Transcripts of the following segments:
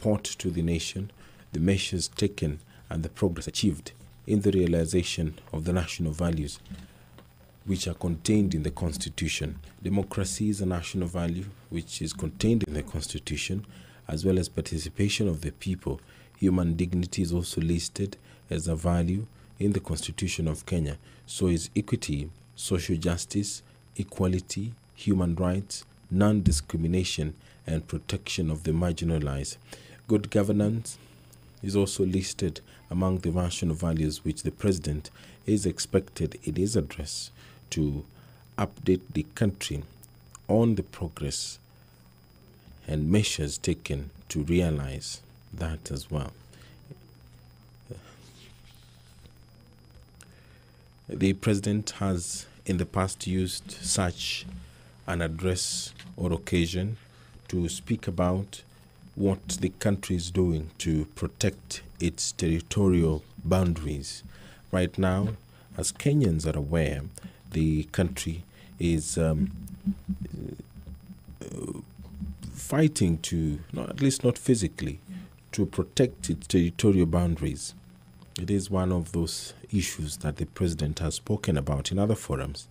report to the nation the measures taken and the progress achieved in the realization of the national values which are contained in the Constitution. Democracy is a national value which is contained in the Constitution, as well as participation of the people. Human dignity is also listed as a value in the Constitution of Kenya. So is equity, social justice, equality, human rights, non-discrimination, and protection of the marginalized. Good governance is also listed among the national values which the President is expected in his address to update the country on the progress and measures taken to realize that as well. The President has in the past used such an address or occasion to speak about what the country is doing to protect its territorial boundaries. Right now, as Kenyans are aware, the country is fighting to, at least not physically, to protect its territorial boundaries. It is one of those issues that the President has spoken about in other forums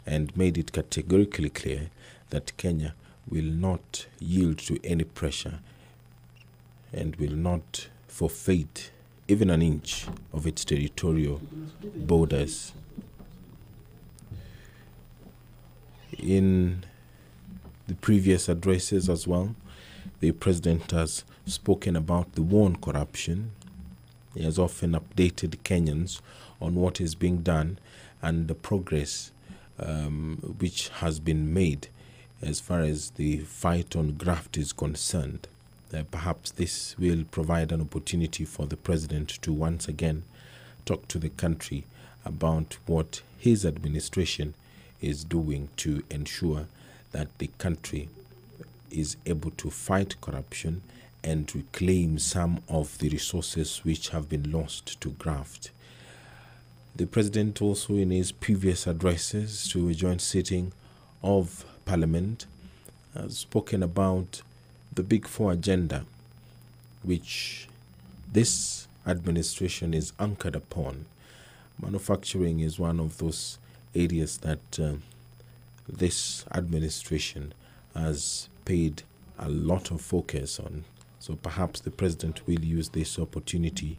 and made it categorically clear that Kenya will not yield to any pressure and will not forfeit even an inch of its territorial borders. In the previous addresses as well, the President has spoken about the war on corruption. He has often updated Kenyans on what is being done and the progress which has been made as far as the fight on graft is concerned. Perhaps this will provide an opportunity for the President to once again talk to the country about what his administration is doing to ensure that the country is able to fight corruption and reclaim some of the resources which have been lost to graft. The President also in his previous addresses to a joint sitting of Parliament has spoken about the Big Four agenda, which this administration is anchored upon. Manufacturing is one of those areas that this administration has paid a lot of focus on. So perhaps the President will use this opportunity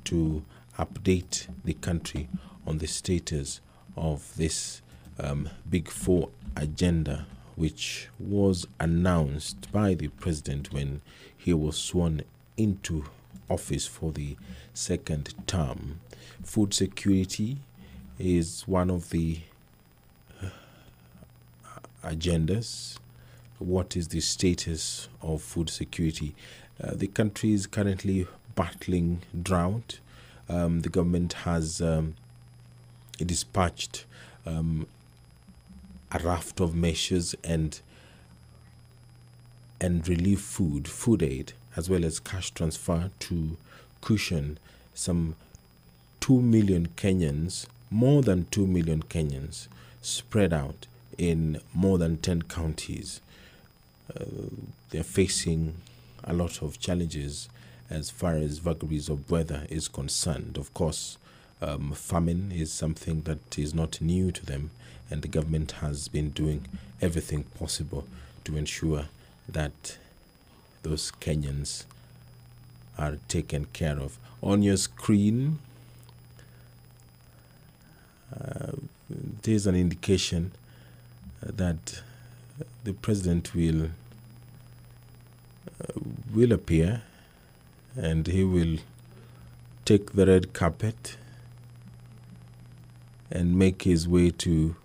to update the country on the status of this Big Four agenda, which was announced by the President when he was sworn into office for the second term. Food security is one of the agendas. What is the status of food security? The country is currently battling drought. The government has dispatched a raft of measures and relief food aid, as well as cash transfer to cushion some 2 million Kenyans, more than 2 million Kenyans, spread out in more than 10 counties. They're facing a lot of challenges as far as vagaries of weather is concerned. Of course, famine is something that is not new to them, and the government has been doing everything possible to ensure that those Kenyans are taken care of. On your screen, there's an indication that the President will appear, and he will take the red carpet and make his way to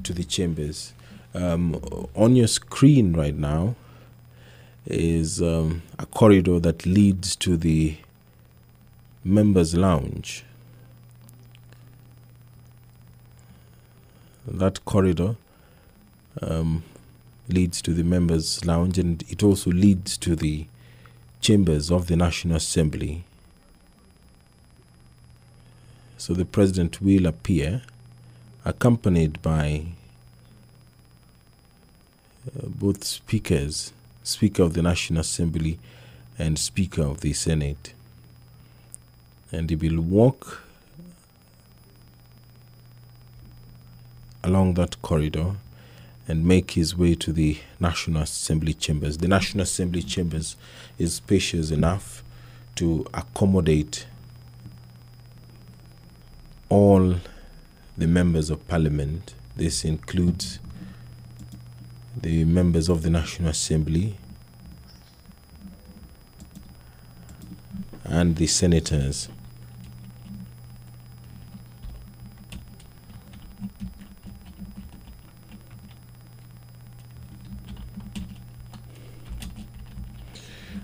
the chambers. On your screen right now is a corridor that leads to the members' lounge. That corridor leads to the members' lounge, and it also leads to the chambers of the National Assembly. So the President will appear accompanied by both speakers, Speaker of the National Assembly and Speaker of the Senate. And he will walk along that corridor and make his way to the National Assembly chambers. The National Assembly chambers is spacious enough to accommodate all the members of Parliament. This includes the members of the National Assembly and the senators.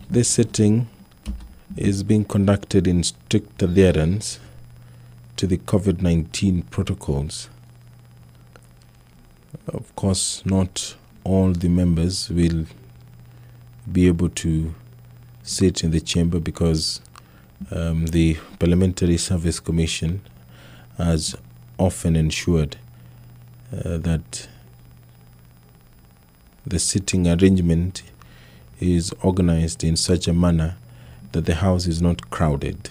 This sitting is being conducted in strict adherence to the COVID-19 protocols. Of course, not all the members will be able to sit in the chamber because the Parliamentary Service Commission has often ensured that the sitting arrangement is organized in such a manner that the House is not crowded.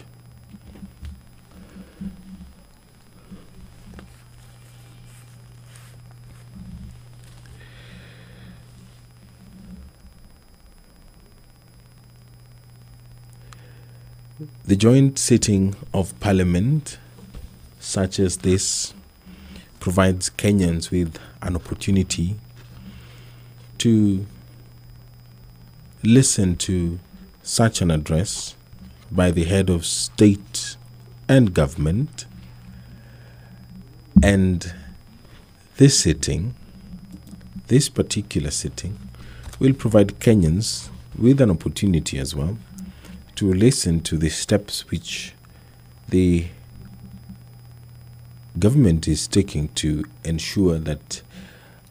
The joint sitting of Parliament, such as this, provides Kenyans with an opportunity to listen to such an address by the head of state and government. And this particular sitting, will provide Kenyans with an opportunity as well to listen to the steps which the government is taking to ensure that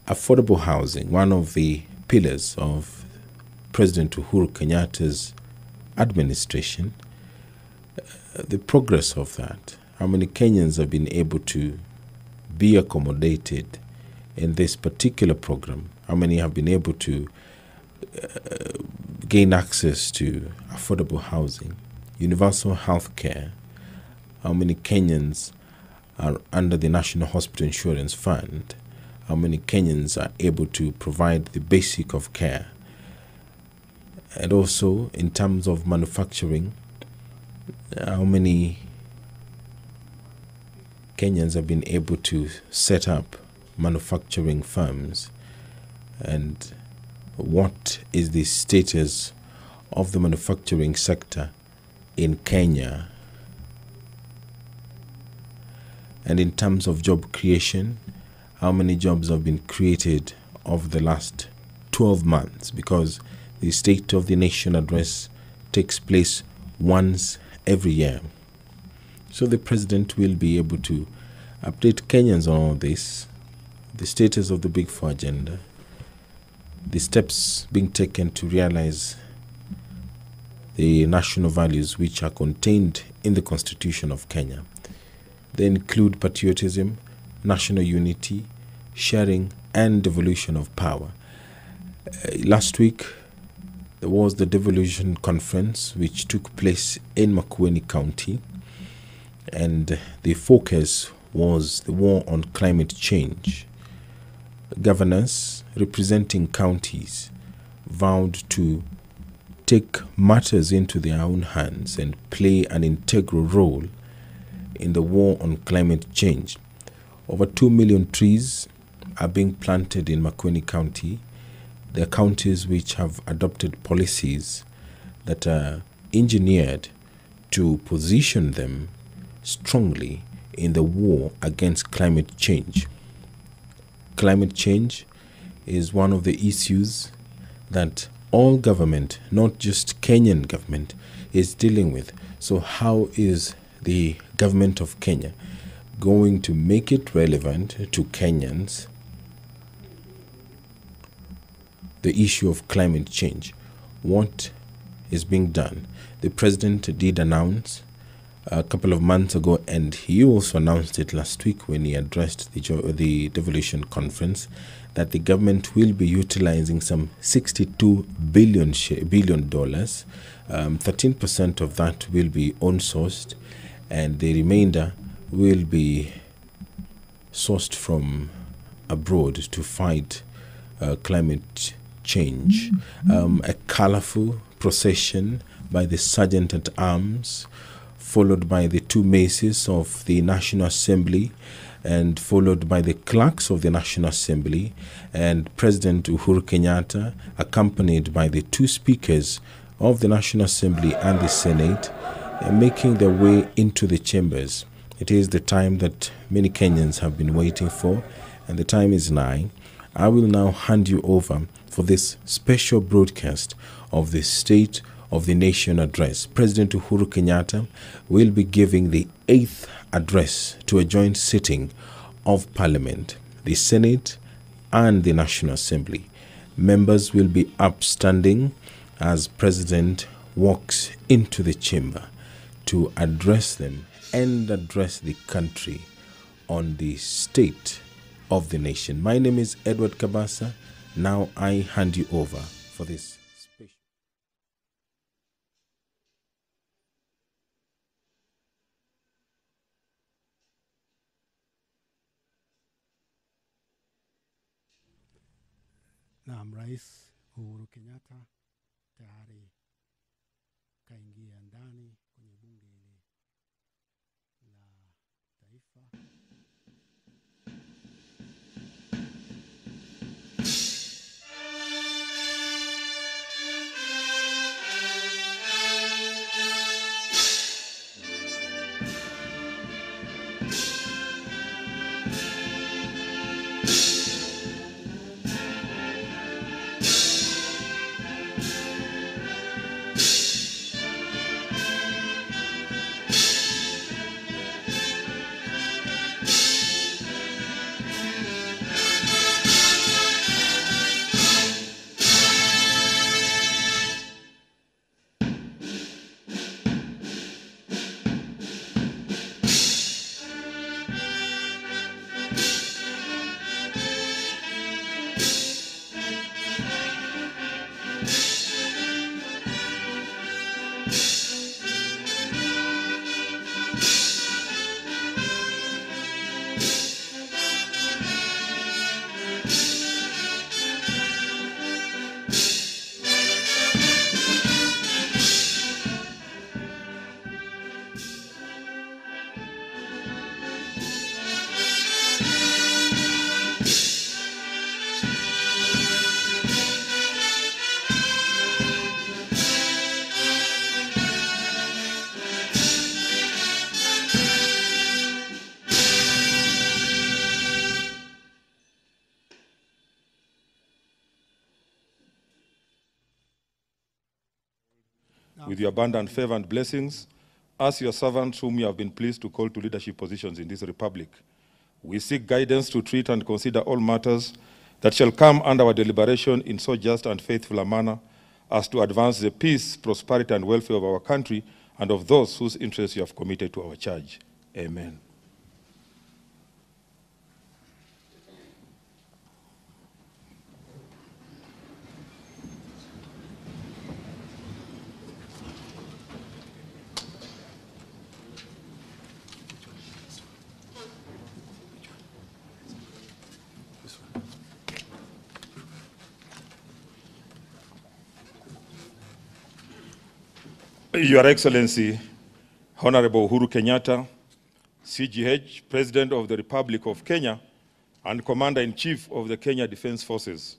affordable housing, one of the pillars of President Uhuru Kenyatta's administration, the progress of that, how many Kenyans have been able to be accommodated in this particular program, how many have been able to gain access to affordable housing, universal health care, how many Kenyans are under the National Hospital Insurance Fund, how many Kenyans are able to provide the basic of care. And also, in terms of manufacturing, how many Kenyans have been able to set up manufacturing firms, and what is the status of the manufacturing sector in Kenya. And in terms of job creation, how many jobs have been created over the last 12 months, because the State of the Nation address takes place once every year. So the President will be able to update Kenyans on all this, the status of the Big Four agenda, the steps being taken to realize the national values which are contained in the Constitution of Kenya. They include patriotism, national unity, sharing, and devolution of power. Last week, there was the devolution conference which took place in Makueni County, and the focus was the war on climate change. Governors representing counties vowed to take matters into their own hands and play an integral role in the war on climate change. Over 2 million trees are being planted in Makueni County. There are counties which have adopted policies that are engineered to position them strongly in the war against climate change. Climate change is one of the issues that all government, not just Kenyan government, is dealing with. So how is the government of Kenya going to make it relevant to Kenyans, the issue of climate change? What is being done? The President did announce a couple of months ago, and he also announced it last week when he addressed the devolution conference, that the government will be utilizing some $62 billion. 13% of that will be own-sourced, and the remainder will be sourced from abroad to fight climate change. A colorful procession by the Sergeant at Arms, followed by the two maces of the National Assembly, and followed by the clerks of the National Assembly, and President Uhuru Kenyatta, accompanied by the two speakers of the National Assembly and the Senate, making their way into the chambers. It is the time that many Kenyans have been waiting for, and the time is nigh. I will now hand you over for this special broadcast of the State of the Nation address. President Uhuru Kenyatta will be giving the 8th address to a joint sitting of Parliament, the Senate and the National Assembly. Members will be upstanding as President walks into the chamber to address them and address the country on the state of the nation. My name is Edward Kabasa. Now I hand you over for this special. Naam, Rais Uhuru Kenyatta tayari kaingia ndani kwenye bunge hili la taifa. With your abundant favor and blessings, as your servants whom you have been pleased to call to leadership positions in this republic, we seek guidance to treat and consider all matters that shall come under our deliberation in so just and faithful a manner as to advance the peace, prosperity, and welfare of our country and of those whose interests you have committed to our charge. Amen. Your Excellency, Honorable Uhuru Kenyatta, CGH, President of the Republic of Kenya, and Commander-in-Chief of the Kenya Defense Forces.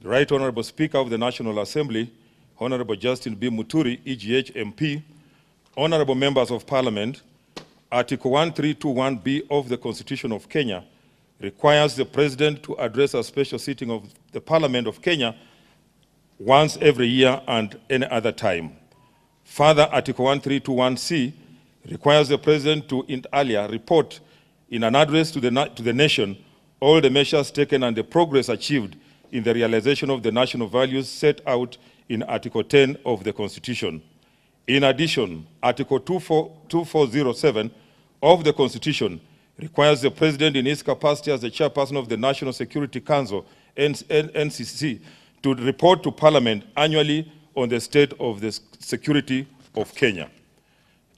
The Right Honorable Speaker of the National Assembly, Honorable Justin B. Muturi, EGH MP, Honorable Members of Parliament, Article 1321B of the Constitution of Kenya requires the President to address a special sitting of the Parliament of Kenya once every year and any other time. Further, Article 1321C requires the President to inter alia report in an address to the nation all the measures taken and the progress achieved in the realization of the national values set out in Article 10 of the Constitution. In addition, Article 2407 of the Constitution requires the President in his capacity as the chairperson of the National Security Council, NCC, to report to Parliament annually on the state of the security of Kenya.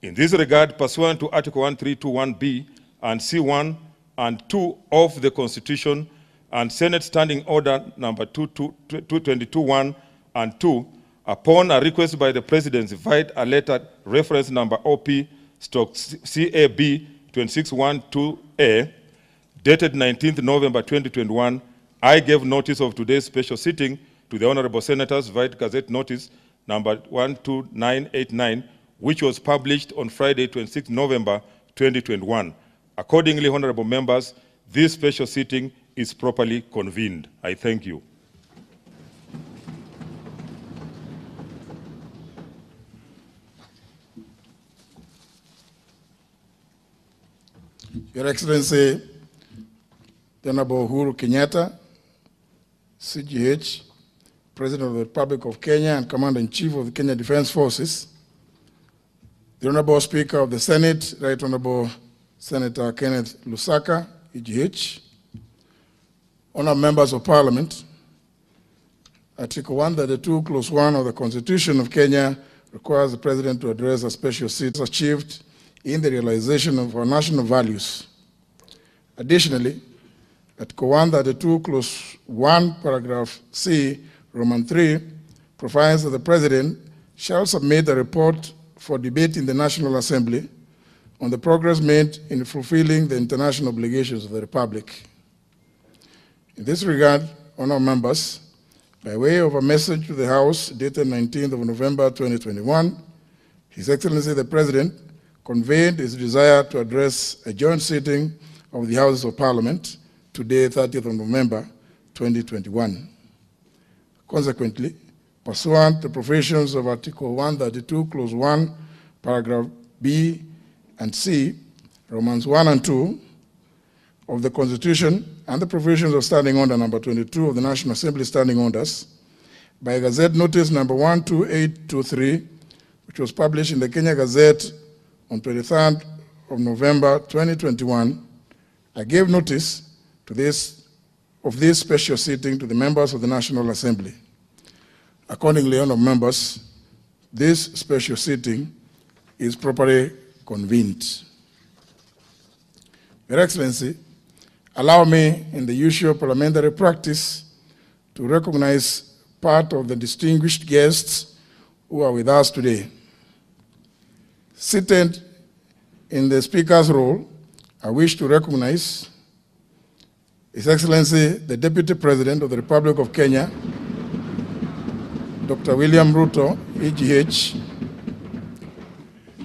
In this regard, pursuant to Article 1321B and C1 and 2 of the Constitution and Senate Standing Order number 222.1 and 2, upon a request by the President, via a letter reference number OP/CAB 2612A, dated 19th November 2021, I gave notice of today's special sitting to the Honorable Senators via Gazette Notice number 12989, which was published on Friday, 26th November 2021. Accordingly, Honorable Members, this special sitting is properly convened. I thank you. Your Excellency, the Honorable Uhuru Kenyatta, CGH, President of the Republic of Kenya and Commander-in-Chief of the Kenya Defense Forces, the Honorable Speaker of the Senate, Right Honorable Senator Kenneth Lusaka, EGH, Honorable Members of Parliament, Article 132, Clause 1 of the Constitution of Kenya requires the President to address a special seat achieved in the realization of our national values. Additionally, Article 132, Clause 1, Paragraph C, Roman 3, provides that the President shall submit a report for debate in the National Assembly on the progress made in fulfilling the international obligations of the Republic. In this regard, honourable members, by way of a message to the House dated 19th of November 2021, His Excellency the President conveyed his desire to address a joint sitting of the Houses of Parliament today, 30th of November 2021. Consequently, pursuant to provisions of Article 132, Clause 1, Paragraph B and C, Romans 1 and 2 of the Constitution and the provisions of Standing Order number 22 of the National Assembly Standing Orders, by Gazette Notice number 12823, which was published in the Kenya Gazette on 23rd of November 2021, I gave notice of this special sitting to the members of the National Assembly. Accordingly, honourable members, this special sitting is properly convened. Your Excellency, allow me, in the usual parliamentary practice, to recognize part of the distinguished guests who are with us today. Seated in the Speaker's role, I wish to recognize His Excellency, the Deputy President of the Republic of Kenya, Dr. William Ruto, EGH,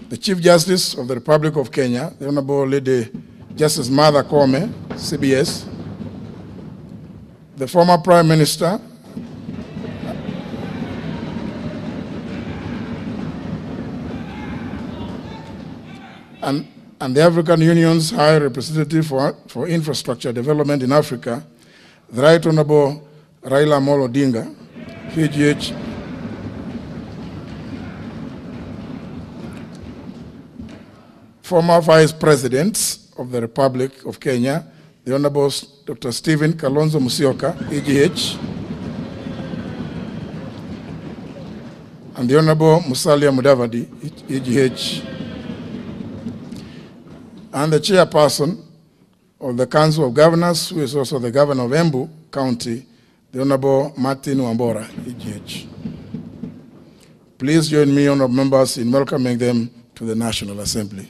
the Chief Justice of the Republic of Kenya, the Honorable Lady Justice Martha Koome, CBS, the former Prime Minister, and the African Union's High Representative for Infrastructure Development in Africa, the Right Honorable Raila Amolo Odinga, PGH, former Vice Presidents of the Republic of Kenya, the Honorable Dr. Stephen Kalonzo Musyoka, EGH, and the Honorable Musalia Mudavadi, EGH, and the Chairperson of the Council of Governors, who is also the Governor of Embu County, the Honorable Martin Wambora, EGH. Please join me, honorable members, in welcoming them to the National Assembly.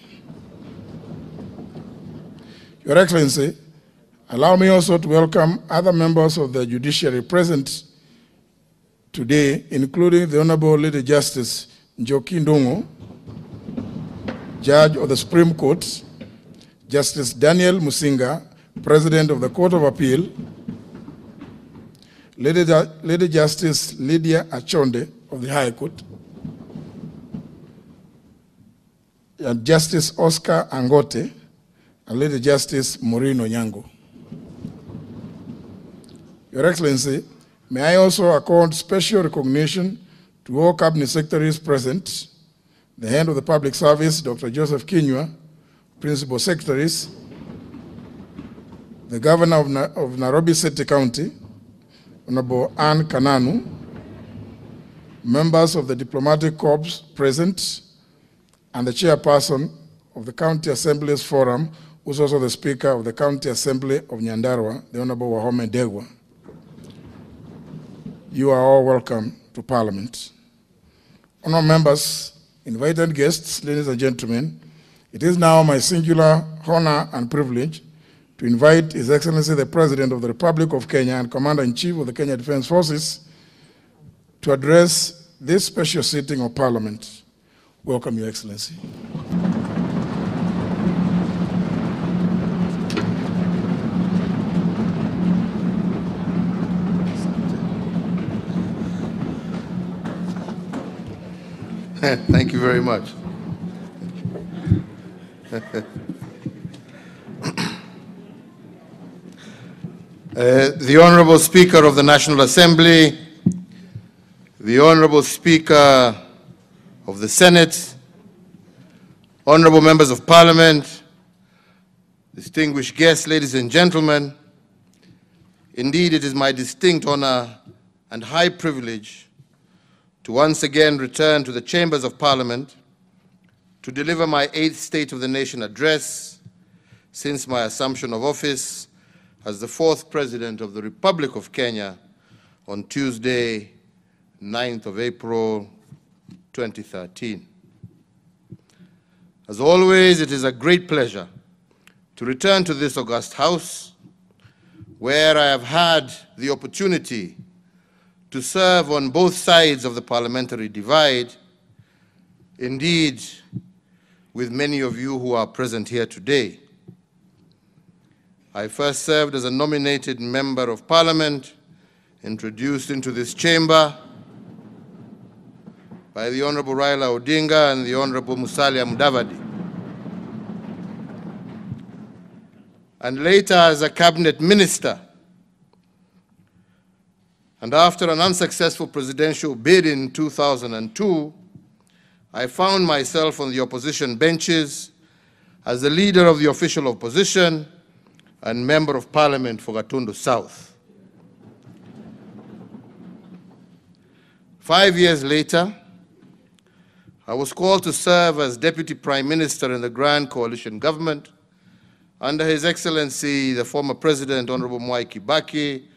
Your Excellency, allow me also to welcome other members of the judiciary present today, including the Honorable Lady Justice Njoki Ndung'u, Judge of the Supreme Court, Justice Daniel Musinga, President of the Court of Appeal, Lady Justice Lydia Achonde of the High Court, and Justice Oscar Angote, and Lady Justice Maureen Onyango. Your Excellency, may I also accord special recognition to all Cabinet Secretaries present, the head of the public service, Dr. Joseph Kinyua, principal secretaries, the governor of Nairobi City County, Honorable Anne Kananu, members of the diplomatic corps present, and the chairperson of the County Assembly's Forum, who's also the Speaker of the County Assembly of Nyandarua, the Honorable Wahome Degwa. You are all welcome to Parliament. Honourable members, invited guests, ladies and gentlemen, it is now my singular honor and privilege to invite His Excellency the President of the Republic of Kenya and Commander-in-Chief of the Kenya Defence Forces to address this special sitting of Parliament. Welcome, Your Excellency. Thank you very much. The Honorable Speaker of the National Assembly, the Honorable Speaker of the Senate, Honorable Members of Parliament, distinguished guests, ladies and gentlemen, indeed it is my distinct honor and high privilege to once again return to the chambers of Parliament to deliver my 8th State of the Nation address since my assumption of office as the 4th President of the Republic of Kenya on Tuesday, 9th of April, 2013. As always, it is a great pleasure to return to this august house where I have had the opportunity to serve on both sides of the parliamentary divide, indeed, with many of you who are present here today. I first served as a nominated member of Parliament, introduced into this chamber by the Honorable Raila Odinga and the Honorable Musalia Mudavadi, and later as a cabinet minister. And after an unsuccessful presidential bid in 2002, I found myself on the opposition benches as the leader of the official opposition and member of Parliament for Gatundu South. 5 years later, I was called to serve as Deputy Prime Minister in the Grand Coalition Government under His Excellency, the former President, Honorable Mwai Kibaki,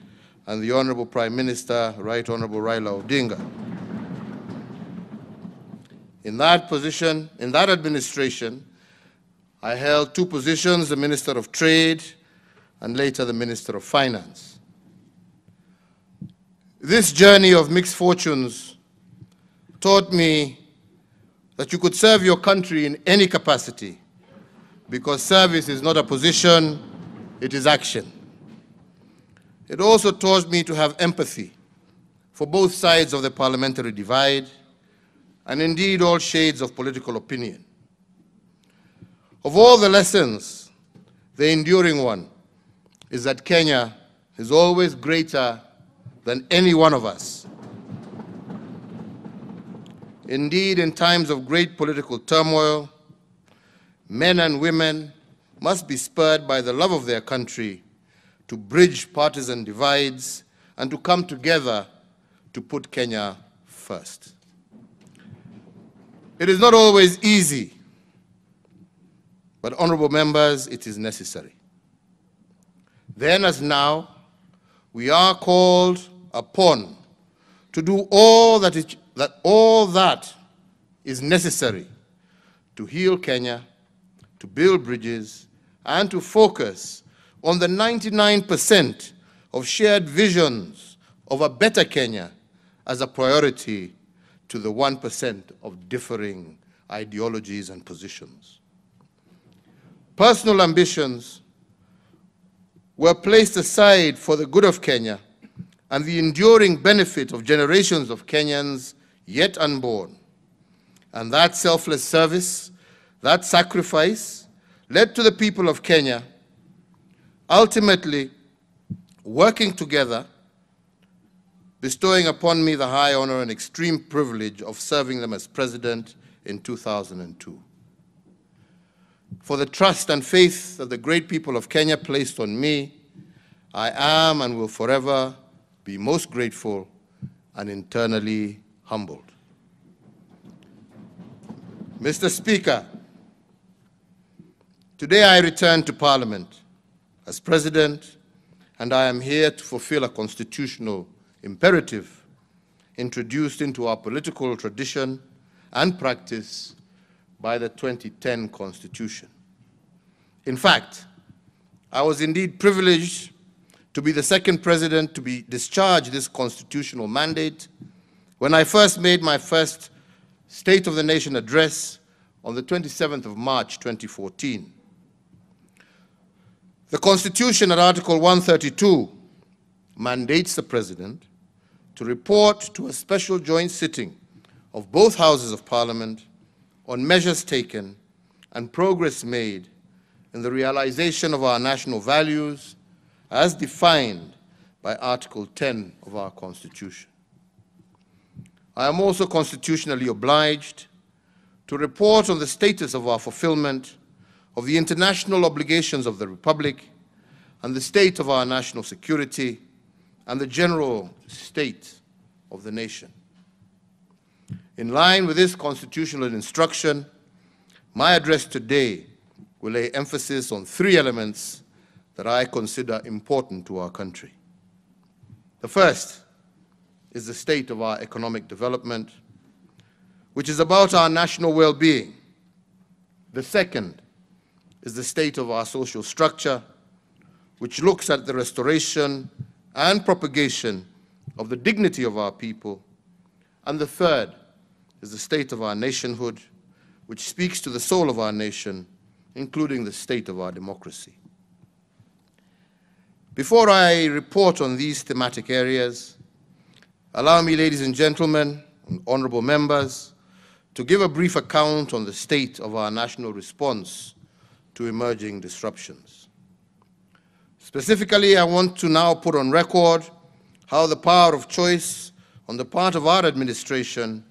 and the Honorable Prime Minister, Right Honorable Raila Odinga. In that position, in that administration, I held 2 positions, the Minister of Trade and later the Minister of Finance. This journey of mixed fortunes taught me that you could serve your country in any capacity because service is not a position, it is action. It also taught me to have empathy for both sides of the parliamentary divide and indeed all shades of political opinion. Of all the lessons, the enduring one is that Kenya is always greater than any one of us. Indeed, in times of great political turmoil, men and women must be spurred by the love of their country to bridge partisan divides and to come together to put Kenya first. It is not always easy, but honorable members, it is necessary. Then as now, we are called upon to do all that is necessary to heal Kenya, to build bridges, and to focus on the 99% of shared visions of a better Kenya as a priority to the 1% of differing ideologies and positions. Personal ambitions were placed aside for the good of Kenya and the enduring benefit of generations of Kenyans yet unborn. And that selfless service, that sacrifice, led to the people of Kenya ultimately working together, bestowing upon me the high honor and extreme privilege of serving them as president in 2002. For the trust and faith that the great people of Kenya placed on me, I am and will forever be most grateful and internally humbled. Mr. Speaker, today I return to Parliament as President, and I am here to fulfill a constitutional imperative introduced into our political tradition and practice by the 2010 Constitution. In fact, I was indeed privileged to be the second president to be discharged this constitutional mandate when I first made my first State of the Nation address on the 27th of March 2014. The Constitution at Article 132 mandates the President to report to a special joint sitting of both Houses of Parliament on measures taken and progress made in the realization of our national values as defined by Article 10 of our Constitution. I am also constitutionally obliged to report on the status of our fulfillment of the international obligations of the Republic and the state of our national security and the general state of the nation. In line with this constitutional instruction, my address today will lay emphasis on three elements that I consider important to our country. The first is the state of our economic development, which is about our national well-being. The second is the state of our social structure, which looks at the restoration and propagation of the dignity of our people. And the third is the state of our nationhood, which speaks to the soul of our nation, including the state of our democracy. Before I report on these thematic areas, allow me, ladies and gentlemen, and honorable members, to give a brief account on the state of our national response to emerging disruptions. Specifically, I want to now put on record how the power of choice on the part of our administration,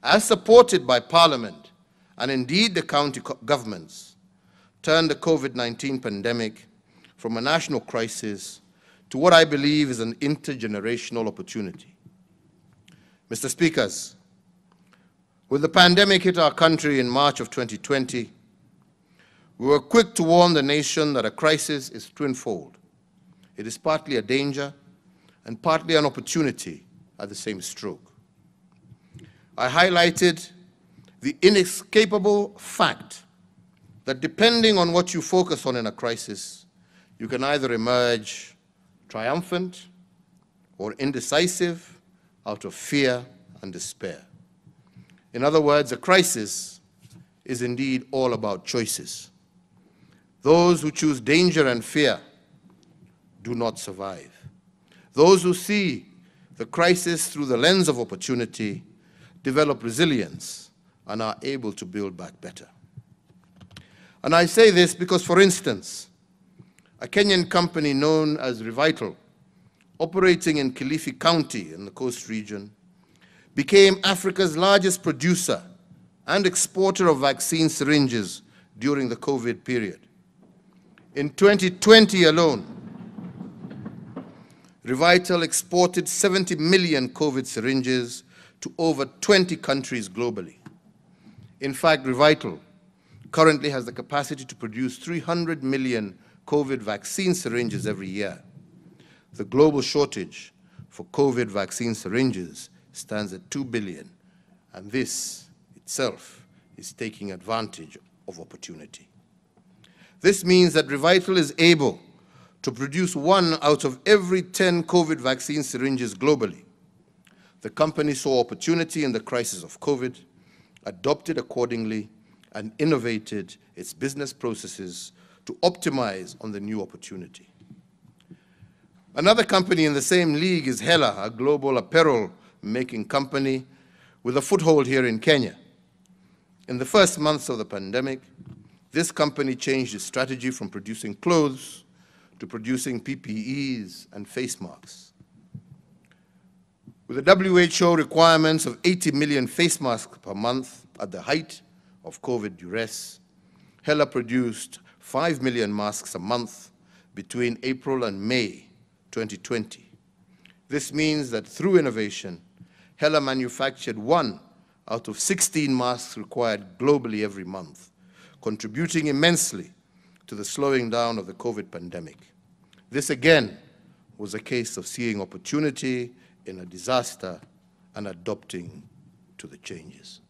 as supported by Parliament and indeed the county governments, turned the COVID-19 pandemic from a national crisis to what I believe is an intergenerational opportunity. Mr. Speakers, when the pandemic hit our country in March of 2020, we were quick to warn the nation that a crisis is twinfold. It is partly a danger and partly an opportunity at the same stroke. I highlighted the inescapable fact that depending on what you focus on in a crisis, you can either emerge triumphant or indecisive out of fear and despair. In other words, a crisis is indeed all about choices. Those who choose danger and fear do not survive. Those who see the crisis through the lens of opportunity develop resilience and are able to build back better. And I say this because, for instance, a Kenyan company known as Revital, operating in Kilifi County in the Coast region, became Africa's largest producer and exporter of vaccine syringes during the COVID period. In 2020 alone, Revital exported 70 million COVID syringes to over 20 countries globally. In fact, Revital currently has the capacity to produce 300 million COVID vaccine syringes every year. The global shortage for COVID vaccine syringes stands at 2 billion, and this itself is taking advantage of opportunity. This means that Revital is able to produce 1 out of every 10 COVID vaccine syringes globally. The company saw opportunity in the crisis of COVID, adopted accordingly, and innovated its business processes to optimize on the new opportunity. Another company in the same league is Hela, a global apparel-making company with a foothold here in Kenya. In the first months of the pandemic, this company changed its strategy from producing clothes to producing PPEs and face masks. With the WHO requirements of 80 million face masks per month at the height of COVID duress, HELA produced 5 million masks a month between April and May 2020. This means that through innovation, HELA manufactured 1 out of 16 masks required globally every month, contributing immensely to the slowing down of the COVID pandemic. This again was a case of seeing opportunity in a disaster and adopting to the changes.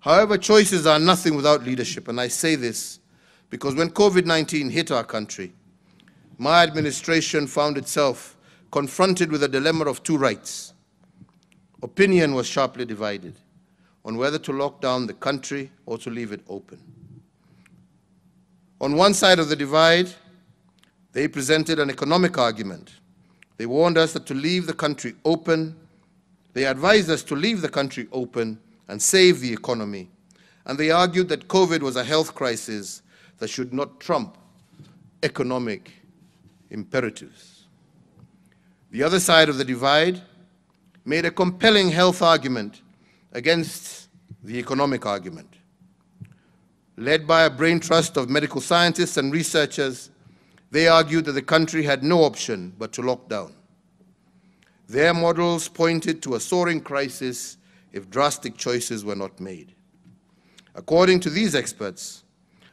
However, choices are nothing without leadership, and I say this because when COVID-19 hit our country, my administration found itself confronted with a dilemma of two rights. Opinion was sharply divided on whether to lock down the country or to leave it open. On one side of the divide, they presented an economic argument. They warned us that to leave the country open, they advised us to leave the country open and save the economy. And they argued that COVID was a health crisis that should not trump economic imperatives. The other side of the divide made a compelling health argument against the economic argument. Led by a brain trust of medical scientists and researchers, they argued that the country had no option but to lock down. Their models pointed to a soaring crisis if drastic choices were not made. According to these experts,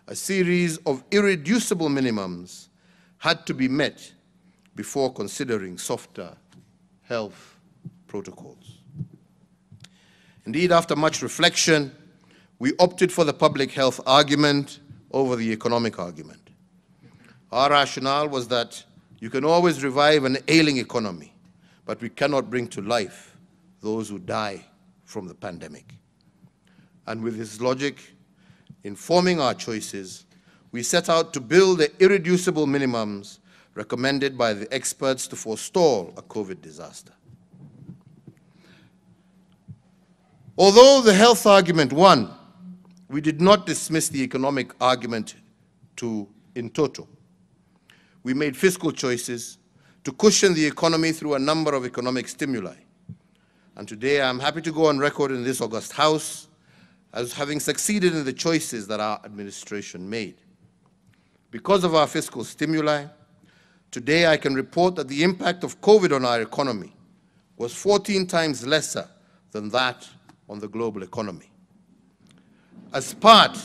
a series of irreducible minimums had to be met before considering softer health protocols. Indeed, after much reflection, we opted for the public health argument over the economic argument. Our rationale was that you can always revive an ailing economy, but we cannot bring to life those who die from the pandemic. And with this logic informing our choices, we set out to build the irreducible minimums recommended by the experts to forestall a COVID disaster. Although the health argument won, we did not dismiss the economic argument in toto. We made fiscal choices to cushion the economy through a number of economic stimuli. And today I'm happy to go on record in this august House as having succeeded in the choices that our administration made. Because of our fiscal stimuli, today I can report that the impact of COVID on our economy was 14 times lesser than that on the global economy. As part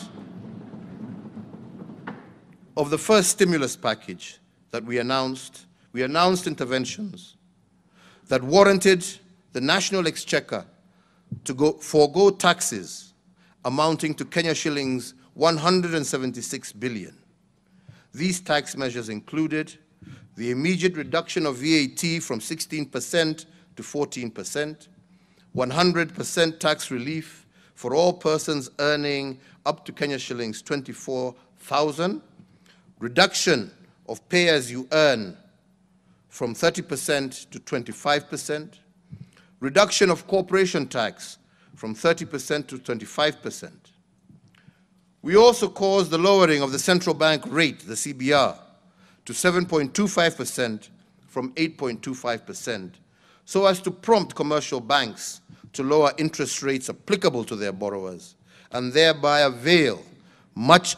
of the first stimulus package that we announced interventions that warranted the national exchequer to forego taxes amounting to Kenya shillings 176 billion. These tax measures included the immediate reduction of VAT from 16% to 14%, 100% tax relief for all persons earning up to Kenya shillings 24,000, reduction of pay as you earn from 30% to 25%, reduction of corporation tax from 30% to 25%. We also caused the lowering of the central bank rate, the CBR, to 7.25% from 8.25%, so as to prompt commercial banks to lower interest rates applicable to their borrowers and thereby avail much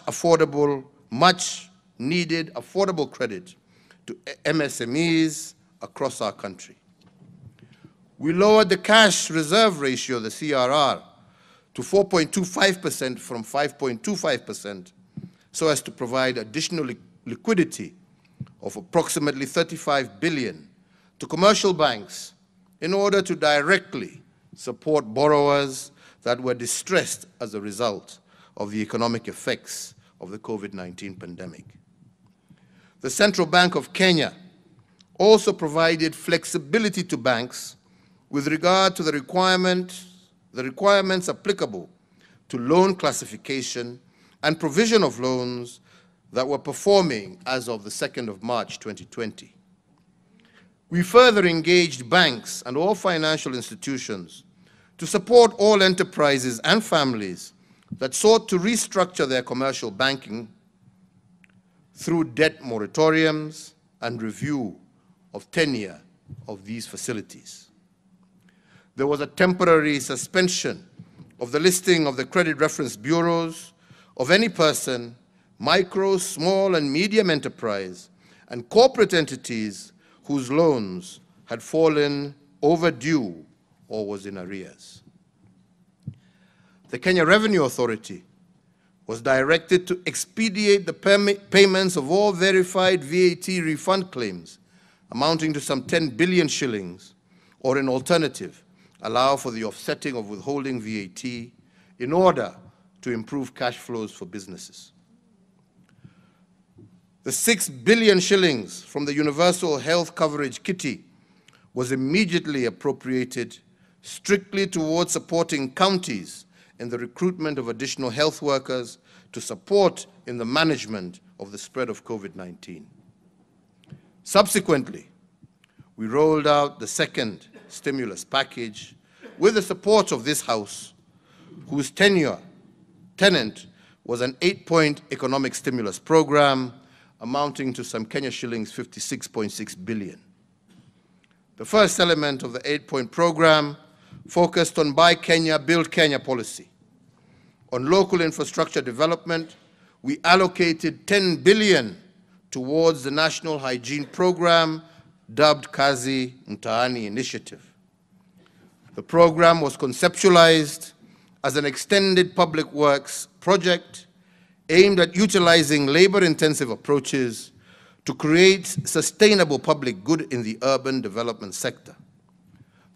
needed affordable credit to MSMEs across our country. We lowered the cash reserve ratio, the CRR, to 4.25% from 5.25%, so as to provide additional liquidity of approximately 35 billion to commercial banks in order to directly support borrowers that were distressed as a result of the economic effects of the COVID-19 pandemic. The Central Bank of Kenya also provided flexibility to banks with regard to the requirements applicable to loan classification and provision of loans that were performing as of the 2nd of March 2020. We further engaged banks and all financial institutions to support all enterprises and families that sought to restructure their commercial banking through debt moratoriums and review of tenure of these facilities. there was a temporary suspension of the listing of the credit reference bureaus of any person, micro, small, and medium enterprise, and corporate entities whose loans had fallen overdue or was in arrears. The Kenya Revenue Authority was directed to expedite the payments of all verified VAT refund claims amounting to some 10 billion shillings, or in alternative, allow for the offsetting of withholding VAT in order to improve cash flows for businesses. The 6 billion shillings from the Universal Health Coverage Kitty was immediately appropriated strictly towards supporting counties in the recruitment of additional health workers to support in the management of the spread of COVID-19. Subsequently, we rolled out the second stimulus package with the support of this House, whose tenant was an 8-point economic stimulus program amounting to some Kenya shillings 56.6 billion. The first element of the 8-point program focused on Buy Kenya, Build Kenya policy. On local infrastructure development, we allocated 10 billion towards the National Hygiene Program, dubbed Kazi Mtaani Initiative. The program was conceptualized as an extended public works project aimed at utilizing labor-intensive approaches to create sustainable public good in the urban development sector.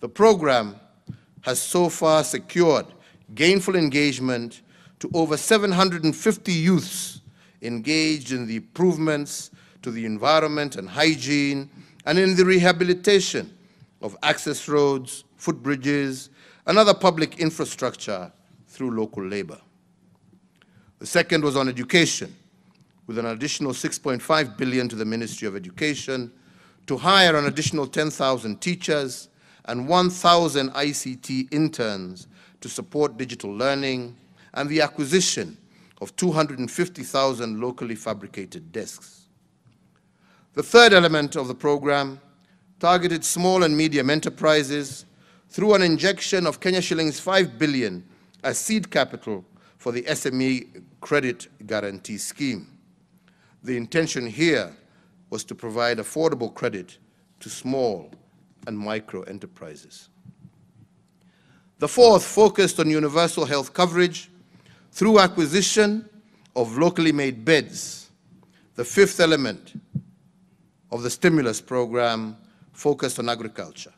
The program has so far secured gainful engagement to over 750 youths engaged in the improvements to the environment and hygiene and in the rehabilitation of access roads, footbridges, and other public infrastructure through local labor. The second was on education, with an additional 6.5 billion to the Ministry of Education to hire an additional 10,000 teachers and 1,000 ICT interns to support digital learning and the acquisition of 250,000 locally fabricated desks. The third element of the program targeted small and medium enterprises through an injection of Kenya shillings 5 billion as seed capital for the SME Credit Guarantee Scheme. The intention here was to provide affordable credit to small and micro enterprises. The fourth focused on universal health coverage through acquisition of locally made beds. The fifth element of the stimulus program focused on agriculture.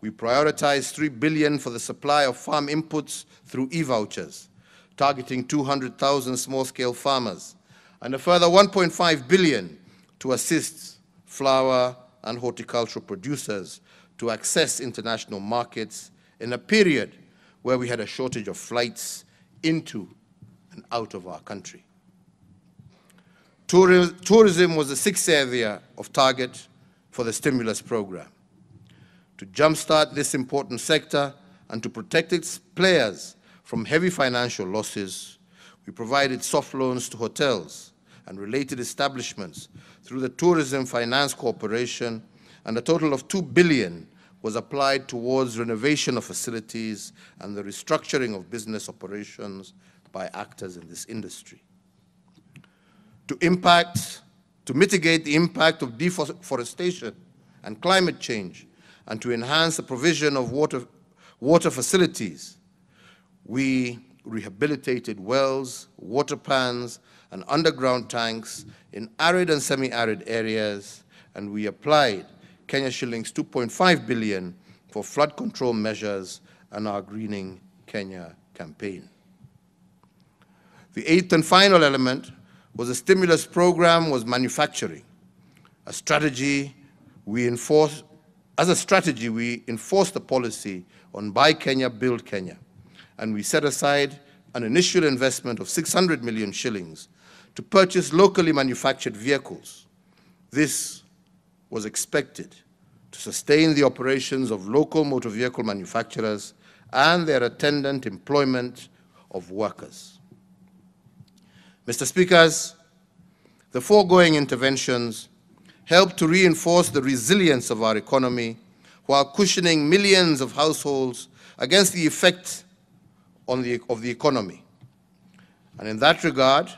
We prioritized 3 billion for the supply of farm inputs through e-vouchers, targeting 200,000 small-scale farmers, and a further 1.5 billion to assist flower and horticultural producers to access international markets in a period where we had a shortage of flights into and out of our country. Tourism was the sixth area of target for the stimulus program. To jumpstart this important sector and to protect its players from heavy financial losses, we provided soft loans to hotels and related establishments through the Tourism Finance Corporation, and a total of 2 billion was applied towards renovation of facilities and the restructuring of business operations by actors in this industry. To mitigate the impact of deforestation and climate change, and to enhance the provision of water facilities, we rehabilitated wells, water pans, and underground tanks in arid and semi-arid areas, and we applied Kenya shillings 2.5 billion for flood control measures and our Greening Kenya campaign. The eighth and final element was a stimulus program was manufacturing. As a strategy, we enforced the policy on Buy Kenya, Build Kenya, and we set aside an initial investment of 600 million shillings to purchase locally manufactured vehicles. This was expected to sustain the operations of local motor vehicle manufacturers and their attendant employment of workers. Mr. Speakers, the foregoing interventions helped to reinforce the resilience of our economy while cushioning millions of households against the effect of the economy. And in that regard,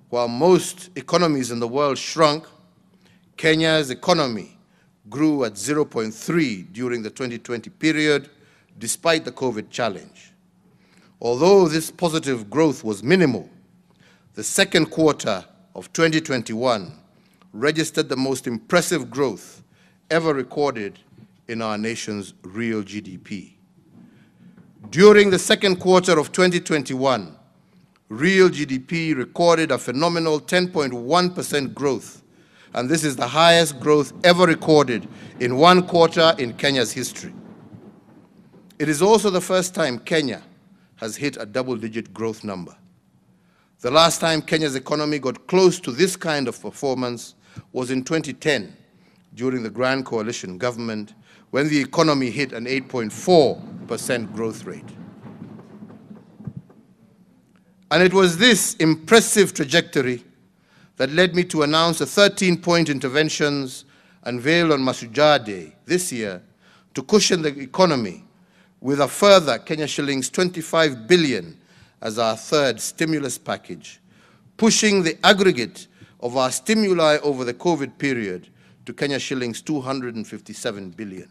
while most economies in the world shrunk, Kenya's economy grew at 0.3 during the 2020 period, despite the COVID challenge. Although this positive growth was minimal, the second quarter of 2021 registered the most impressive growth ever recorded in our nation's real GDP. During the second quarter of 2021, real GDP recorded a phenomenal 10.1% growth, and this is the highest growth ever recorded in one quarter in Kenya's history. It is also the first time Kenya has hit a double-digit growth number. The last time Kenya's economy got close to this kind of performance was in 2010, during the Grand Coalition government, when the economy hit an 8.4% growth rate. And it was this impressive trajectory that led me to announce the 13-point interventions unveiled on Mashujaa Day this year to cushion the economy with a further Kenya shillings 25 billion as our third stimulus package, pushing the aggregate of our stimuli over the COVID period to Kenya shillings 257 billion.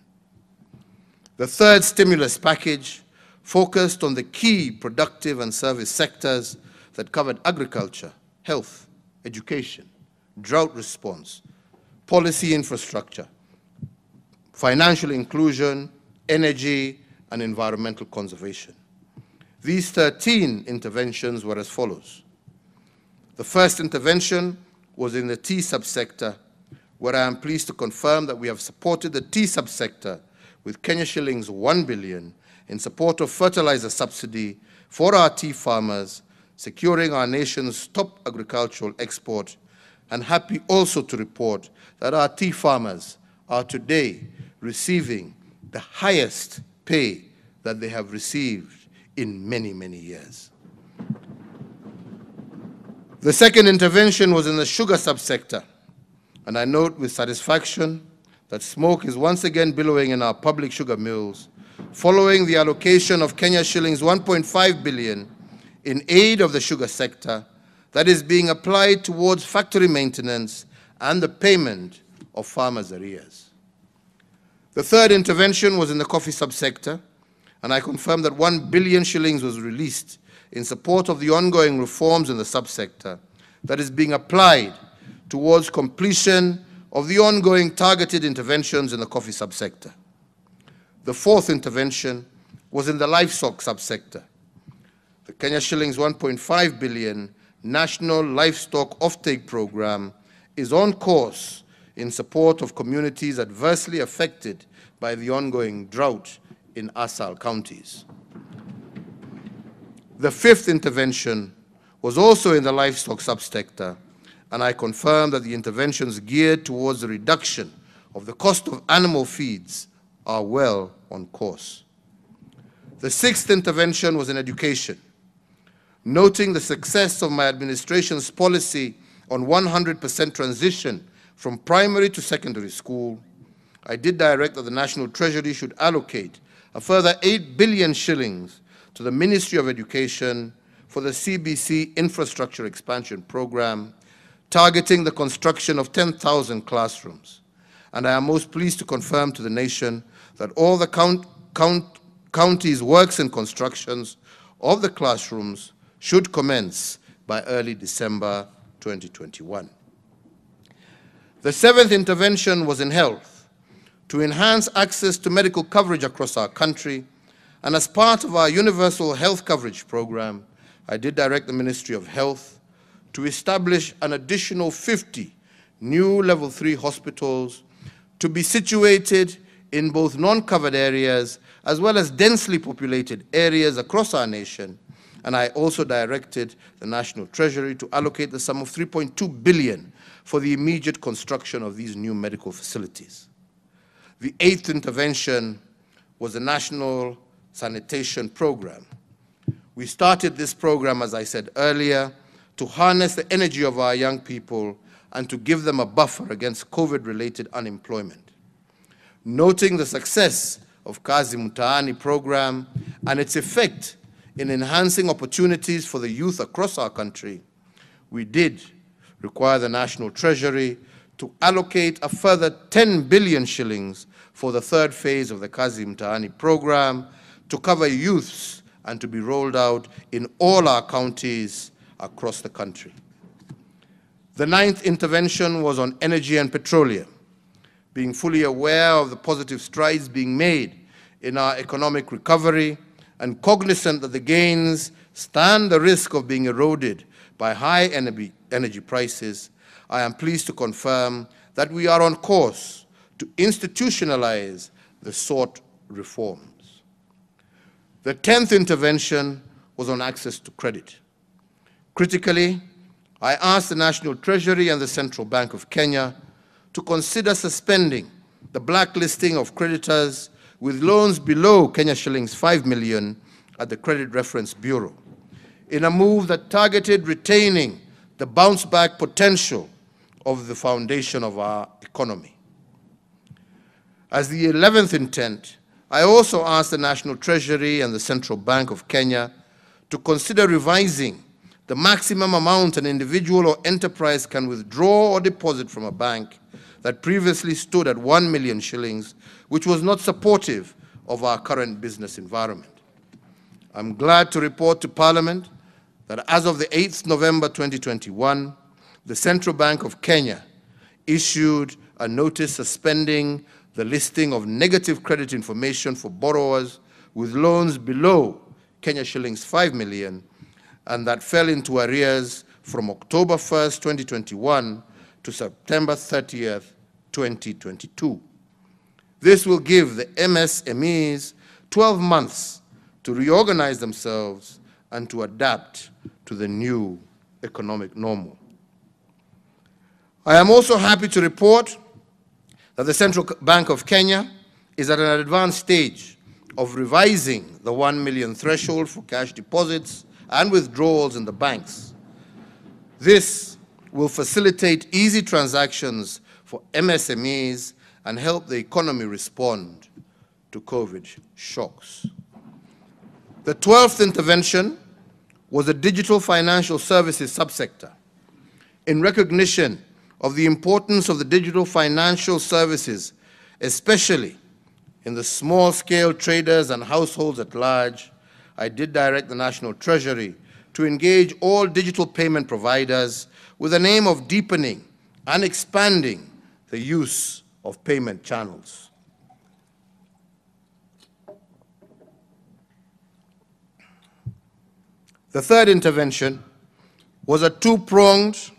The third stimulus package focused on the key productive and service sectors that covered agriculture, health, education, drought response, policy infrastructure, financial inclusion, energy, and environmental conservation. These 13 interventions were as follows. The first intervention was in the tea subsector, where I am pleased to confirm that we have supported the tea subsector with Kenya shillings 1 billion in support of fertilizer subsidy for our tea farmers, securing our nation's top agricultural export, and happy also to report that our tea farmers are today receiving the highest pay that they have received in many, many years. The second intervention was in the sugar subsector, and I note with satisfaction that smoke is once again billowing in our public sugar mills, following the allocation of Kenya shillings 1.5 billion in aid of the sugar sector that is being applied towards factory maintenance and the payment of farmers' arrears. The third intervention was in the coffee subsector, and I confirm that 1 billion shillings was released in support of the ongoing reforms in the subsector that is being applied towards completion of the ongoing targeted interventions in the coffee subsector. The fourth intervention was in the livestock subsector. The Kenya shillings 1.5 billion National Livestock Offtake Program is on course in support of communities adversely affected by the ongoing drought in ASAL counties. The fifth intervention was also in the livestock subsector, and I confirm that the interventions geared towards the reduction of the cost of animal feeds are well on course. The sixth intervention was in education. Noting the success of my administration's policy on 100% transition from primary to secondary school, I did direct that the National Treasury should allocate a further 8 billion shillings to the Ministry of Education for the CBC Infrastructure Expansion Program, targeting the construction of 10,000 classrooms. And I am most pleased to confirm to the nation that all the county's works and constructions of the classrooms should commence by early December 2021. The seventh intervention was in health, to enhance access to medical coverage across our country, and as part of our universal health coverage program, I did direct the Ministry of Health to establish an additional 50 new level 3 hospitals to be situated in both non-covered areas as well as densely populated areas across our nation. And I also directed the National Treasury to allocate the sum of 3.2 billion for the immediate construction of these new medical facilities. The eighth intervention was the National Sanitation Program. We started this program, as I said earlier, to harness the energy of our young people and to give them a buffer against COVID-related unemployment. Noting the success of Kazi Mtaani program and its effect in enhancing opportunities for the youth across our country, we did require the National Treasury to allocate a further 10 billion shillings for the third phase of the Kazi Mtaani program to cover youths and to be rolled out in all our counties across the country. The ninth intervention was on energy and petroleum. Being fully aware of the positive strides being made in our economic recovery and cognizant that the gains stand the risk of being eroded by high energy prices, I am pleased to confirm that we are on course to institutionalize the sought reforms. The 10th intervention was on access to credit. Critically, I asked the National Treasury and the Central Bank of Kenya to consider suspending the blacklisting of creditors with loans below Kenya shillings 5 million at the Credit Reference Bureau, in a move that targeted retaining the bounce-back potential of the foundation of our economy. As the 11th intent, I also asked the National Treasury and the Central Bank of Kenya to consider revising the maximum amount an individual or enterprise can withdraw or deposit from a bank that previously stood at 1 million shillings, which was not supportive of our current business environment. I'm glad to report to Parliament that as of the 8th November 2021, the Central Bank of Kenya issued a notice suspending the listing of negative credit information for borrowers with loans below Kenya shillings 5 million, and that fell into arrears from October 1st, 2021 to September 30th, 2022. This will give the MSMEs 12 months to reorganize themselves and to adapt to the new economic normal. I am also happy to report that the Central Bank of Kenya is at an advanced stage of revising the 1 million threshold for cash deposits and withdrawals in the banks. This will facilitate easy transactions for MSMEs and help the economy respond to COVID shocks. The 12th intervention was the digital financial services subsector. In recognition of the importance of the digital financial services, especially in the small-scale traders and households at large, I did direct the National Treasury to engage all digital payment providers with the aim of deepening and expanding the use of payment channels. The third intervention was two-pronged.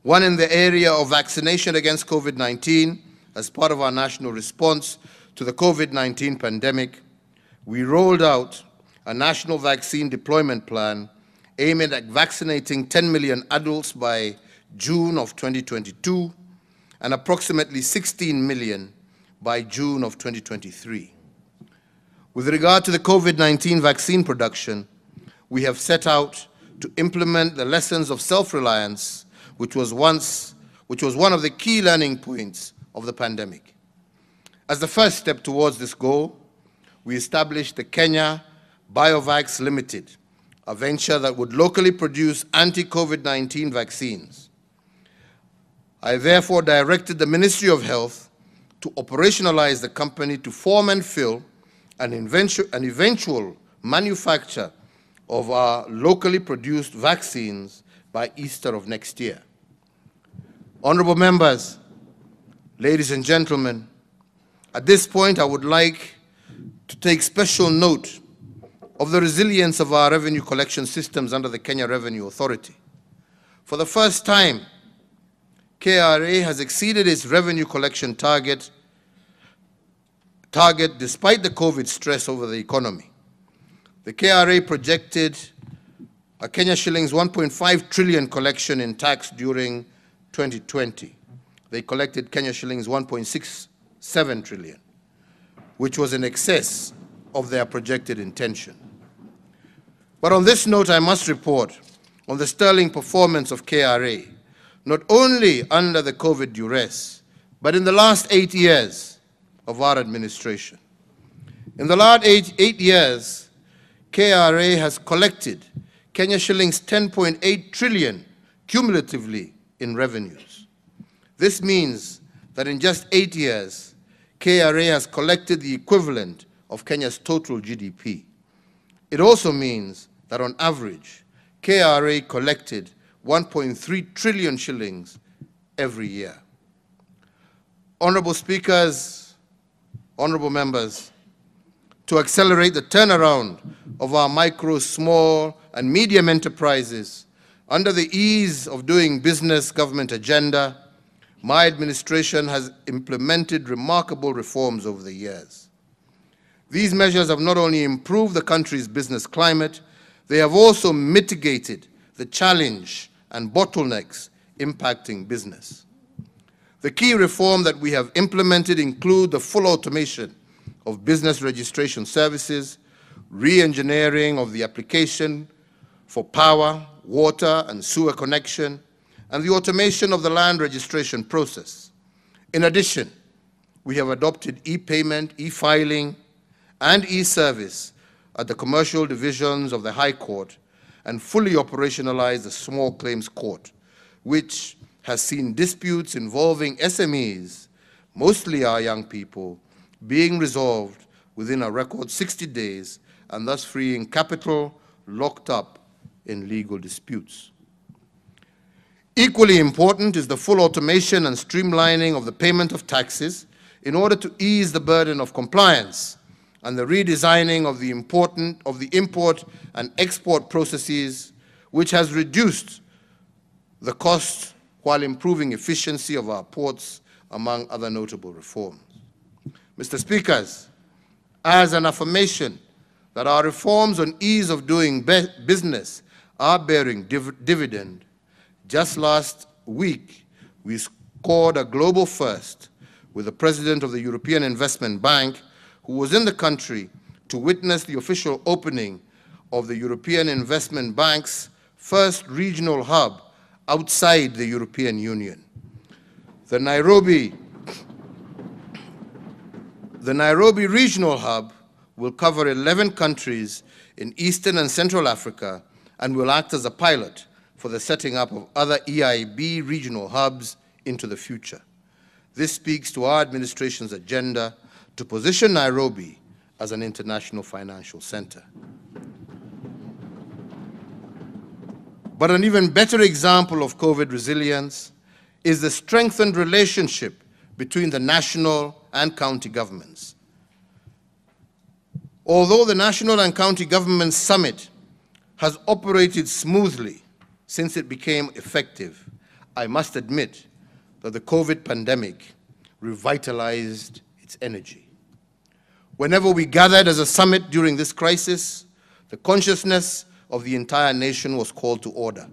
One in the area of vaccination against COVID-19 as part of our national response to the COVID-19 pandemic. We rolled out a national vaccine deployment plan aiming at vaccinating 10 million adults by June of 2022 and approximately 16 million by June of 2023. With regard to the COVID-19 vaccine production, we have set out to implement the lessons of self-reliance, which was one of the key learning points of the pandemic. As the first step towards this goal, we established the Kenya BioVax Limited, a venture that would locally produce anti-COVID-19 vaccines. I therefore directed the Ministry of Health to operationalize the company to form and fill an eventual manufacture of our locally produced vaccines by Easter of next year. Honorable members, ladies and gentlemen, at this point I would like to take special note of the resilience of our revenue collection systems under the Kenya Revenue Authority. For the first time, KRA has exceeded its revenue collection target despite the COVID stress over the economy. The KRA projected a Kenya shillings 1.5 trillion collection in tax during 2020. They collected Kenya shillings 1.67 trillion, which was in excess of their projected intention. But on this note, I must report on the sterling performance of KRA, not only under the COVID duress, but in the last 8 years of our administration. In the last eight years, KRA has collected Kenya shillings 10.8 trillion cumulatively in revenues. This means that in just 8 years, KRA has collected the equivalent of Kenya's total GDP. It also means that on average, KRA collected 1.3 trillion shillings every year. Honorable speakers, honorable members, to accelerate the turnaround of our micro, small, and medium enterprises under the ease of doing business government agenda, my administration has implemented remarkable reforms over the years. These measures have not only improved the country's business climate, they have also mitigated the challenge and bottlenecks impacting business. The key reform that we have implemented include the full automation of business registration services, re-engineering of the application for power, water, and sewer connection, and the automation of the land registration process. In addition, we have adopted e-payment, e-filing, and e-service at the commercial divisions of the High Court and fully operationalized the Small Claims Court, which has seen disputes involving SMEs, mostly our young people, being resolved within a record 60 days and thus freeing capital locked up in legal disputes. Equally important is the full automation and streamlining of the payment of taxes in order to ease the burden of compliance and the redesigning of the import and export processes, which has reduced the cost while improving efficiency of our ports, among other notable reforms. Mr. Speakers, as an affirmation that our reforms on ease of doing business are bearing dividend, just last week we scored a global first with the President of the European Investment Bank, who was in the country to witness the official opening of the European Investment Bank's first regional hub outside the European Union. The Nairobi Regional Hub will cover 11 countries in Eastern and Central Africa and will act as a pilot for the setting up of other EIB regional hubs into the future. This speaks to our administration's agenda to position Nairobi as an international financial center. But an even better example of COVID resilience is the strengthened relationship between the national and county governments. Although the National and County Government Summit has operated smoothly since it became effective, I must admit that the COVID pandemic revitalized its energy. Whenever we gathered as a summit during this crisis, the consciousness of the entire nation was called to order.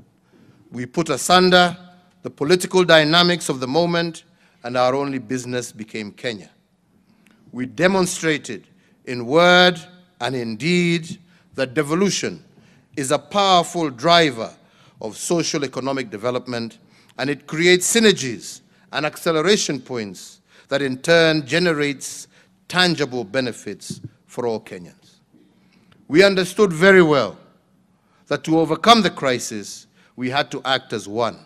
We put asunder the political dynamics of the moment, and our only business became Kenya. We demonstrated in word and in deed that devolution is a powerful driver of social economic development, and it creates synergies and acceleration points that in turn generates tangible benefits for all Kenyans. We understood very well that to overcome the crisis, we had to act as one.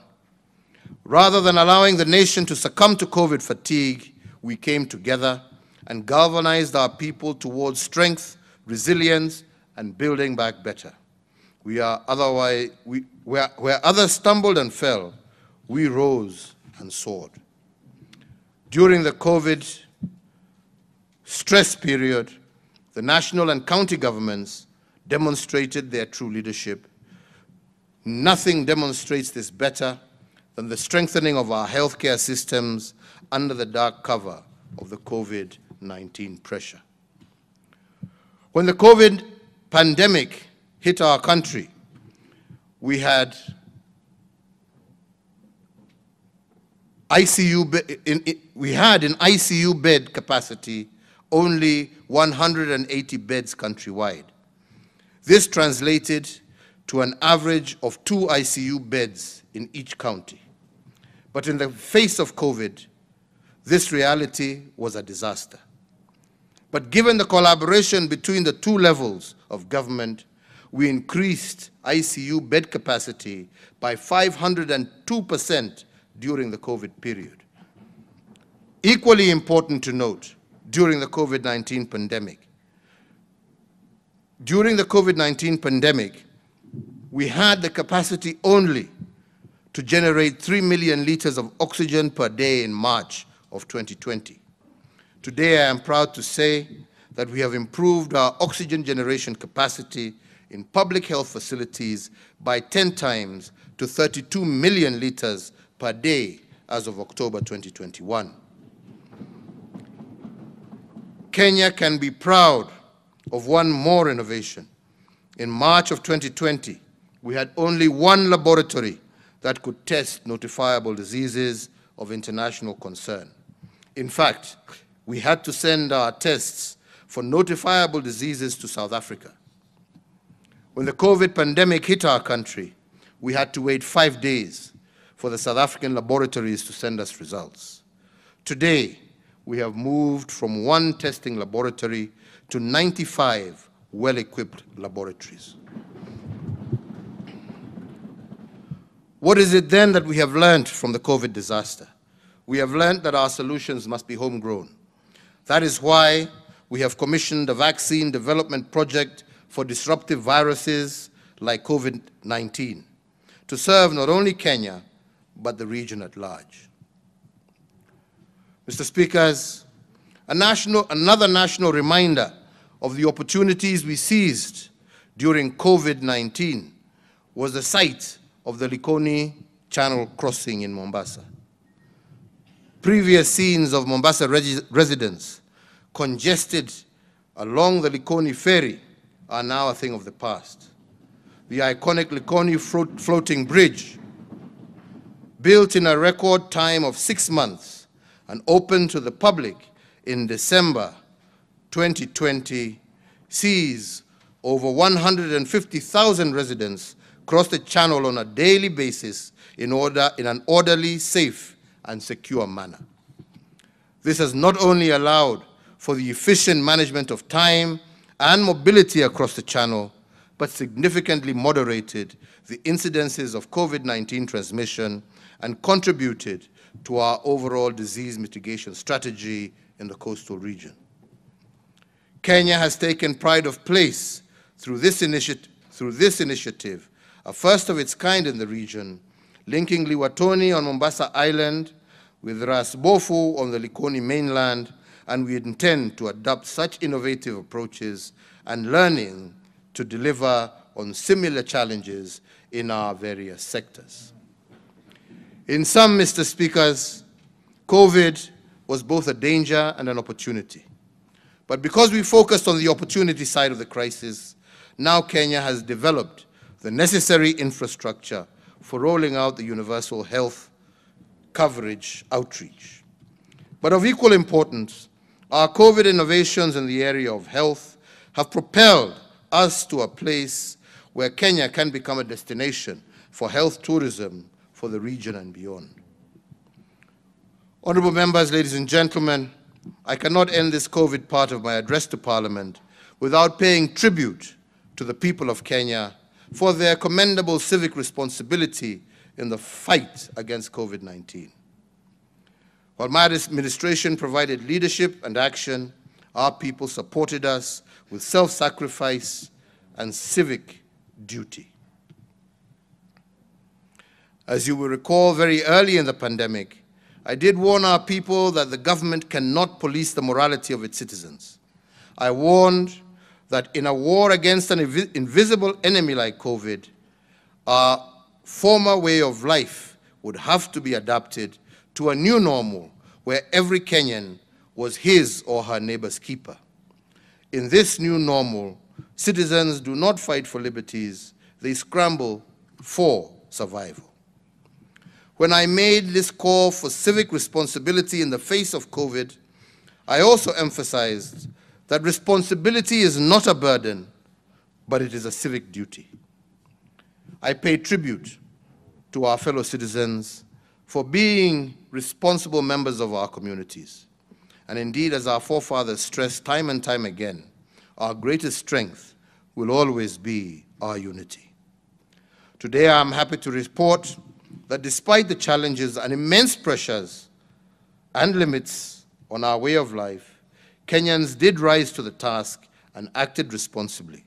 Rather than allowing the nation to succumb to COVID fatigue, we came together and galvanized our people towards strength, resilience, and building back better. Where others stumbled and fell, we rose and soared. During the COVID stress period, the national and county governments demonstrated their true leadership. Nothing demonstrates this better than the strengthening of our healthcare systems under the dark cover of the COVID-19 pressure. When the COVID pandemic hit our country, we had in ICU bed capacity only 180 beds countrywide. This translated to an average of 2 ICU beds in each county. But in the face of COVID, this reality was a disaster. But given the collaboration between the two levels of government, we increased ICU bed capacity by 502% during the COVID period. Equally important to note, during the COVID-19 pandemic, we had the capacity only to generate 3 million liters of oxygen per day in March of 2020. Today, I am proud to say that we have improved our oxygen generation capacity in public health facilities by 10 times to 32 million liters per day as of October 2021. Kenya can be proud of one more innovation. In March of 2020, we had only one laboratory that could test notifiable diseases of international concern. In fact, we had to send our tests for notifiable diseases to South Africa. When the COVID pandemic hit our country, we had to wait 5 days for the South African laboratories to send us results. Today, we have moved from one testing laboratory to 95 well-equipped laboratories. What is it then that we have learned from the COVID disaster? We have learned that our solutions must be homegrown. That is why we have commissioned a vaccine development project for disruptive viruses like COVID-19 to serve not only Kenya, but the region at large. Mr. Speakers, another national reminder of the opportunities we seized during COVID-19 was the site of the Likoni Channel crossing in Mombasa. Previous scenes of Mombasa residents congested along the Likoni ferry are now a thing of the past. The iconic Likoni floating bridge, built in a record time of 6 months and opened to the public in December 2020, sees over 150,000 residents cross the channel on a daily basis in an orderly, safe, and secure manner. This has not only allowed for the efficient management of time and mobility across the channel, but significantly moderated the incidences of COVID-19 transmission and contributed to our overall disease mitigation strategy in the coastal region. Kenya has taken pride of place through this initiative, a first of its kind in the region, linking Liwatoni on Mombasa Island with Ras Bofu on the Likoni mainland, and we intend to adopt such innovative approaches and learning to deliver on similar challenges in our various sectors. In sum, Mr. Speakers, COVID was both a danger and an opportunity. But because we focused on the opportunity side of the crisis, now Kenya has developed the necessary infrastructure for rolling out the universal health coverage outreach. But of equal importance, our COVID innovations in the area of health have propelled us to a place where Kenya can become a destination for health tourism for the region and beyond. Honorable members, ladies and gentlemen, I cannot end this COVID part of my address to Parliament without paying tribute to the people of Kenya for their commendable civic responsibility in the fight against COVID-19. While my administration provided leadership and action, our people supported us with self-sacrifice and civic duty. As you will recall, very early in the pandemic, I did warn our people that the government cannot police the morality of its citizens. I warned that in a war against an invisible enemy like COVID, our former way of life would have to be adapted to a new normal where every Kenyan was his or her neighbor's keeper. In this new normal, citizens do not fight for liberties, they scramble for survival. When I made this call for civic responsibility in the face of COVID, I also emphasized that responsibility is not a burden, but it is a civic duty. I pay tribute to our fellow citizens for being responsible members of our communities. And indeed, as our forefathers stressed time and time again, our greatest strength will always be our unity. Today, I am happy to report that despite the challenges and immense pressures and limits on our way of life, Kenyans did rise to the task and acted responsibly.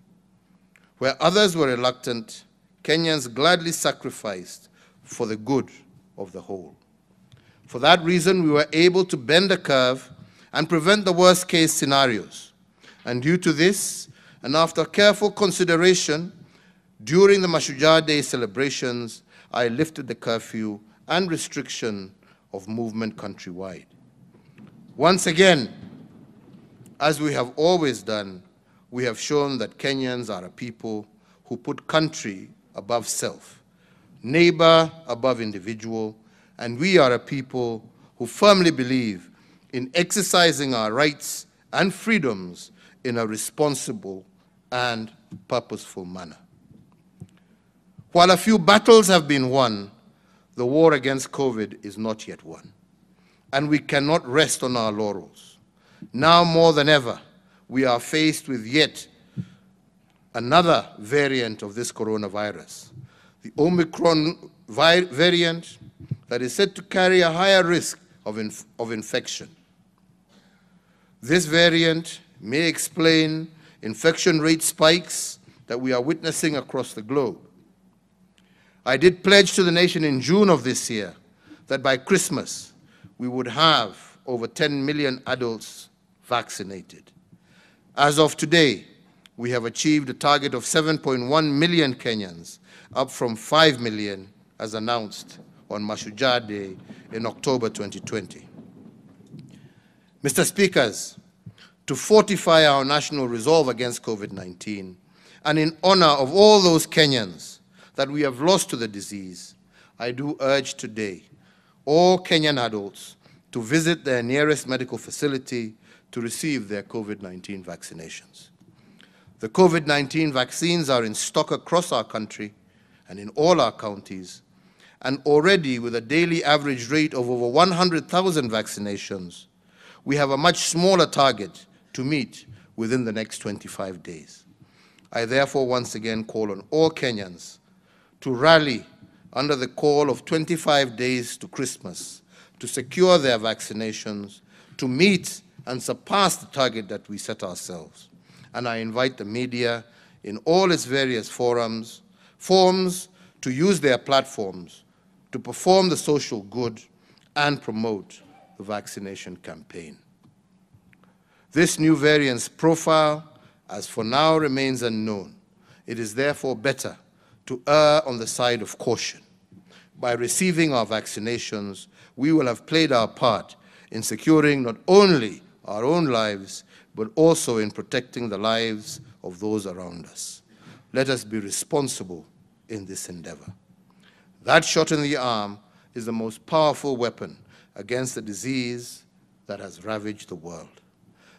Where others were reluctant, Kenyans gladly sacrificed for the good of the whole. For that reason, we were able to bend the curve and prevent the worst-case scenarios. And due to this, and after careful consideration, during the Mashujaa Day celebrations, I lifted the curfew and restriction of movement countrywide. Once again, as we have always done, we have shown that Kenyans are a people who put country above self, neighbor above individual, and we are a people who firmly believe in exercising our rights and freedoms in a responsible and purposeful manner. While a few battles have been won, the war against COVID is not yet won, and we cannot rest on our laurels. Now more than ever, we are faced with yet another variant of this coronavirus, the Omicron variant that is said to carry a higher risk of infection. This variant may explain infection rate spikes that we are witnessing across the globe. I did pledge to the nation in June of this year that by Christmas, we would have over 10 million adults vaccinated. As of today, we have achieved a target of 7.1 million Kenyans, up from 5 million as announced on Mashujaa Day in October 2020. Mr. Speakers, to fortify our national resolve against COVID-19, and in honor of all those Kenyans that we have lost to the disease, I do urge today all Kenyan adults to visit their nearest medical facility to receive their COVID-19 vaccinations. The COVID-19 vaccines are in stock across our country and in all our counties, and already with a daily average rate of over 100,000 vaccinations, we have a much smaller target to meet within the next 25 days. I therefore once again call on all Kenyans to rally under the call of 25 days to Christmas to secure their vaccinations, to meet and surpass the target that we set ourselves. And I invite the media in all its various forms to use their platforms to perform the social good and promote the vaccination campaign. This new variant's profile, as for now, remains unknown. It is therefore better to err on the side of caution. By receiving our vaccinations, we will have played our part in securing not only our own lives, but also in protecting the lives of those around us. Let us be responsible in this endeavor. That shot in the arm is the most powerful weapon against the disease that has ravaged the world.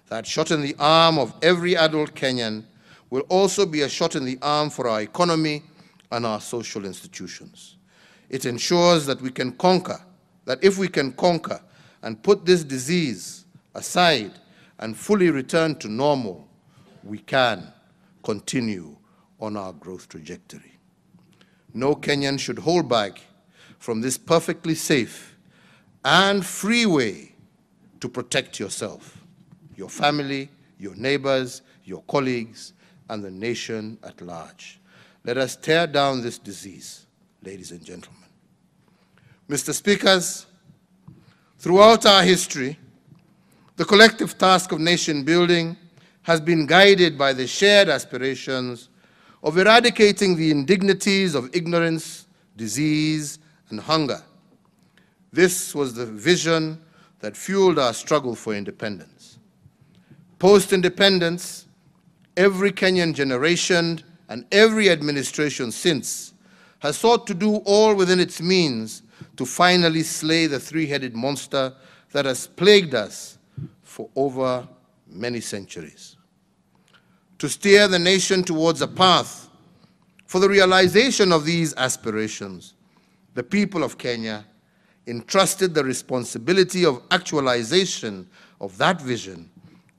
That shot in the arm of every adult Kenyan will also be a shot in the arm for our economy and our social institutions. It ensures that we can conquer, that if we can conquer and put this disease aside and fully return to normal, we can continue on our growth trajectory. No Kenyan should hold back from this perfectly safe and free way to protect yourself, your family, your neighbors, your colleagues, and the nation at large. Let us tear down this disease, ladies and gentlemen. Mr. Speakers, throughout our history, the collective task of nation building has been guided by the shared aspirations of eradicating the indignities of ignorance, disease, and hunger. This was the vision that fueled our struggle for independence. Post-independence, every Kenyan generation and every administration since has sought to do all within its means to finally slay the three-headed monster that has plagued us for over many centuries. To steer the nation towards a path for the realization of these aspirations, the people of Kenya, entrusted the responsibility of actualization of that vision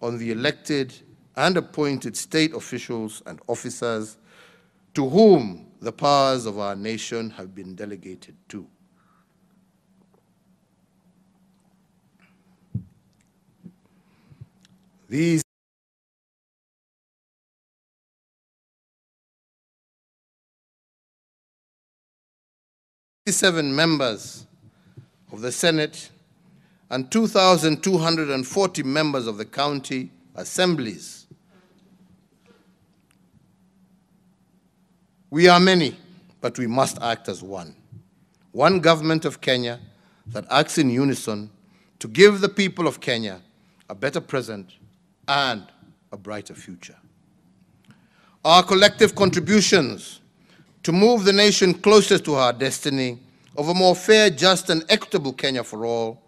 on the elected and appointed state officials and officers to whom the powers of our nation have been delegated to. These seven members of the Senate and 2,240 members of the county assemblies. We are many, but we must act as one. One government of Kenya that acts in unison to give the people of Kenya a better present and a brighter future. Our collective contributions to move the nation closer to our destiny of a more fair, just, and equitable Kenya for all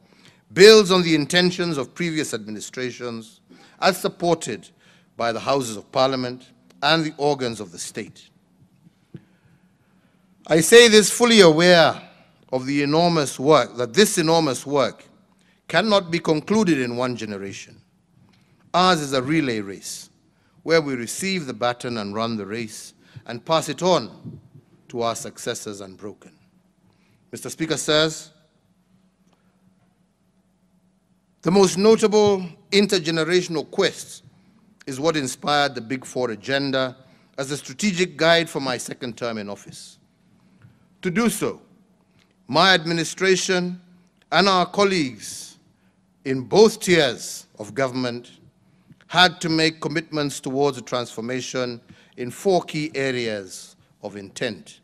builds on the intentions of previous administrations as supported by the Houses of Parliament and the organs of the state. I say this fully aware of the enormous work, that this enormous work cannot be concluded in one generation. Ours is a relay race, where we receive the baton and run the race and pass it on to our successors unbroken. Mr. Speaker, sirs, the most notable intergenerational quest is what inspired the Big Four agenda as a strategic guide for my second term in office. To do so, my administration and our colleagues in both tiers of government had to make commitments towards a transformation in four key areas of intent.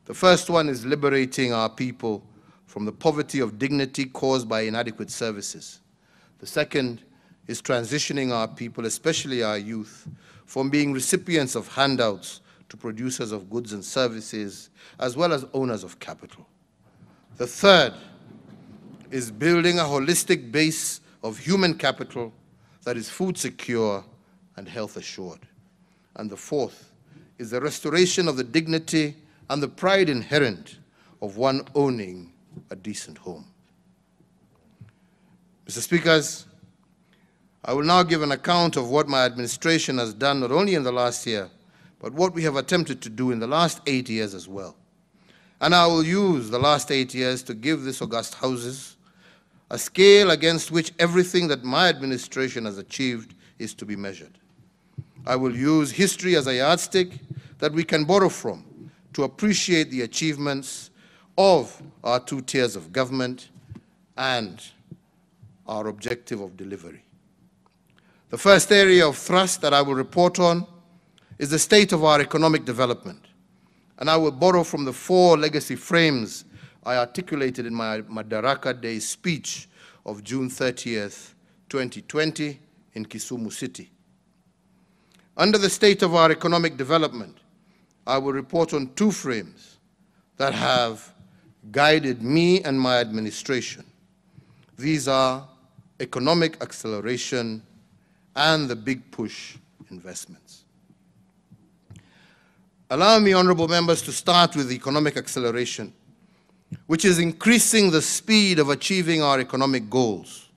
The first one is liberating our people from the poverty of dignity caused by inadequate services. The second is transitioning our people, especially our youth, from being recipients of handouts to producers of goods and services, as well as owners of capital. The third is building a holistic base of human capital that is food secure and health assured. And the fourth is the restoration of the dignity and the pride inherent of one owning a decent home. Mr. Speakers, I will now give an account of what my administration has done not only in the last year, but what we have attempted to do in the last 8 years as well. And I will use the last 8 years to give this august Houses a scale against which everything that my administration has achieved is to be measured. I will use history as a yardstick that we can borrow from to appreciate the achievements of our two tiers of government and our objective of delivery. The first area of thrust that I will report on is the state of our economic development. And I will borrow from the four legacy frames I articulated in my Madaraka Day speech of June 30th, 2020 in Kisumu City. Under the state of our economic development, I will report on two frames that have guided me and my administration. These are economic acceleration and the big push investments. Allow me, honorable members, to start with economic acceleration, which is increasing the speed of achieving our economic goals.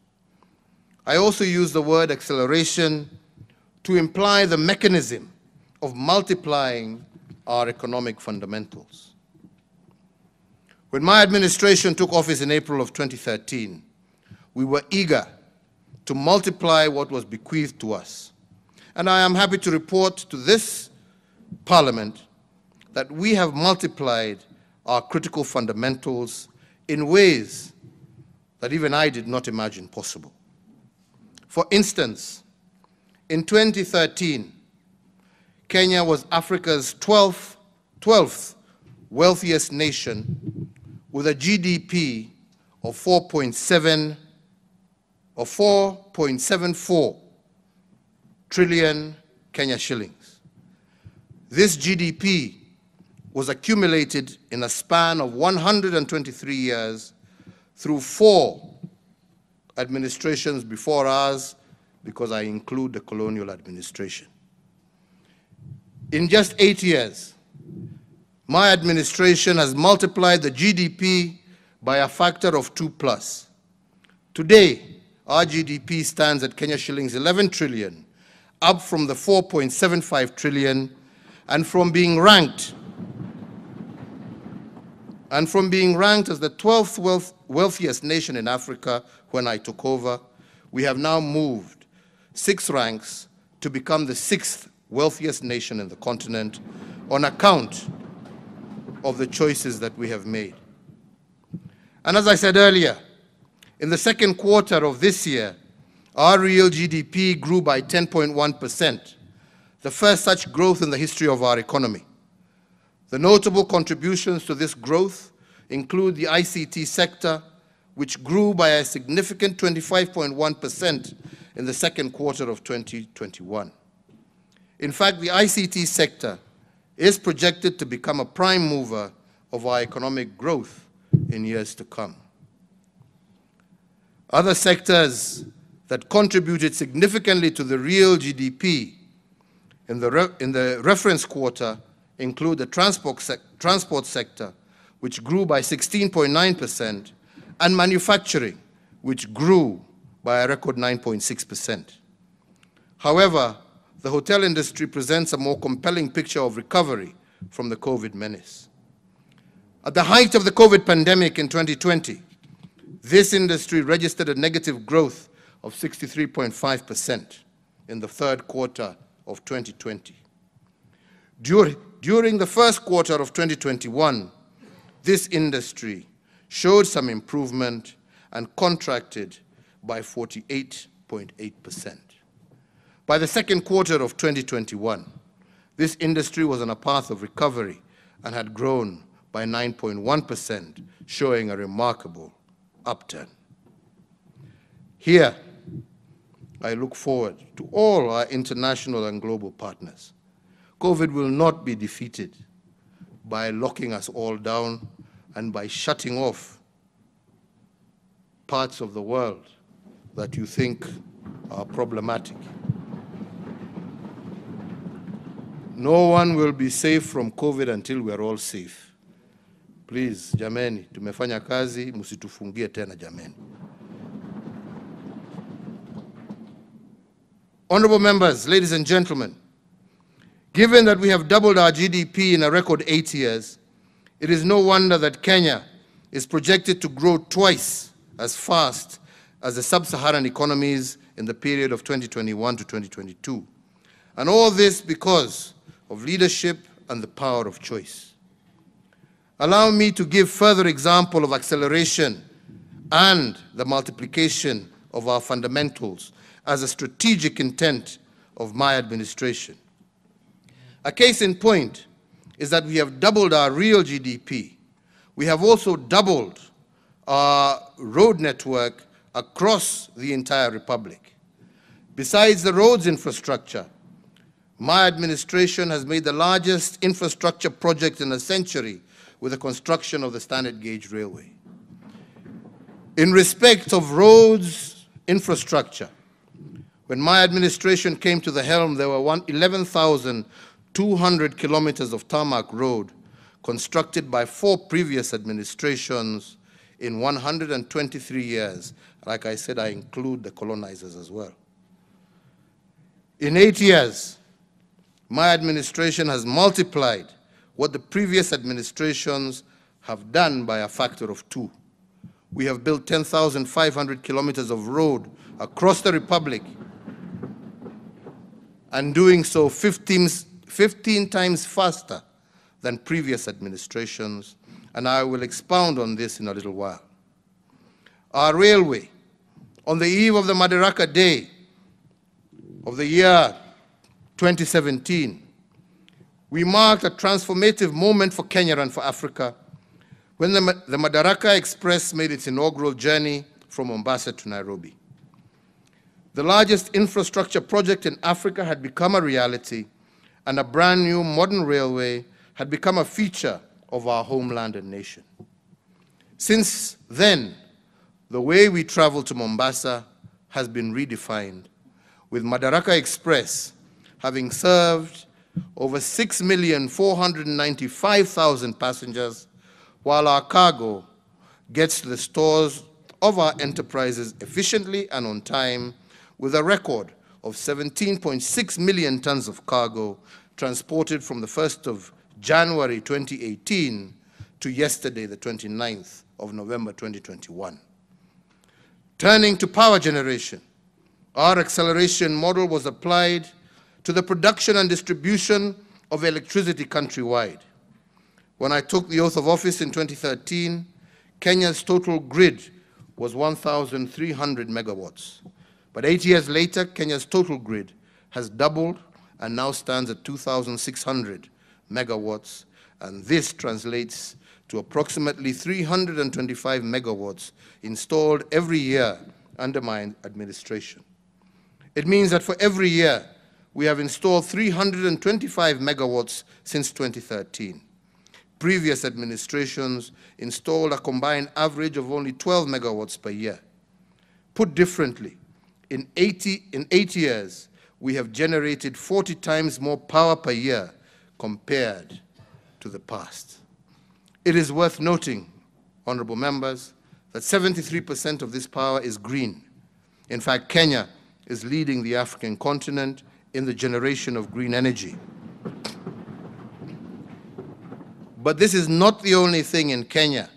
I also use the word acceleration to imply the mechanism of multiplying our economic fundamentals. When my administration took office in April of 2013, we were eager to multiply what was bequeathed to us. And I am happy to report to this Parliament that we have multiplied our critical fundamentals in ways that even I did not imagine possible. For instance, in 2013, Kenya was Africa's 12th wealthiest nation with a GDP of 4.74 trillion Kenya shillings. This GDP was accumulated in a span of 123 years through 4 administrations before ours, because I include the colonial administration. In just 8 years, my administration has multiplied the GDP by a factor of 2+. Today, our GDP stands at Kenya shillings 11 trillion, up from the 4.75 trillion, and from being ranked as the 12th wealthiest nation in Africa when I took over, we have now moved 6 ranks to become the 6th wealthiest nation in the continent on account of the choices that we have made. And as I said earlier, in the second quarter of this year, our real GDP grew by 10.1%, the first such growth in the history of our economy. The notable contributions to this growth include the ICT sector, which grew by a significant 25.1% in the second quarter of 2021. In fact, the ICT sector is projected to become a prime mover of our economic growth in years to come. Other sectors that contributed significantly to the real GDP in the reference quarter include the transport sector, which grew by 16.9%, and manufacturing, which grew by a record 9.6%. However, the hotel industry presents a more compelling picture of recovery from the COVID menace. At the height of the COVID pandemic in 2020, this industry registered a negative growth of 63.5% in the third quarter of 2020. During the first quarter of 2021, this industry showed some improvement and contracted by 48.8%. By the second quarter of 2021, this industry was on a path of recovery and had grown by 9.1%, showing a remarkable upturn. Here, I look forward to all our international and global partners. COVID will not be defeated by locking us all down and by shutting off parts of the world that you think are problematic. No one will be safe from COVID until we are all safe. Please, jameni, tumefanya kazi, musitufungie tena jameni. Honorable members, ladies and gentlemen, given that we have doubled our GDP in a record 8 years, it is no wonder that Kenya is projected to grow twice as fast as the sub-Saharan economies in the period of 2021 to 2022. And all this because of leadership and the power of choice. Allow me to give further example of acceleration and the multiplication of our fundamentals as a strategic intent of my administration. A case in point is that we have doubled our real GDP. We have also doubled our road network across the entire republic. Besides the roads infrastructure, my administration has made the largest infrastructure project in a century with the construction of the standard gauge railway. In respect of roads infrastructure, when my administration came to the helm, there were 11,200 kilometers of tarmac road constructed by 4 previous administrations in 123 years. Like I said, I include the colonizers as well. In 8 years, my administration has multiplied what the previous administrations have done by a factor of 2. We have built 10,500 kilometers of road across the republic, and doing so 15 times faster than previous administrations, and I will expound on this in a little while. Our railway, on the eve of the Madaraka Day of the year 2017, we marked a transformative moment for Kenya and for Africa when the Madaraka Express made its inaugural journey from Mombasa to Nairobi. The largest infrastructure project in Africa had become a reality, and a brand new modern railway had become a feature of our homeland and nation. Since then, the way we travel to Mombasa has been redefined, with Madaraka Express having served over 6,495,000 passengers, while our cargo gets to the stores of our enterprises efficiently and on time, with a record of 17.6 million tons of cargo transported from the 1st of January 2018 to yesterday, the 29th of November 2021. Turning to power generation, our acceleration model was applied to the production and distribution of electricity countrywide. When I took the oath of office in 2013, Kenya's total grid was 1,300 megawatts. But 8 years later, Kenya's total grid has doubled and now stands at 2,600 megawatts, and this translates to approximately 325 megawatts installed every year under my administration. It means that for every year, we have installed 325 megawatts since 2013. Previous administrations installed a combined average of only 12 megawatts per year. Put differently, in 8 years, we have generated 40 times more power per year compared to the past. It is worth noting, honorable members, that 73% of this power is green. In fact, Kenya is leading the African continent in the generation of green energy. But this is not the only thing in Kenya.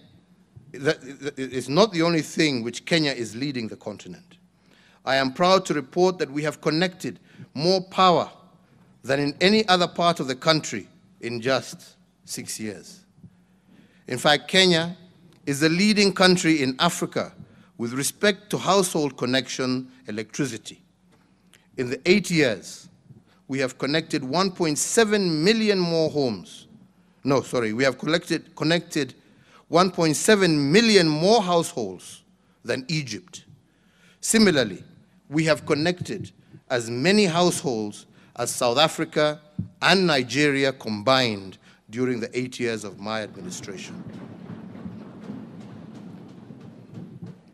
It's not the only thing which Kenya is leading the continent. I am proud to report that we have connected more power than in any other part of the country in just 6 years. In fact, Kenya is the leading country in Africa with respect to household connection electricity. In the 8 years, we have connected 1.7 million more homes. No, sorry, we have connected 1.7 million more households than Egypt. Similarly, we have connected as many households as South Africa and Nigeria combined during the 8 years of my administration.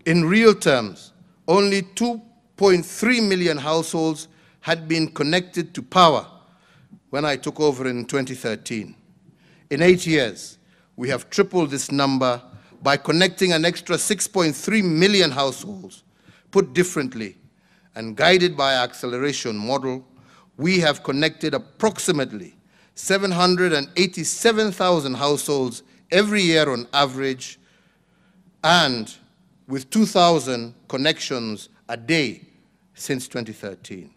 In real terms, only 2.3 million households had been connected to power when I took over in 2013. In 8 years, we have tripled this number by connecting an extra 6.3 million households. Put differently, and guided by our acceleration model, we have connected approximately 787,000 households every year on average, and with 2,000 connections a day since 2013.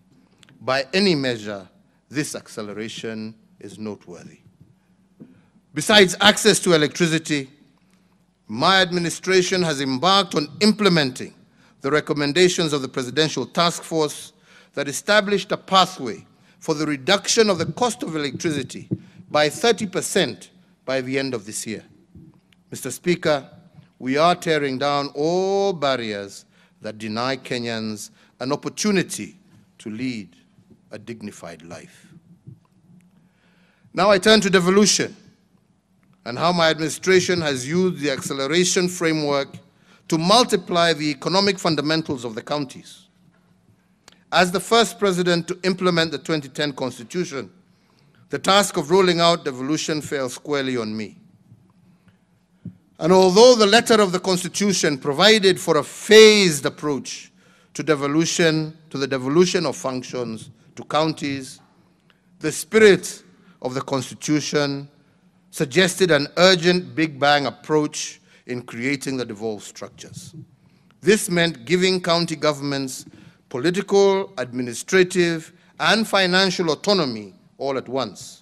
By any measure, this acceleration is noteworthy. Besides access to electricity, my administration has embarked on implementing the recommendations of the Presidential Task Force that established a pathway for the reduction of the cost of electricity by 30% by the end of this year. Mr. Speaker, we are tearing down all barriers that deny Kenyans an opportunity to lead a dignified life. Now I turn to devolution and how my administration has used the acceleration framework to multiply the economic fundamentals of the counties. As the first president to implement the 2010 Constitution, the task of rolling out devolution fell squarely on me. And although the letter of the Constitution provided for a phased approach to devolution, to the devolution of functions to counties, the spirit of the Constitution suggested an urgent Big Bang approach in creating the devolved structures. This meant giving county governments political, administrative, and financial autonomy all at once.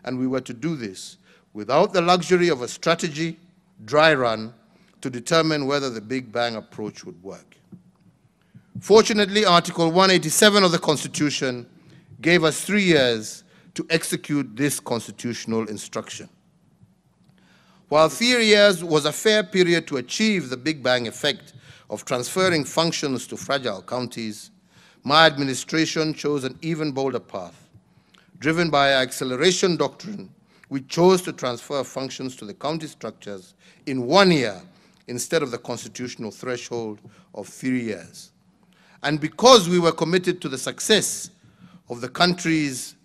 And we were to do this without the luxury of a strategy, dry run, to determine whether the Big Bang approach would work. Fortunately, Article 187 of the Constitution gave us 3 years to execute this constitutional instruction. While 3 years was a fair period to achieve the Big Bang effect of transferring functions to fragile counties, my administration chose an even bolder path. Driven by our acceleration doctrine, we chose to transfer functions to the county structures in 1 year instead of the constitutional threshold of 3 years. And because we were committed to the success of the county's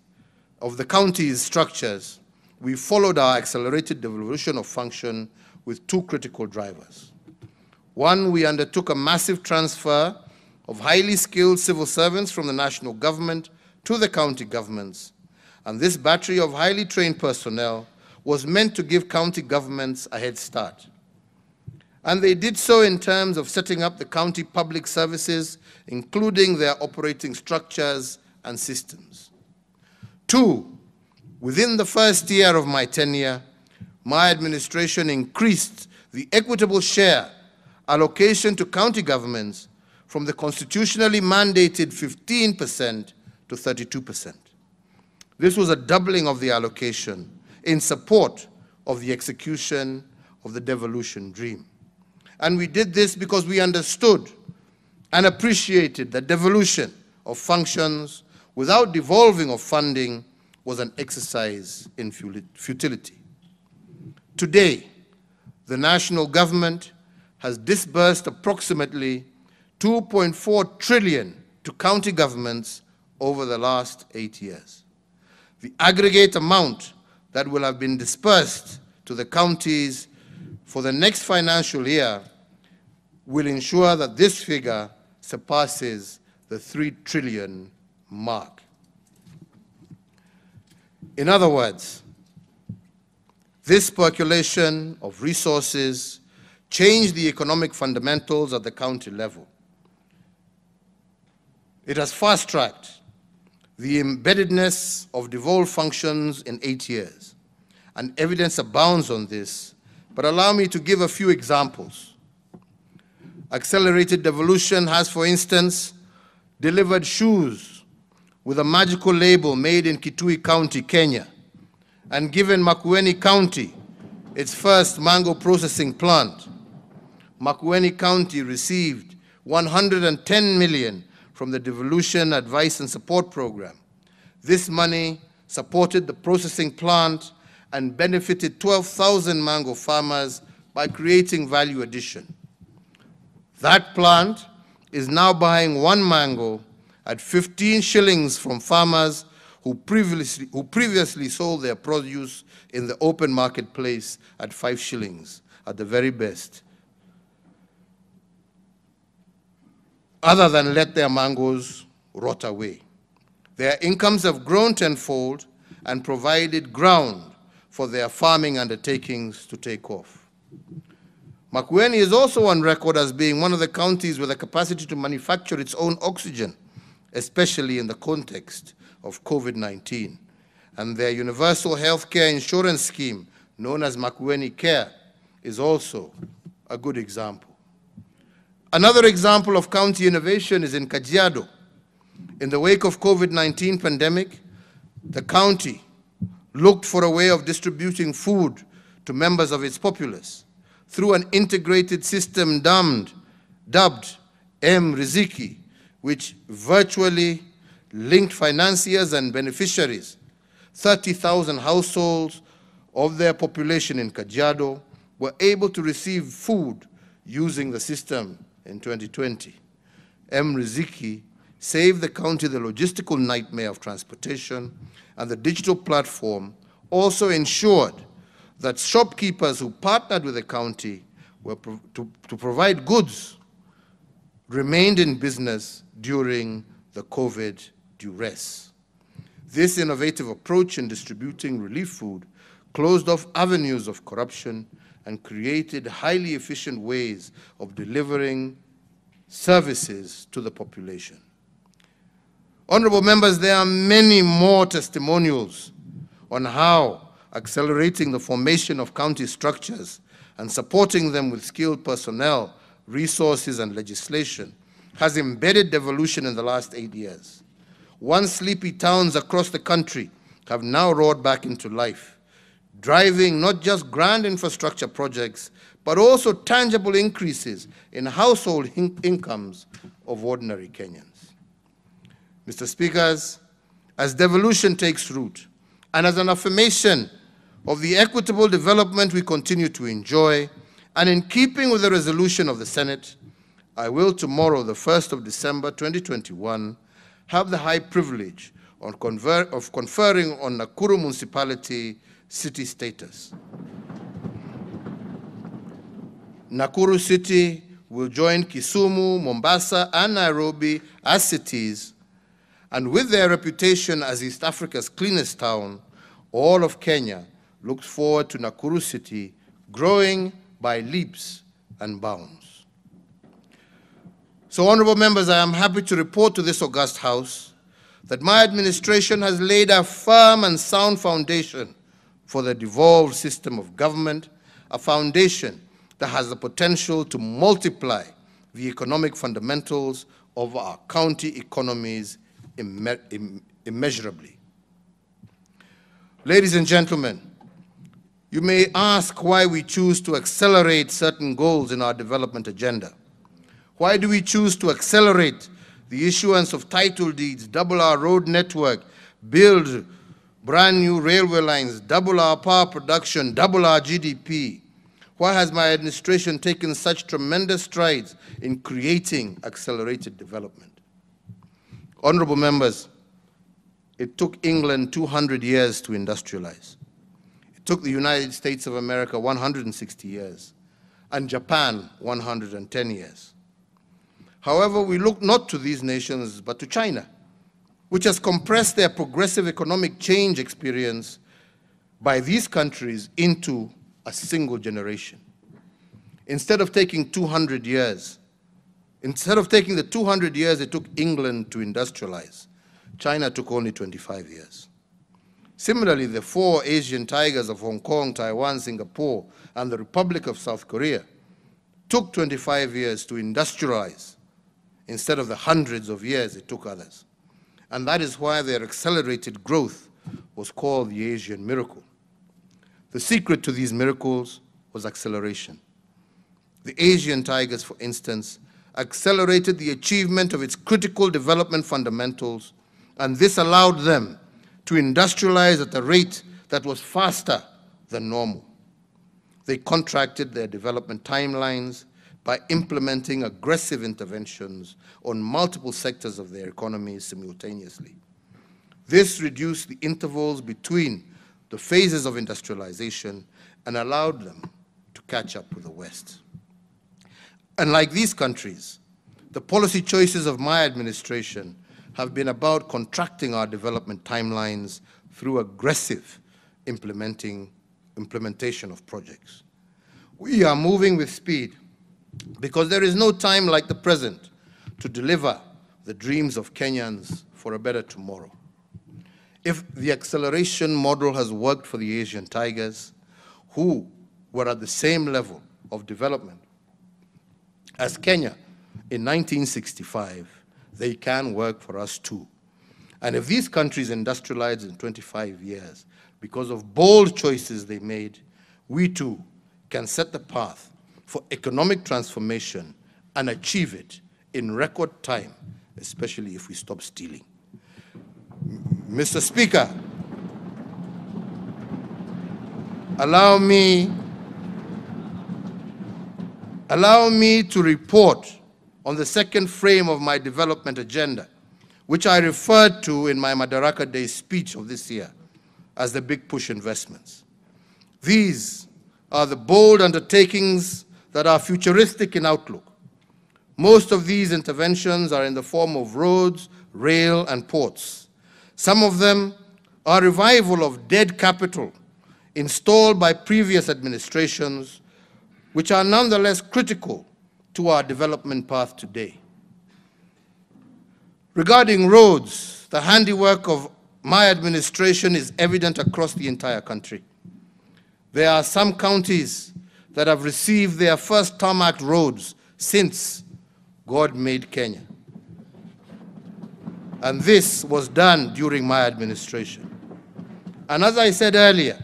structures, we followed our accelerated devolution of function with 2 critical drivers. One, we undertook a massive transfer of highly skilled civil servants from the national government to the county governments. And this battery of highly trained personnel was meant to give county governments a head start. And they did so in terms of setting up the county public services, including their operating structures and systems. Two, within the first year of my tenure, my administration increased the equitable share allocation to county governments from the constitutionally mandated 15% to 32%. This was a doubling of the allocation in support of the execution of the devolution dream. And we did this because we understood and appreciated that devolution of functions without devolving of funding was an exercise in futility. Today, the national government has disbursed approximately 2.4 trillion to county governments over the last 8 years. The aggregate amount that will have been dispersed to the counties for the next financial year will ensure that this figure surpasses the 3 trillion mark. In other words, this percolation of resources changed the economic fundamentals at the county level. It has fast-tracked the embeddedness of devolved functions in 8 years, and evidence abounds on this, but allow me to give a few examples. Accelerated devolution has, for instance, delivered shoes with a magical label made in Kitui County, Kenya, and given Makueni County its first mango processing plant. Makueni County received 110 million from the Devolution Advice and Support Program. This money supported the processing plant and benefited 12,000 mango farmers by creating value addition. That plant is now buying one mango at 15 shillings from farmers who previously sold their produce in the open marketplace at 5 shillings at the very best, other than let their mangoes rot away. Their incomes have grown tenfold and provided ground for their farming undertakings to take off. Makueni is also on record as being one of the counties with the capacity to manufacture its own oxygen, especially in the context of COVID-19. And their universal health care insurance scheme, known as Makueni Care, is also a good example. Another example of county innovation is in Kajiado. In the wake of COVID-19 pandemic, the county looked for a way of distributing food to members of its populace through an integrated system dubbed M-Riziki, which virtually linked financiers and beneficiaries. 30,000 households of their population in Kajiado were able to receive food using the system in 2020. M-Riziki saved the county the logistical nightmare of transportation, and the digital platform also ensured that shopkeepers who partnered with the county to provide goods remained in business during the COVID duress. This innovative approach in distributing relief food closed off avenues of corruption and created highly efficient ways of delivering services to the population. Honorable members, there are many more testimonials on how accelerating the formation of county structures and supporting them with skilled personnel, resources, and legislation has embedded devolution in the last 8 years. Once sleepy towns across the country have now roared back into life, driving not just grand infrastructure projects, but also tangible increases in household incomes of ordinary Kenyans. Mr. Speakers, as devolution takes root, and as an affirmation of the equitable development we continue to enjoy, and in keeping with the resolution of the Senate, I will tomorrow, the 1st of December 2021, have the high privilege of conferring on Nakuru Municipality city status. Nakuru City will join Kisumu, Mombasa, and Nairobi as cities, and with their reputation as East Africa's cleanest town, all of Kenya looks forward to Nakuru City growing by leaps and bounds. So, honorable members, I am happy to report to this august House that my administration has laid a firm and sound foundation for the devolved system of government, a foundation that has the potential to multiply the economic fundamentals of our county economies immeasurably. Ladies and gentlemen, you may ask why we choose to accelerate certain goals in our development agenda. Why do we choose to accelerate the issuance of title deeds, double our road network, build brand new railway lines, double our power production, double our GDP? Why has my administration taken such tremendous strides in creating accelerated development? Honorable members, it took England 200 years to industrialize. It took the United States of America 160 years, and Japan 110 years. However, we look not to these nations, but to China, which has compressed their progressive economic change experience by these countries into a single generation. Instead of taking 200 years, instead of taking the 200 years it took England to industrialize, China took only 25 years. Similarly, the 4 Asian tigers of Hong Kong, Taiwan, Singapore, and the Republic of South Korea took 25 years to industrialize instead of the hundreds of years it took others. And that is why their accelerated growth was called the Asian miracle. The secret to these miracles was acceleration. The Asian tigers, for instance, accelerated the achievement of its critical development fundamentals, and this allowed them to industrialize at a rate that was faster than normal. They contracted their development timelines by implementing aggressive interventions on multiple sectors of their economies simultaneously. This reduced the intervals between the phases of industrialization and allowed them to catch up with the West. Unlike these countries, the policy choices of my administration have been about contracting our development timelines through aggressive implementation of projects. We are moving with speed because there is no time like the present to deliver the dreams of Kenyans for a better tomorrow. If the acceleration model has worked for the Asian tigers, who were at the same level of development as Kenya in 1965, they can work for us too. And if these countries industrialized in 25 years because of bold choices they made, we too can set the path for economic transformation and achieve it in record time, especially if we stop stealing. Mr. Speaker, allow me to report on the second frame of my development agenda, which I referred to in my Madaraka Day speech of this year as the Big Push investments. These are the bold undertakings that are futuristic in outlook. Most of these interventions are in the form of roads, rail, and ports. Some of them are revival of dead capital installed by previous administrations, which are nonetheless critical to our development path today. Regarding roads, the handiwork of my administration is evident across the entire country. There are some counties that have received their first tarmac roads since God made Kenya. And this was done during my administration. And as I said earlier,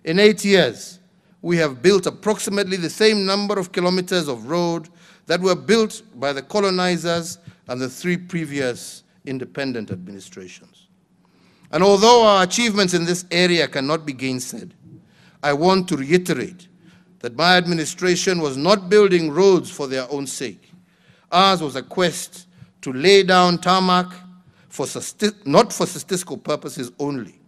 in 8 years, we have built approximately the same number of kilometers of road that were built by the colonizers and the 3 previous independent administrations. And although our achievements in this area cannot be gainsaid, I want to reiterate that my administration was not building roads for their own sake. Ours was a quest to lay down tarmac not for statistical purposes only.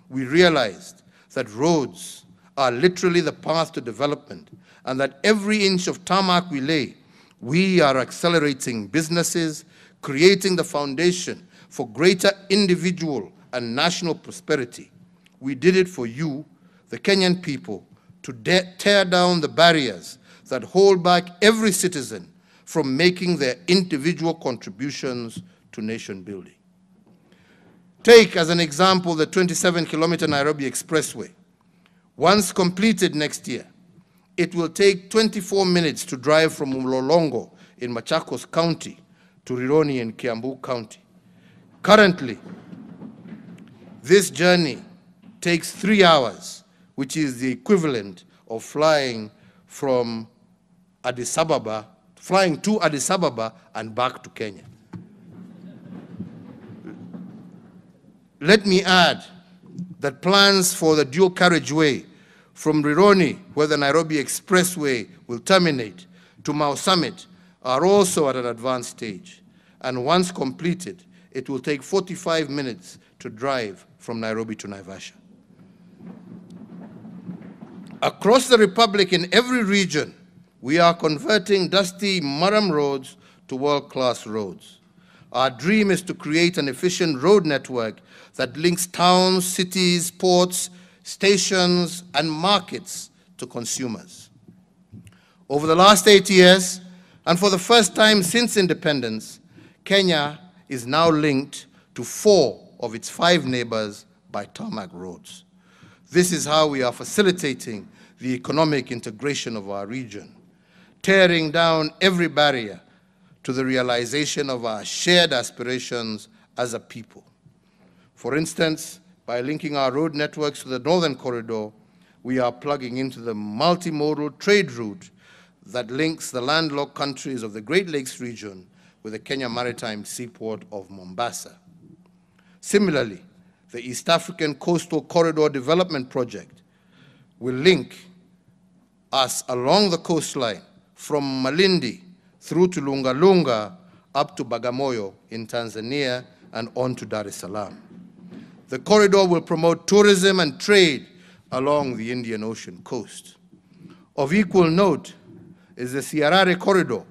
We realized that roads are literally the path to development, and that every inch of tarmac we lay We are accelerating businesses, creating the foundation for greater individual and national prosperity. We did it for you, the Kenyan people, to tear down the barriers that hold back every citizen from making their individual contributions to nation building. Take as an example the 27-kilometer Nairobi Expressway. Once completed next year, it will take 24 minutes to drive from Mlolongo in Machakos County to Rironi in Kiambu County. Currently, this journey takes 3 hours, which is the equivalent of flying from Addis Ababa, flying to Addis Ababa and back to Kenya. Let me add that plans for the dual carriageway from Rironi, where the Nairobi Expressway will terminate, to Mau Summit are also at an advanced stage. And once completed, it will take 45 minutes to drive from Nairobi to Naivasha. Across the Republic, in every region, we are converting dusty Murram roads to world-class roads. Our dream is to create an efficient road network that links towns, cities, ports, stations, and markets to consumers. Over the last 8 years, and for the first time since independence, Kenya is now linked to 4 of its 5 neighbors by tarmac roads. This is how we are facilitating the economic integration of our region, tearing down every barrier to the realization of our shared aspirations as a people. For instance, by linking our road networks to the Northern Corridor, we are plugging into the multimodal trade route that links the landlocked countries of the Great Lakes region with the Kenya maritime seaport of Mombasa. Similarly, the East African Coastal Corridor Development Project will link us along the coastline from Malindi through to Lunga Lunga up to Bagamoyo in Tanzania and on to Dar es Salaam. The corridor will promote tourism and trade along the Indian Ocean coast. Of equal note is the Siarare Corridor,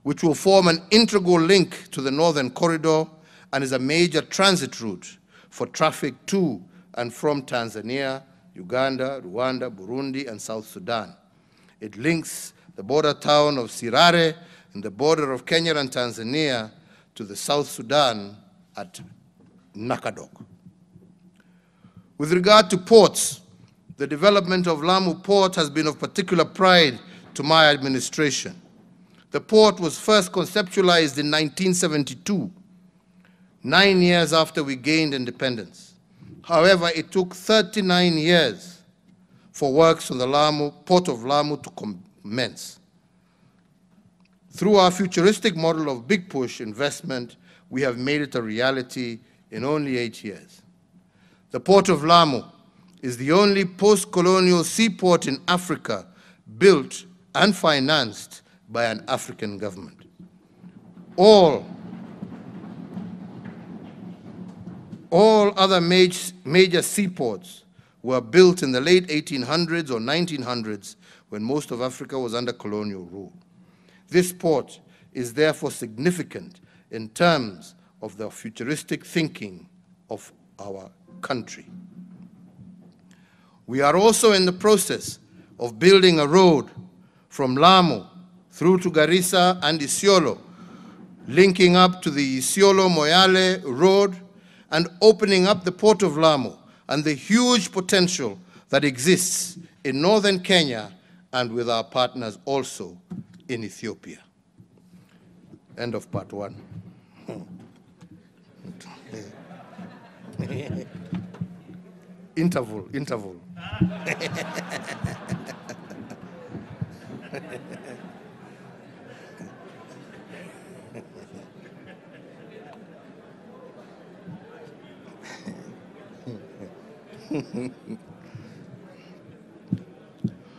which will form an integral link to the Northern Corridor and is a major transit route for traffic to and from Tanzania, Uganda, Rwanda, Burundi, and South Sudan. It links the border town of Sirare and the border of Kenya and Tanzania to the South Sudan at Nakadok. With regard to ports, the development of Lamu Port has been of particular pride to my administration. The port was first conceptualized in 1972, 9 years after we gained independence. However, it took 39 years for works on the Port of Lamu to commence. Through our futuristic model of big push investment, we have made it a reality in only 8 years. The Port of Lamu is the only post-colonial seaport in Africa built and financed by an African government. All other major seaports were built in the late 1800s or 1900s when most of Africa was under colonial rule. This port is therefore significant in terms of the futuristic thinking of our country. We are also in the process of building a road from Lamu through to Garissa and Isiolo, linking up to the Isiolo-Moyale road and opening up the Port of Lamu and the huge potential that exists in northern Kenya and with our partners also in Ethiopia. End of part 1. Interval.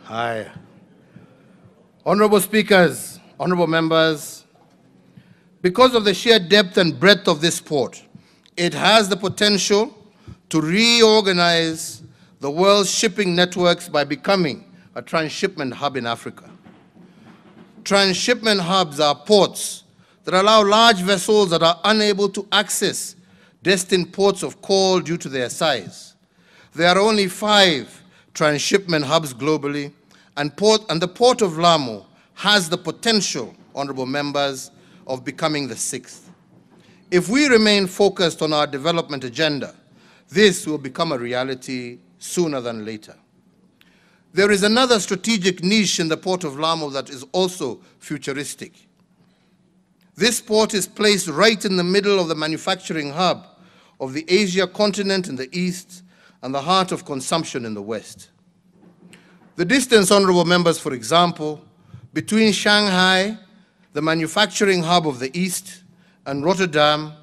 Hi. Honorable speakers, honorable members, because of the sheer depth and breadth of this port, it has the potential to reorganize the world's shipping networks by becoming a transshipment hub in Africa. Transshipment hubs are ports that allow large vessels that are unable to access destined ports of call due to their size. There are only 5 transshipment hubs globally, and the Port of Lamu has the potential, honorable members, of becoming the 6th. If we remain focused on our development agenda, this will become a reality sooner than later. There is another strategic niche in the Port of Lamu that is also futuristic. This port is placed right in the middle of the manufacturing hub of the Asia continent in the east and the heart of consumption in the west. The distance, honorable members, for example, between Shanghai, the manufacturing hub of the east, and Rotterdam,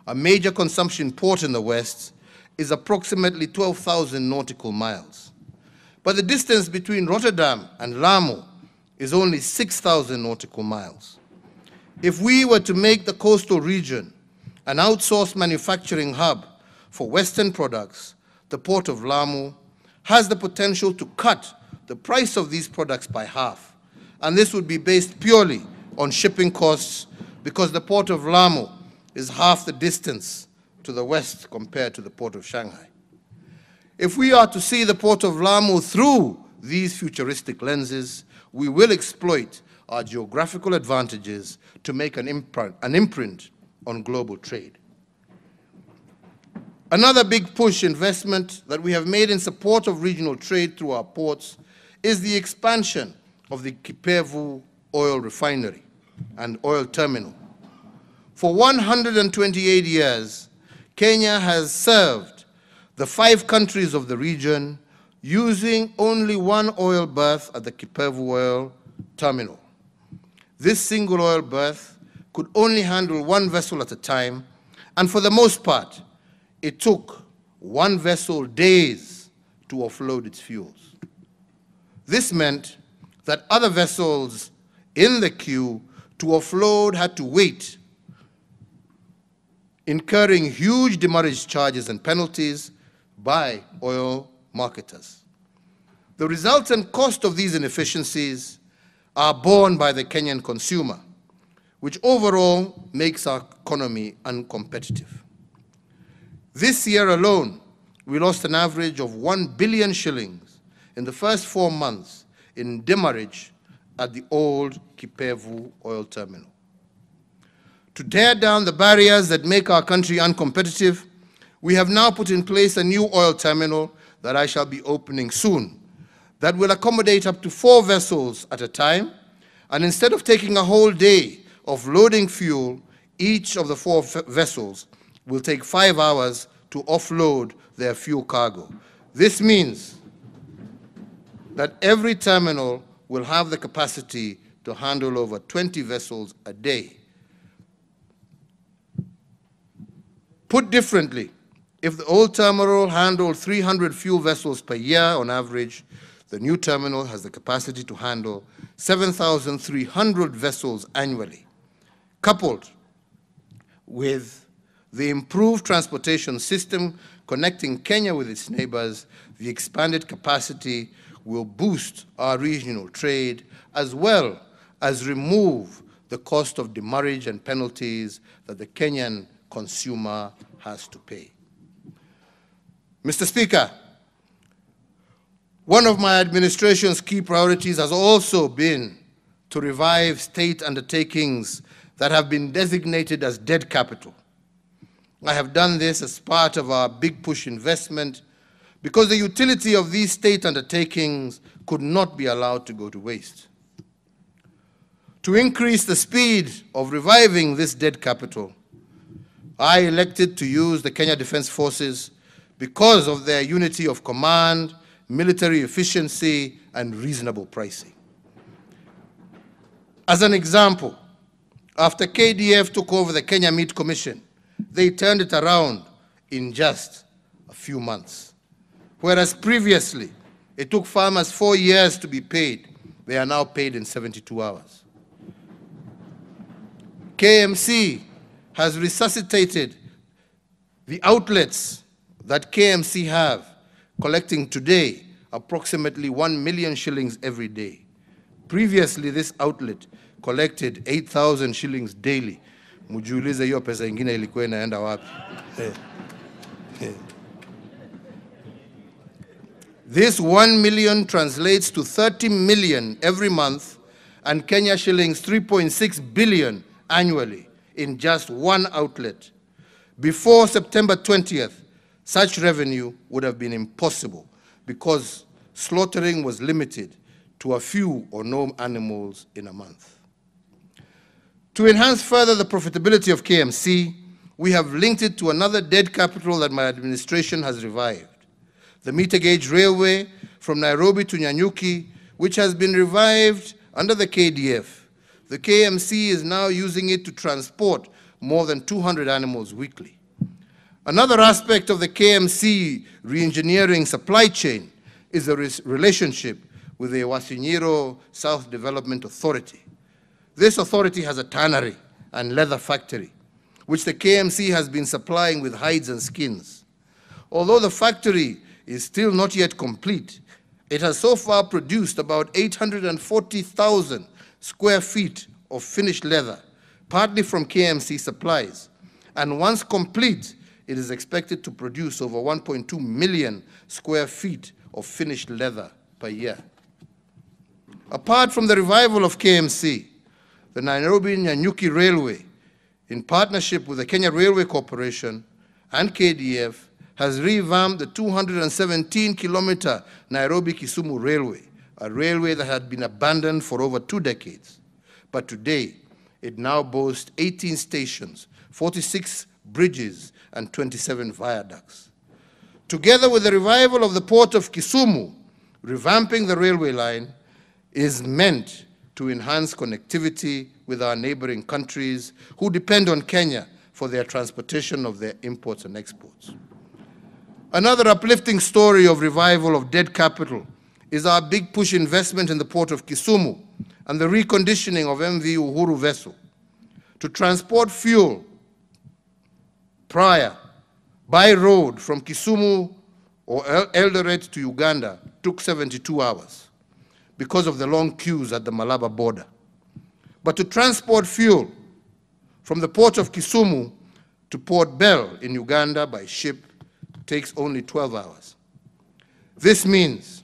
a major consumption port in the west, is approximately 12,000 nautical miles. But the distance between Rotterdam and Lamu is only 6,000 nautical miles. If we were to make the coastal region an outsourced manufacturing hub for Western products, the Port of Lamu has the potential to cut the price of these products by half. And this would be based purely on shipping costs, because the Port of Lamu is half the distance to the west compared to the Port of Shanghai. If we are to see the Port of Lamu through these futuristic lenses, we will exploit our geographical advantages to make an imprint on global trade. Another big push investment that we have made in support of regional trade through our ports is the expansion of the Kipevu oil refinery and oil terminal. For 128 years, Kenya has served the 5 countries of the region using only 1 oil berth at the Kipevu oil terminal. This single oil berth could only handle 1 vessel at a time, and for the most part, it took 1 vessel days to offload its fuels. This meant that other vessels in the queue to offload had to wait, incurring huge demurrage charges and penalties by oil marketers. The resultant cost of these inefficiencies are borne by the Kenyan consumer, which overall makes our economy uncompetitive. This year alone, we lost an average of 1 billion shillings in the first 4 months in demurrage at the old Kipevu oil terminal. To tear down the barriers that make our country uncompetitive, we have now put in place a new oil terminal that I shall be opening soon that will accommodate up to 4 vessels at a time, and instead of taking a whole day of loading fuel, each of the 4 vessels will take 5 hours to offload their fuel cargo. This means that every terminal will have the capacity to handle over 20 vessels a day. Put differently, if the old terminal handled 300 fuel vessels per year on average, the new terminal has the capacity to handle 7,300 vessels annually. Coupled with the improved transportation system connecting Kenya with its neighbors, the expanded capacity will boost our regional trade as well as remove the cost of demurrage and penalties that the Kenyan consumer has to pay. Mr. Speaker, one of my administration's key priorities has also been to revive state undertakings that have been designated as dead capital. I have done this as part of our big push investment because the utility of these state undertakings could not be allowed to go to waste. To increase the speed of reviving this dead capital, I elected to use the Kenya Defence Forces because of their unity of command, military efficiency, and reasonable pricing. As an example, after KDF took over the Kenya Meat Commission, they turned it around in just a few months. Whereas previously, it took farmers 4 years to be paid, they are now paid in 72 hours. KMC has resuscitated the outlets that KMC have, collecting today approximately 1 million shillings every day. Previously, this outlet collected 8,000 shillings daily. Mujiulize hiyo pesa ingine ilikuwa inaenda wapi? This 1 million translates to 30 million every month and Kenya shillings 3.6 billion annually in just one outlet. Before September 20th, such revenue would have been impossible because slaughtering was limited to a few or no animals in a month. To enhance further the profitability of KMC, we have linked it to another dead capital that my administration has revived, the meter gauge railway from Nairobi to Nyanyuki, which has been revived under the KDF. The KMC is now using it to transport more than 200 animals weekly. Another aspect of the KMC re-engineering supply chain is the relationship with the Wasinyiro South Development Authority. This authority has a tannery and leather factory, which the KMC has been supplying with hides and skins. Although the factory is still not yet complete, it has so far produced about 840,000 square feet of finished leather, partly from KMC supplies. And once complete, it is expected to produce over 1.2 million square feet of finished leather per year. Apart from the revival of KMC, the Nairobi-Nyanyuki Railway, in partnership with the Kenya Railway Corporation and KDF, has revamped the 217-kilometer Nairobi-Kisumu Railway, a railway that had been abandoned for over 2 decades. But today, it now boasts 18 stations, 46 bridges, and 27 viaducts. Together with the revival of the port of Kisumu, revamping the railway line is meant to enhance connectivity with our neighboring countries who depend on Kenya for their transportation of their imports and exports. Another uplifting story of revival of dead capital is our big push investment in the port of Kisumu and the reconditioning of MV Uhuru vessel. To transport fuel prior by road from Kisumu or Eldoret to Uganda took 72 hours because of the long queues at the Malaba border. But to transport fuel from the port of Kisumu to Port Bell in Uganda by ship takes only 12 hours. This means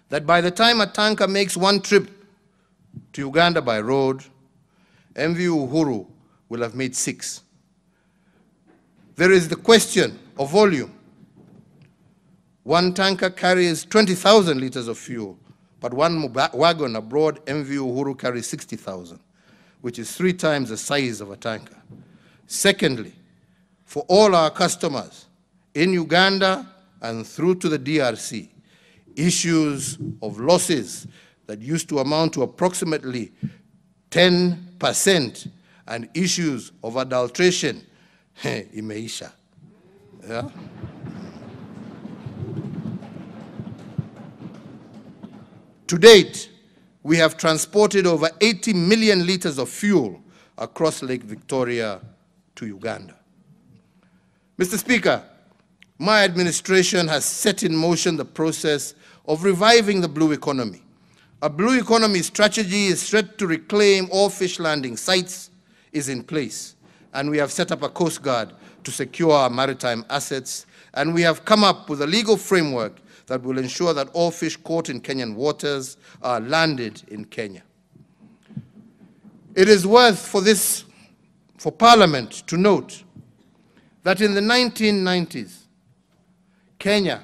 that by the time a tanker makes one trip to Uganda by road, MV Uhuru will have made 6. There is the question of volume. One tanker carries 20,000 liters of fuel, but one wagon abroad, MV Uhuru, carries 60,000, which is 3 times the size of a tanker. Secondly, for all our customers in Uganda and through to the DRC, issues of losses that used to amount to approximately 10% and issues of adulteration, imeisha. Yeah? To date, we have transported over 80 million liters of fuel across Lake Victoria to Uganda. Mr. Speaker, my administration has set in motion the process of reviving the blue economy. A blue economy strategy is set to reclaim all fish landing sites is in place, and we have set up a Coast Guard to secure our maritime assets, and we have come up with a legal framework that will ensure that all fish caught in Kenyan waters are landed in Kenya. It is worth for Parliament to note that in the 1990s, Kenya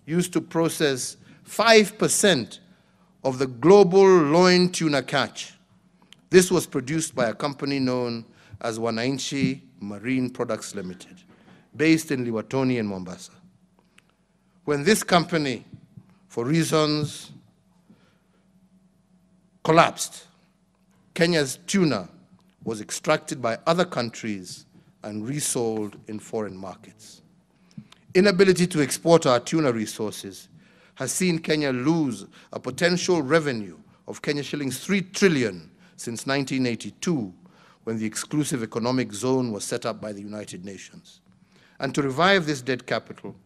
used to process 5% of the global loin tuna catch. This was produced by a company known as Wananchi Marine Products Limited, based in Liwatoni in Mombasa. When this company, for reasons, collapsed, Kenya's tuna was extracted by other countries and resold in foreign markets. Inability to export our tuna resources has seen Kenya lose a potential revenue of Kenya shillings 3 trillion since 1982, when the exclusive economic zone was set up by the United Nations. And to revive this dead capital,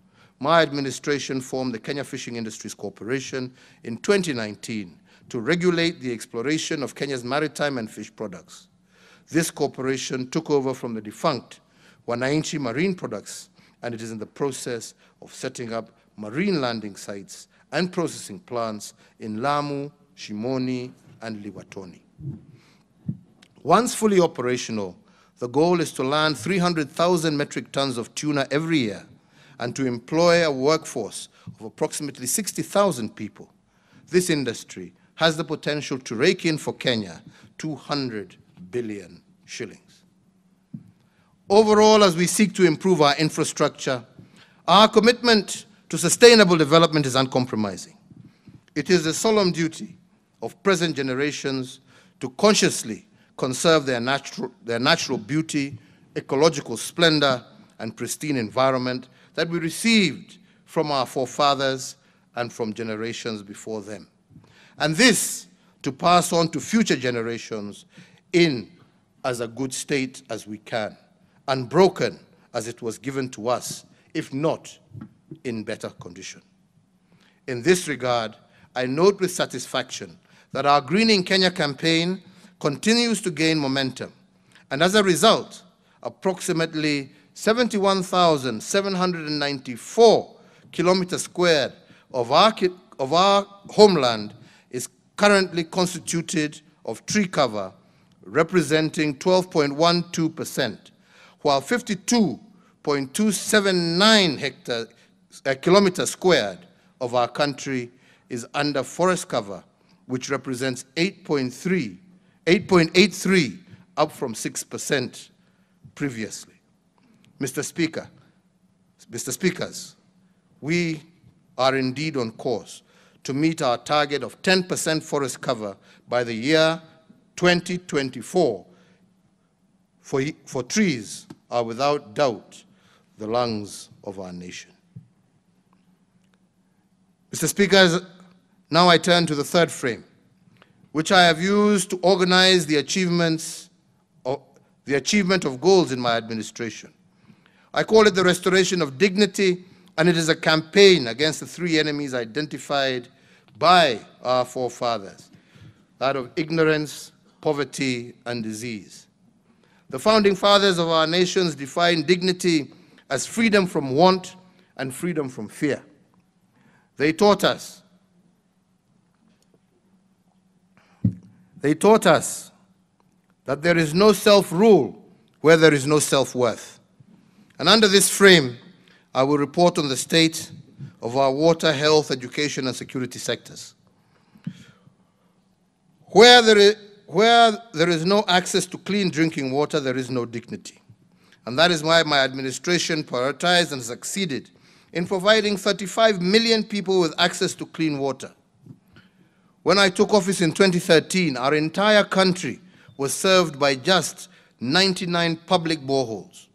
my administration formed the Kenya Fishing Industries Corporation in 2019 to regulate the exploration of Kenya's maritime and fish products. This corporation took over from the defunct Wananchi Marine Products, and it is in the process of setting up marine landing sites and processing plants in Lamu, Shimoni, and Liwatoni. Once fully operational, the goal is to land 300,000 metric tons of tuna every year and to employ a workforce of approximately 60,000 people. This industry has the potential to rake in for Kenya 200 billion shillings. Overall, as we seek to improve our infrastructure, our commitment to sustainable development is uncompromising. It is the solemn duty of present generations to consciously conserve their natural beauty, ecological splendor, and pristine environment that we received from our forefathers and from generations before them. And this to pass on to future generations in as a good state as we can, unbroken as it was given to us, if not in better condition. In this regard, I note with satisfaction that our Greening Kenya campaign continues to gain momentum, and as a result, approximately 71,794 kilometers squared of our homeland is currently constituted of tree cover, representing 12.12%, while 52.279 kilometers squared of our country is under forest cover, which represents 8.83, up from 6% previously. Mr. Speakers, we are indeed on course to meet our target of 10% forest cover by the year 2024. For trees are without doubt the lungs of our nation. Mr. Speakers, now I turn to the third frame, which I have used to organize the achievement of goals in my administration. I call it the restoration of dignity, and it is a campaign against the three enemies identified by our forefathers, that of ignorance, poverty, and disease. The founding fathers of our nations defined dignity as freedom from want and freedom from fear. They taught us that there is no self-rule where there is no self-worth. And under this frame, I will report on the state of our water, health, education, and security sectors. Where there is no access to clean drinking water, there is no dignity. And that is why my administration prioritized and succeeded in providing 35 million people with access to clean water. When I took office in 2013, our entire country was served by just 99 public boreholes.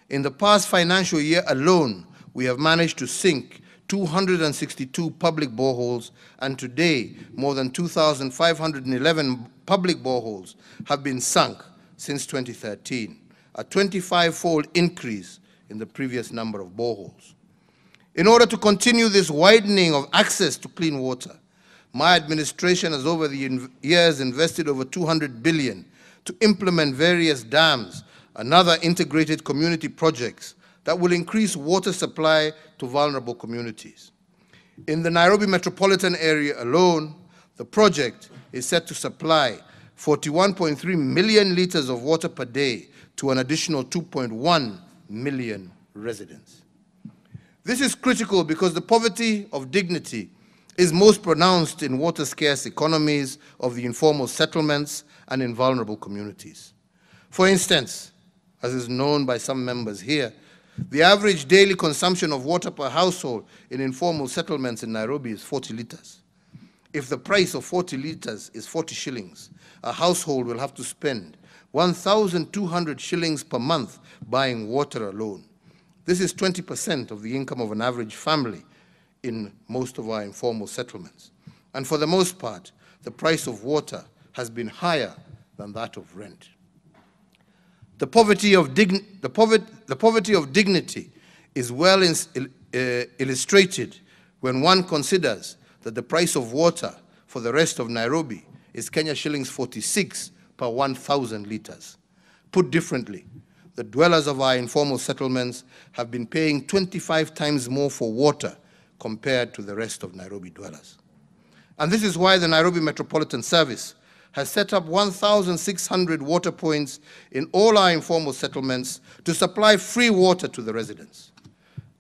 In the past financial year alone, we have managed to sink 262 public boreholes, and today, more than 2,511 public boreholes have been sunk since 2013, a 25-fold increase in the previous number of boreholes. In order to continue this widening of access to clean water, my administration has over the years invested over 200 billion to implement various dams and other integrated community projects that will increase water supply to vulnerable communities. In the Nairobi metropolitan area alone, the project is set to supply 41.3 million liters of water per day to an additional 2.1 million residents. This is critical because the poverty of dignity is most pronounced in water-scarce economies of the informal settlements and in vulnerable communities. For instance, as is known by some members here, the average daily consumption of water per household in informal settlements in Nairobi is 40 liters. If the price of 40 liters is 40 shillings, a household will have to spend 1,200 shillings per month buying water alone. This is 20% of the income of an average family in most of our informal settlements. And for the most part, the price of water has been higher than that of rent. The poverty of dignity is well illustrated when one considers that the price of water for the rest of Nairobi is Kenya shillings 46 per 1,000 liters. Put differently, the dwellers of our informal settlements have been paying 25 times more for water compared to the rest of Nairobi dwellers. And this is why the Nairobi Metropolitan Service has set up 1,600 water points in all our informal settlements to supply free water to the residents.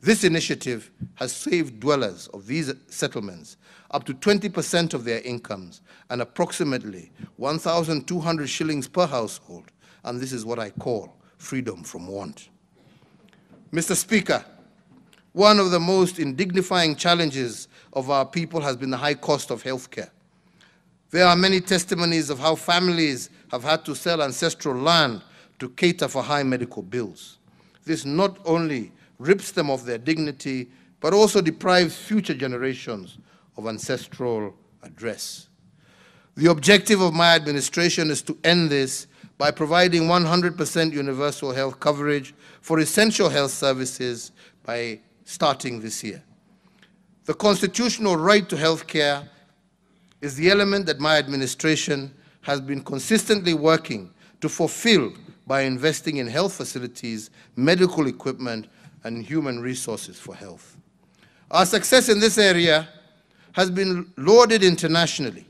This initiative has saved dwellers of these settlements up to 20% of their incomes and approximately 1,200 shillings per household, and this is what I call freedom from want. Mr. Speaker, one of the most indignifying challenges of our people has been the high cost of healthcare. There are many testimonies of how families have had to sell ancestral land to cater for high medical bills. This not only rips them of their dignity, but also deprives future generations of ancestral address. The objective of my administration is to end this by providing 100% universal health coverage for essential health services by starting this year. The constitutional right to health care is the element that my administration has been consistently working to fulfill by investing in health facilities, medical equipment, and human resources for health. Our success in this area has been lauded internationally.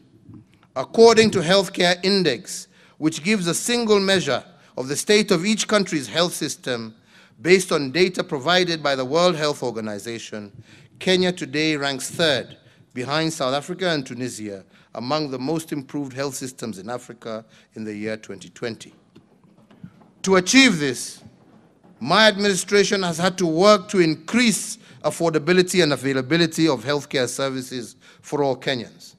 According to Healthcare Index, which gives a single measure of the state of each country's health system based on data provided by the World Health Organization, Kenya today ranks third behind South Africa and Tunisia among the most improved health systems in Africa in the year 2020. To achieve this, my administration has had to work to increase affordability and availability of healthcare services for all Kenyans.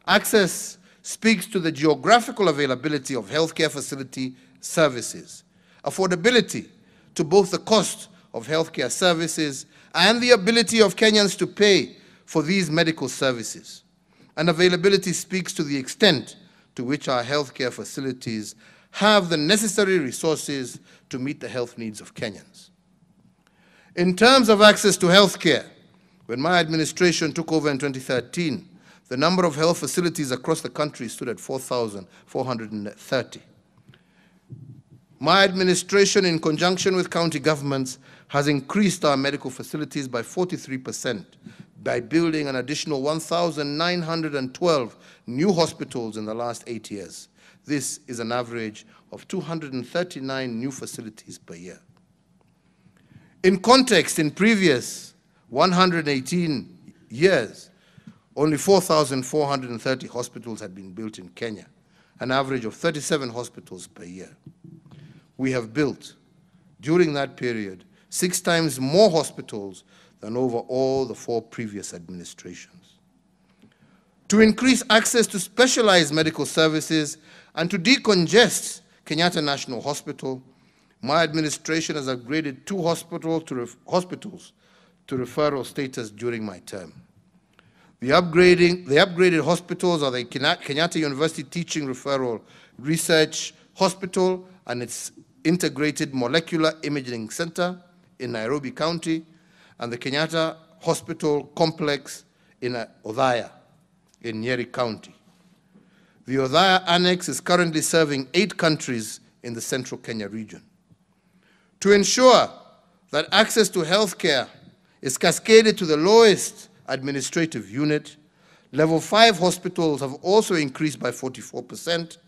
Access speaks to the geographical availability of healthcare facility services, affordability to both the cost of healthcare services and the ability of Kenyans to pay for these medical services. And availability speaks to the extent to which our healthcare facilities have the necessary resources to meet the health needs of Kenyans. In terms of access to healthcare, when my administration took over in 2013, the number of health facilities across the country stood at 4,430. My administration, in conjunction with county governments, has increased our medical facilities by 43% by building an additional 1,912 new hospitals in the last 8 years. This is an average of 239 new facilities per year. In context, in previous 118 years, only 4,430 hospitals had been built in Kenya, an average of 37 hospitals per year. We have built, during that period, 6 times more hospitals than over all the 4 previous administrations. To increase access to specialized medical services and to decongest Kenyatta National Hospital, my administration has upgraded 2 hospitals to referral status during my term. The upgraded hospitals are the Kenyatta University Teaching Referral Research Hospital and its Integrated Molecular Imaging Center in Nairobi County, and the Kenyatta Hospital Complex in Othaya in Nyeri County. The Othaya Annex is currently serving 8 countries in the central Kenya region. To ensure that access to healthcare is cascaded to the lowest administrative unit, Level 5 hospitals have also increased by 44%,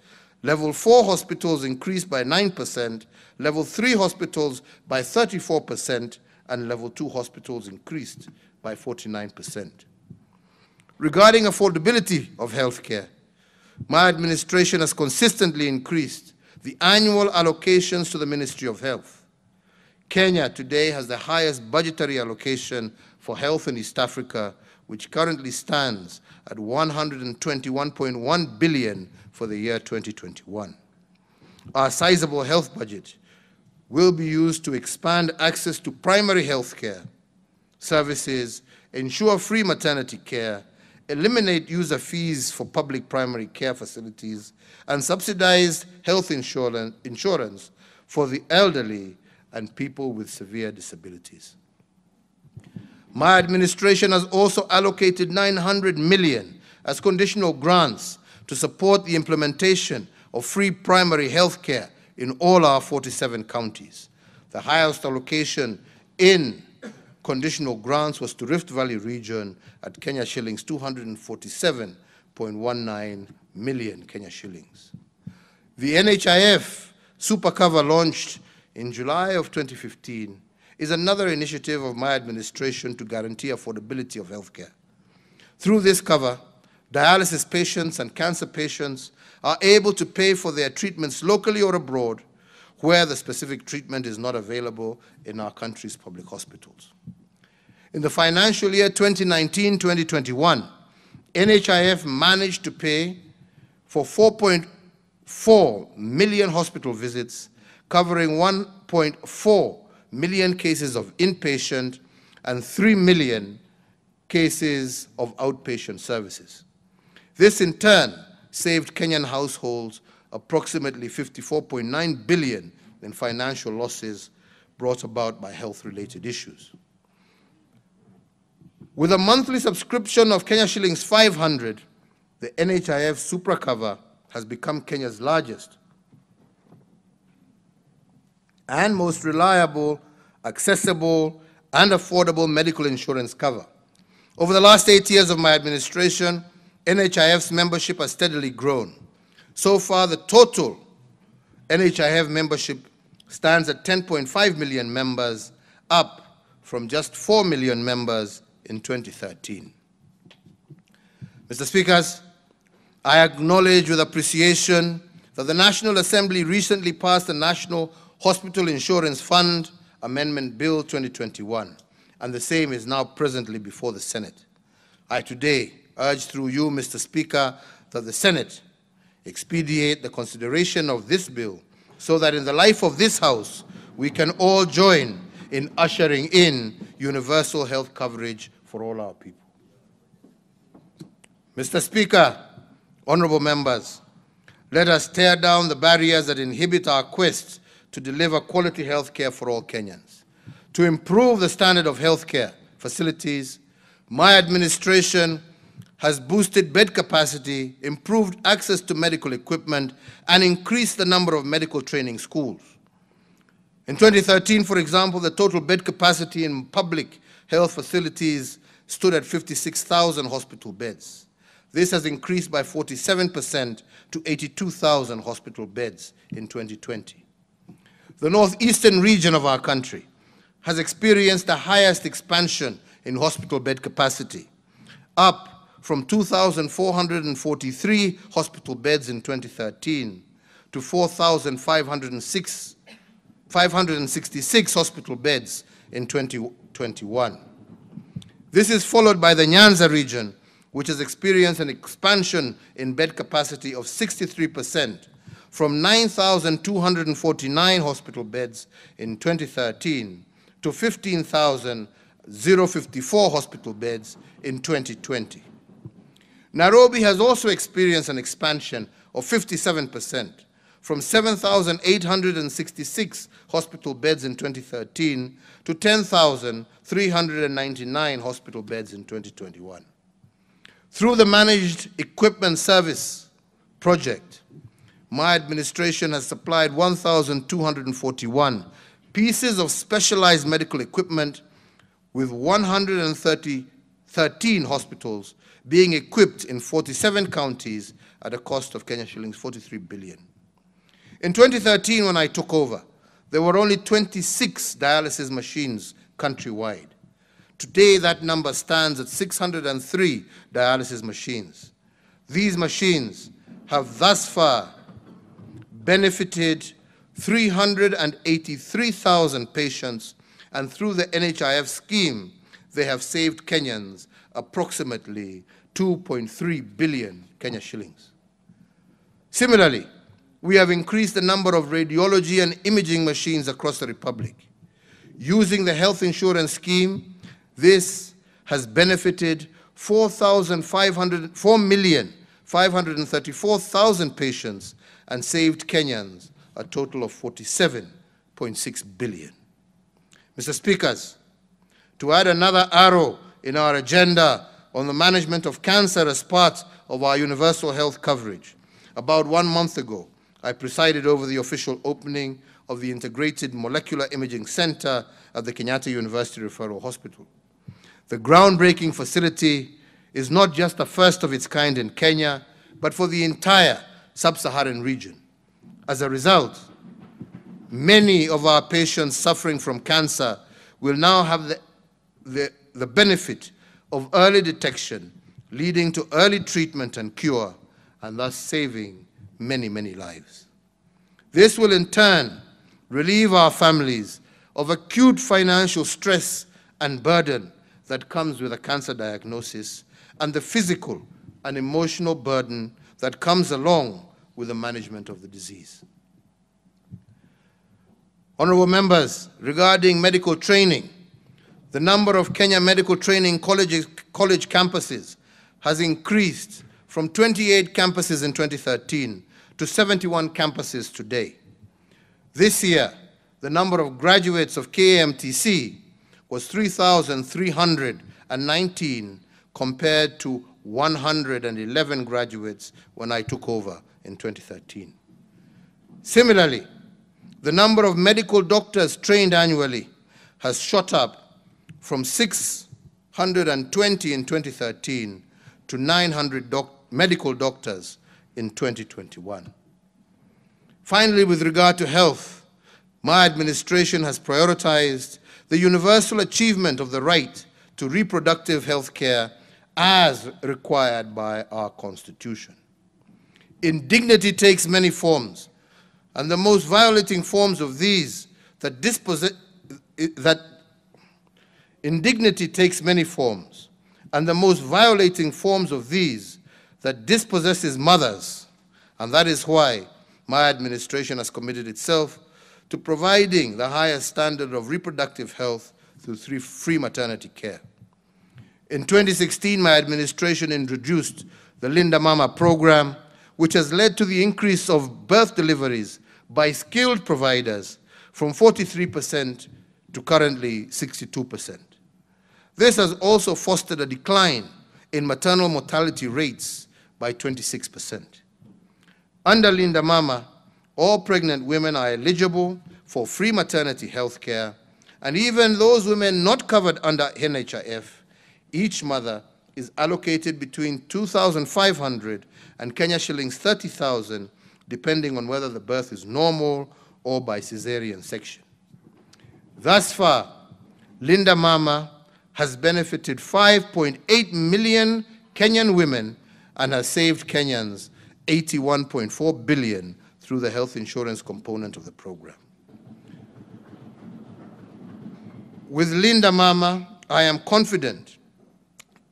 Level 4 hospitals increased by 9%, Level 3 hospitals by 34%, and Level 2 hospitals increased by 49%. Regarding affordability of healthcare, my administration has consistently increased the annual allocations to the Ministry of Health. Kenya today has the highest budgetary allocation for health in East Africa, which currently stands at 121.1 billion for the year 2021. Our sizable health budget will be used to expand access to primary health care services, ensure free maternity care, eliminate user fees for public primary care facilities, and subsidize health insurance for the elderly and people with severe disabilities. My administration has also allocated 900 million as conditional grants to support the implementation of free primary health care in all our 47 counties. The highest allocation in conditional grants was to Rift Valley region at Kenya shillings 247.19 million Kenya shillings. The NHIF Super Cover, launched in July of 2015, is another initiative of my administration to guarantee affordability of healthcare. Through this cover, dialysis patients and cancer patients are able to pay for their treatments locally or abroad where the specific treatment is not available in our country's public hospitals. In the financial year 2019-2021, NHIF managed to pay for 4.4 million hospital visits, covering 1.4 million cases of inpatient and 3 million cases of outpatient services. This in turn saved Kenyan households approximately 54.9 billion in financial losses brought about by health-related issues. With a monthly subscription of Kenya shillings 500, the NHIF Super Cover has become Kenya's largest and most reliable, accessible, and affordable medical insurance cover. Over the last 8 years of my administration, NHIF's membership has steadily grown. So far, the total NHIF membership stands at 10.5 million members, up from just 4 million members in 2013. Mr. Speakers, I acknowledge with appreciation that the National Assembly recently passed the National Hospital Insurance Fund Amendment Bill 2021, and the same is now presently before the Senate. I today urge through you, Mr. Speaker, that the Senate expedite the consideration of this bill so that in the life of this House, we can all join in ushering in universal health coverage for all our people. Mr. Speaker, honorable members, let us tear down the barriers that inhibit our quest to deliver quality health care for all Kenyans. To improve the standard of health care facilities, my administration has boosted bed capacity, improved access to medical equipment, and increased the number of medical training schools. In 2013, for example, the total bed capacity in public health facilities stood at 56,000 hospital beds. This has increased by 47% to 82,000 hospital beds in 2020. The northeastern region of our country has experienced the highest expansion in hospital bed capacity, up from 2,443 hospital beds in 2013 to 4,566 hospital beds in 2021. This is followed by the Nyanza region, which has experienced an expansion in bed capacity of 63%, from 9,249 hospital beds in 2013 to 15,054 hospital beds in 2020. Nairobi has also experienced an expansion of 57%, from 7,866 hospital beds in 2013 to 10,399 hospital beds in 2021. Through the Managed Equipment Service project, my administration has supplied 1,241 pieces of specialized medical equipment, with 113 hospitals being equipped in 47 counties at a cost of Kenya shillings 43 billion. In 2013, when I took over, there were only 26 dialysis machines countrywide. Today, that number stands at 603 dialysis machines. These machines have thus far benefited 383,000 patients, and through the NHIF scheme, they have saved Kenyans approximately 2.3 billion Kenya shillings. Similarly, we have increased the number of radiology and imaging machines across the Republic. Using the health insurance scheme, this has benefited 4,534,000 patients and saved Kenyans a total of 47.6 billion. Mr. Speakers, to add another arrow in our agenda on the management of cancer as part of our universal health coverage. About 1 month ago, I presided over the official opening of the Integrated Molecular Imaging Center at the Kenyatta University Referral Hospital. The groundbreaking facility is not just the first of its kind in Kenya, but for the entire sub-Saharan region. As a result, many of our patients suffering from cancer will now have the benefit of early detection, leading to early treatment and cure, and thus saving many, many lives. This will in turn relieve our families of acute financial stress and burden that comes with a cancer diagnosis, and the physical and emotional burden that comes along with the management of the disease. Honorable members, regarding medical training, the number of Kenya medical training college campuses has increased from 28 campuses in 2013 to 71 campuses today. This year, the number of graduates of KMTC was 3,319 compared to 111 graduates when I took over in 2013. Similarly, the number of medical doctors trained annually has shot up from 620 in 2013 to 900 medical doctors in 2021. Finally, with regard to health, my administration has prioritized the universal achievement of the right to reproductive health care as required by our Constitution. Indignity takes many forms, and the most violating forms of these indignity takes many forms, and the most violating forms of these that dispossesses mothers, and that is why my administration has committed itself to providing the highest standard of reproductive health through free maternity care. In 2016, my administration introduced the Linda Mama program, which has led to the increase of birth deliveries by skilled providers from 43% to currently 62%. This has also fostered a decline in maternal mortality rates by 26%. Under Linda Mama, all pregnant women are eligible for free maternity health care, and even those women not covered under NHIF, each mother is allocated between 2,500 and Kenya shillings 30,000, depending on whether the birth is normal or by cesarean section. Thus far, Linda Mama has benefited 5.8 million Kenyan women and has saved Kenyans 81.4 billion through the health insurance component of the program. With Linda Mama, I am confident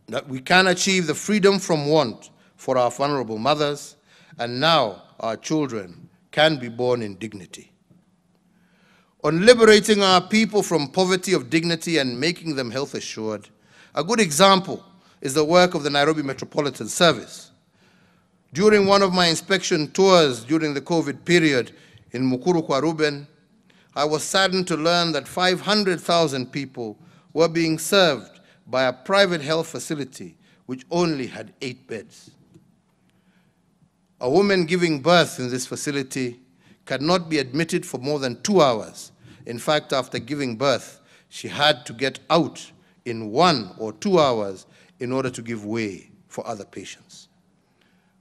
that we can achieve the freedom from want for our vulnerable mothers, and now our children can be born in dignity. On liberating our people from poverty of dignity and making them health assured, a good example is the work of the Nairobi Metropolitan Service. During one of my inspection tours during the COVID period in Mukuru Kwa Ruben, I was saddened to learn that 500,000 people were being served by a private health facility which only had 8 beds. A woman giving birth in this facility cannot be admitted for more than 2 hours. In fact, after giving birth, she had to get out in 1 or 2 hours in order to give way for other patients.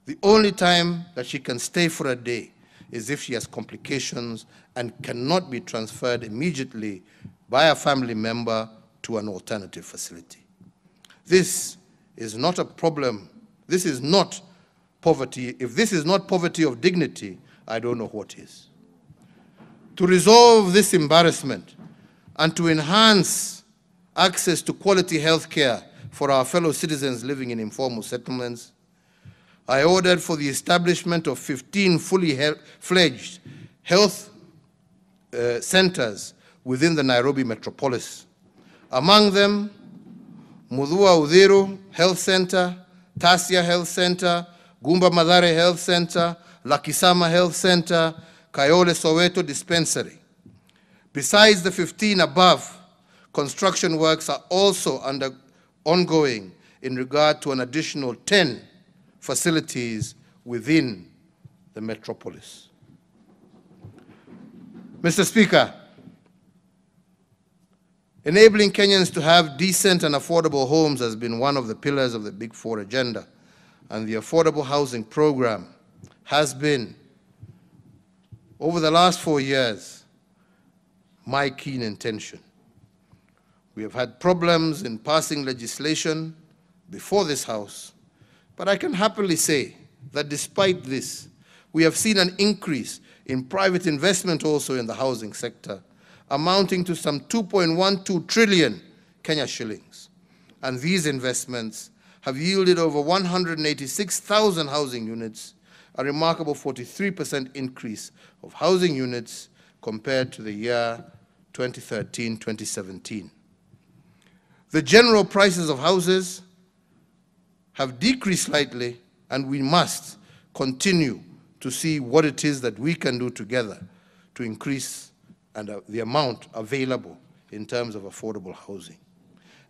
The only time that she can stay for a day is if she has complications and cannot be transferred immediately by a family member to an alternative facility. This is not a problem. This is not poverty. If this is not poverty of dignity, I don't know what is. To resolve this embarrassment and to enhance access to quality health care for our fellow citizens living in informal settlements, I ordered for the establishment of 15 fully fledged health centers within the Nairobi metropolis. Among them, Mudhua Udhiru Health Center, Tasia Health Center, Gumba Madhare Health Center, Lakisama Health Center, Kayole Soweto Dispensary. Besides the 15 above, construction works are also ongoing in regard to an additional 10 facilities within the metropolis. Mr. Speaker, enabling Kenyans to have decent and affordable homes has been one of the pillars of the Big Four agenda, and the affordable housing program has been, over the last 4 years, my keen intention. We have had problems in passing legislation before this House, but I can happily say that despite this, we have seen an increase in private investment also in the housing sector, amounting to some 2.12 trillion Kenya shillings. And these investments have yielded over 186,000 housing units, a remarkable 43% increase of housing units compared to the year 2013-2017. The general prices of houses have decreased slightly, and we must continue to see what it is that we can do together to increase the amount available in terms of affordable housing.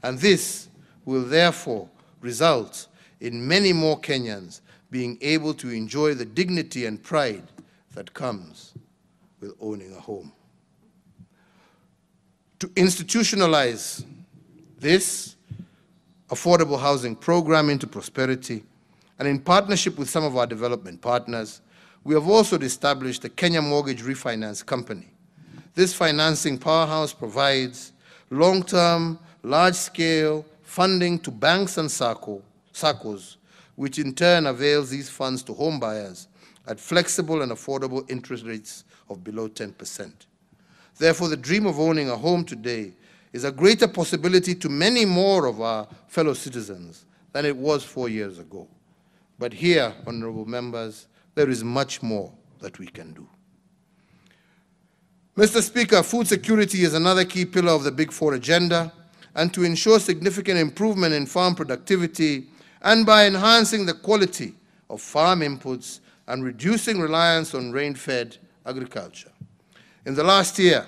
And this will therefore result in many more Kenyans being able to enjoy the dignity and pride that comes with owning a home. To institutionalize this affordable housing program into prosperity, and in partnership with some of our development partners, we have also established the Kenya Mortgage Refinance Company. This financing powerhouse provides long-term, large-scale funding to banks and SACCOs, which in turn avails these funds to home buyers at flexible and affordable interest rates of below 10%. Therefore, the dream of owning a home today is a greater possibility to many more of our fellow citizens than it was 4 years ago. But here, honorable members, there is much more that we can do. Mr. Speaker, food security is another key pillar of the Big Four agenda, and to ensure significant improvement in farm productivity and by enhancing the quality of farm inputs and reducing reliance on rain-fed agriculture. In the last year,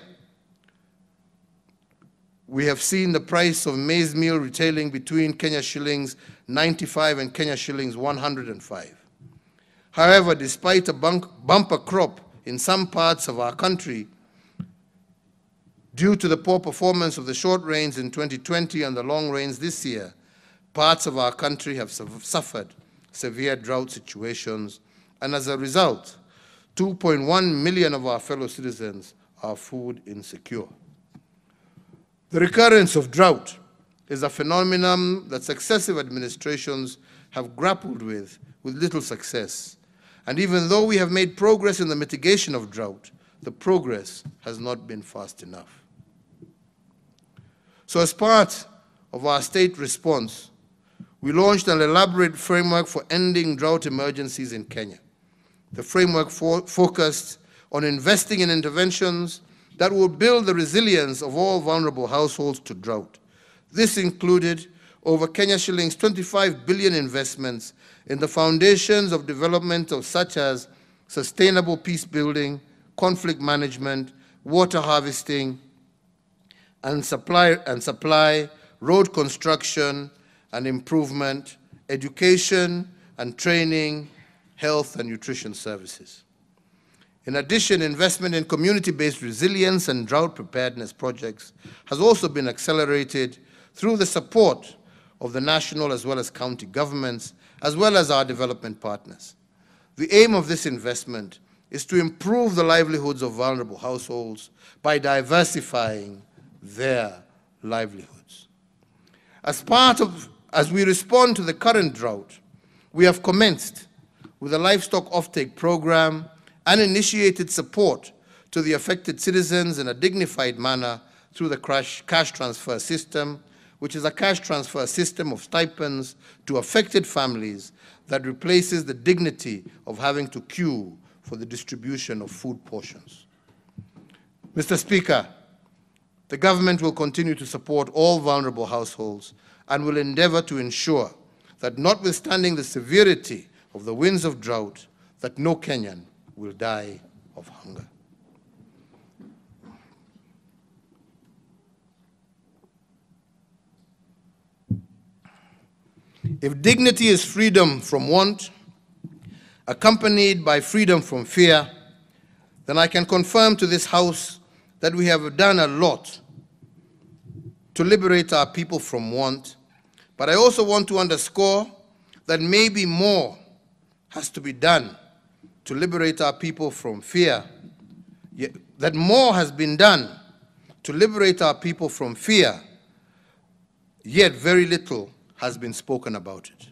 we have seen the price of maize meal retailing between Kenya shillings 95 and Kenya shillings 105. However, despite a bumper crop in some parts of our country, due to the poor performance of the short rains in 2020 and the long rains this year, parts of our country have suffered severe drought situations, and as a result, 2.1 million of our fellow citizens are food insecure. The recurrence of drought is a phenomenon that successive administrations have grappled with little success. And even though we have made progress in the mitigation of drought, the progress has not been fast enough. So as part of our state response, we launched an elaborate framework for ending drought emergencies in Kenya. The framework focused on investing in interventions that will build the resilience of all vulnerable households to drought. This included over Kenya shillings 25 billion investments in the foundations of development of such as sustainable peace building, conflict management, water harvesting, and supply, road construction and improvement, education and training, health and nutrition services. In addition, investment in community-based resilience and drought preparedness projects has also been accelerated through the support of the national as well as county governments, as well as our development partners. The aim of this investment is to improve the livelihoods of vulnerable households by diversifying their livelihoods. As we respond to the current drought, we have commenced with a livestock offtake program and initiated support to the affected citizens in a dignified manner through the cash transfer system, which is a cash transfer system of stipends to affected families that replaces the dignity of having to queue for the distribution of food portions. Mr. Speaker, the government will continue to support all vulnerable households and will endeavor to ensure that notwithstanding the severity of the winds of drought, that no Kenyan will die of hunger. If dignity is freedom from want, accompanied by freedom from fear, then I can confirm to this House that we have done a lot to liberate our people from want, but I also want to underscore that maybe more has to be done to liberate our people from fear, that more has been done to liberate our people from fear, yet very little has been spoken about it.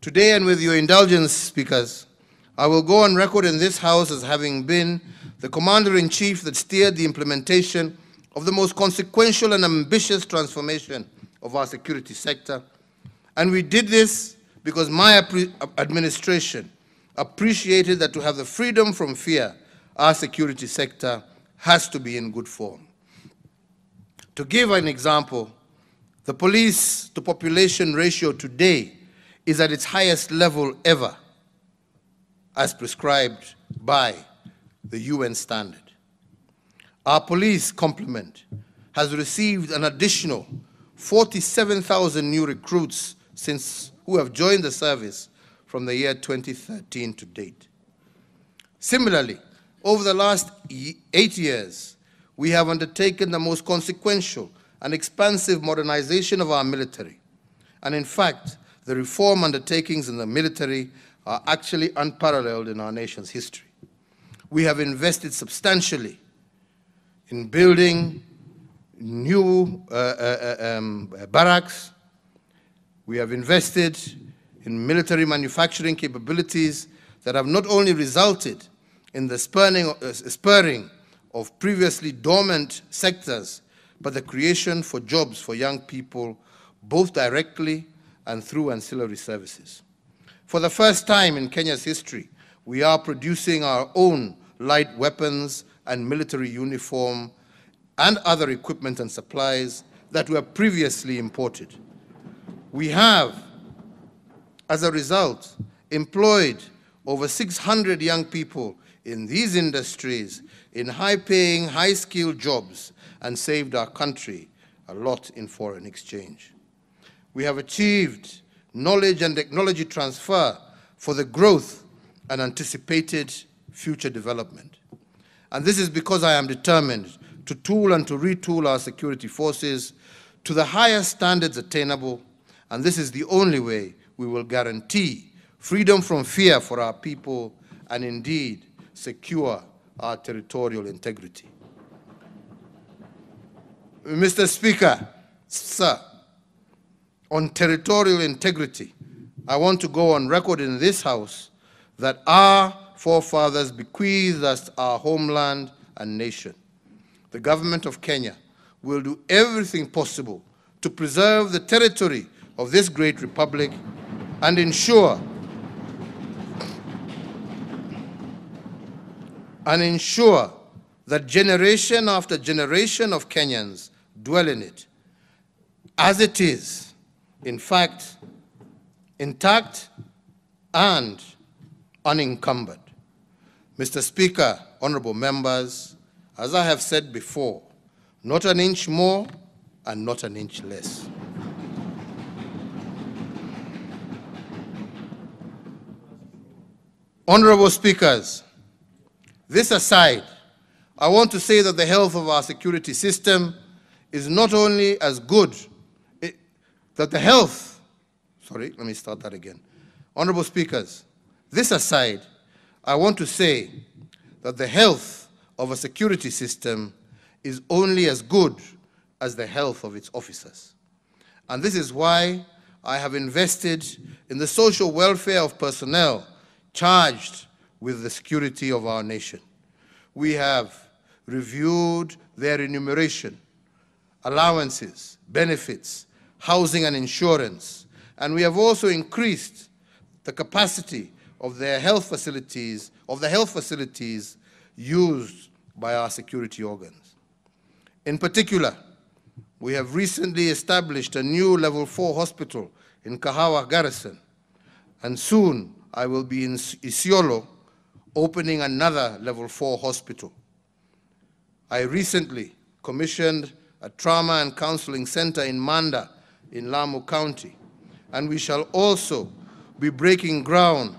Today, and with your indulgence, speakers, I will go on record in this House as having been the Commander-in-Chief that steered the implementation of the most consequential and ambitious transformation of our security sector. And we did this because my administration appreciated that to have the freedom from fear, our security sector has to be in good form. To give an example, the police-to-population ratio today is at its highest level ever, as prescribed by the UN standard. Our police complement has received an additional 47,000 new recruits who have joined the service from the year 2013 to date. Similarly, over the last 8 years, we have undertaken the most consequential and expansive modernization of our military. And in fact, the reform undertakings in the military are actually unparalleled in our nation's history. We have invested substantially in building new barracks. We have invested in military manufacturing capabilities that have not only resulted in the spurring of previously dormant sectors, but the creation for jobs for young people, both directly and through ancillary services. For the first time in Kenya's history, we are producing our own light weapons and military uniform and other equipment and supplies that were previously imported. We have, as a result, employed over 600 young people in these industries in high-paying, high-skilled jobs and saved our country a lot in foreign exchange. We have achieved knowledge and technology transfer for the growth and anticipated future development. And this is because I am determined to tool and to retool our security forces to the highest standards attainable, and this is the only way we will guarantee freedom from fear for our people and indeed secure our territorial integrity. Mr. Speaker, sir, on territorial integrity, I want to go on record in this House that our forefathers bequeathed us our homeland and nation. The government of Kenya will do everything possible to preserve the territory of this great republic and ensure that generation after generation of Kenyans dwell in it, as it is, in fact, intact and unencumbered. Mr. Speaker, honorable members, as I have said before, not an inch more and not an inch less. Honorable speakers, this aside, I want to say that the health of our security system is not only as good, Honorable speakers, this aside, I want to say that the health of a security system is only as good as the health of its officers. And this is why I have invested in the social welfare of personnel charged with the security of our nation. We have reviewed their remuneration, allowances, benefits, housing and insurance, and we have also increased the capacity of their health facilities, used by our security organs. In particular, we have recently established a new Level 4 hospital in Kahawa Garrison, and soon I will be in Isiolo opening another Level 4 hospital. I recently commissioned a trauma and counseling center in Manda in Lamu County, and we shall also be breaking ground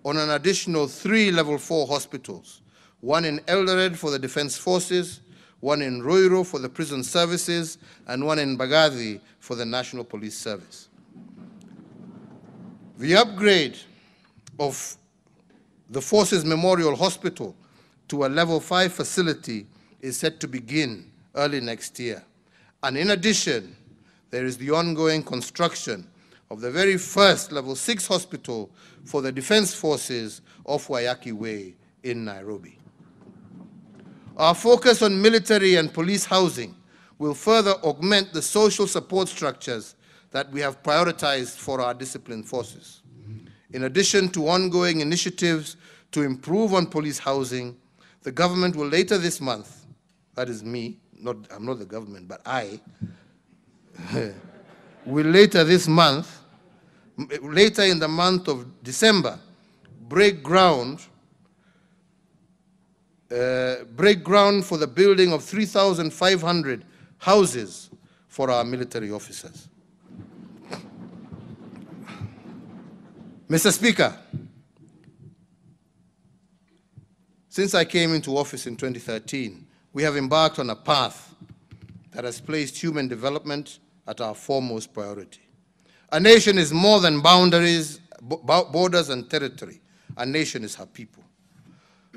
on an additional 3 Level 4 hospitals, one in Eldoret for the Defense Forces, one in Ruiru for the Prison Services, and one in Mbagathi for the National Police Service. The upgrade of the Forces Memorial Hospital to a Level 5 facility is set to begin early next year. And in addition, there is the ongoing construction of the very first Level 6 hospital for the Defense Forces off Waiyaki Way in Nairobi. Our focus on military and police housing will further augment the social support structures that we have prioritized for our disciplined forces. In addition to ongoing initiatives to improve on police housing, the government will later this month, that is me, I'm not the government, but I, will later this month, later in the month of December, break ground for the building of 3,500 houses for our military officers. Mr. Speaker, since I came into office in 2013, we have embarked on a path that has placed human development at our foremost priority. A nation is more than boundaries, borders, and territory. A nation is her people.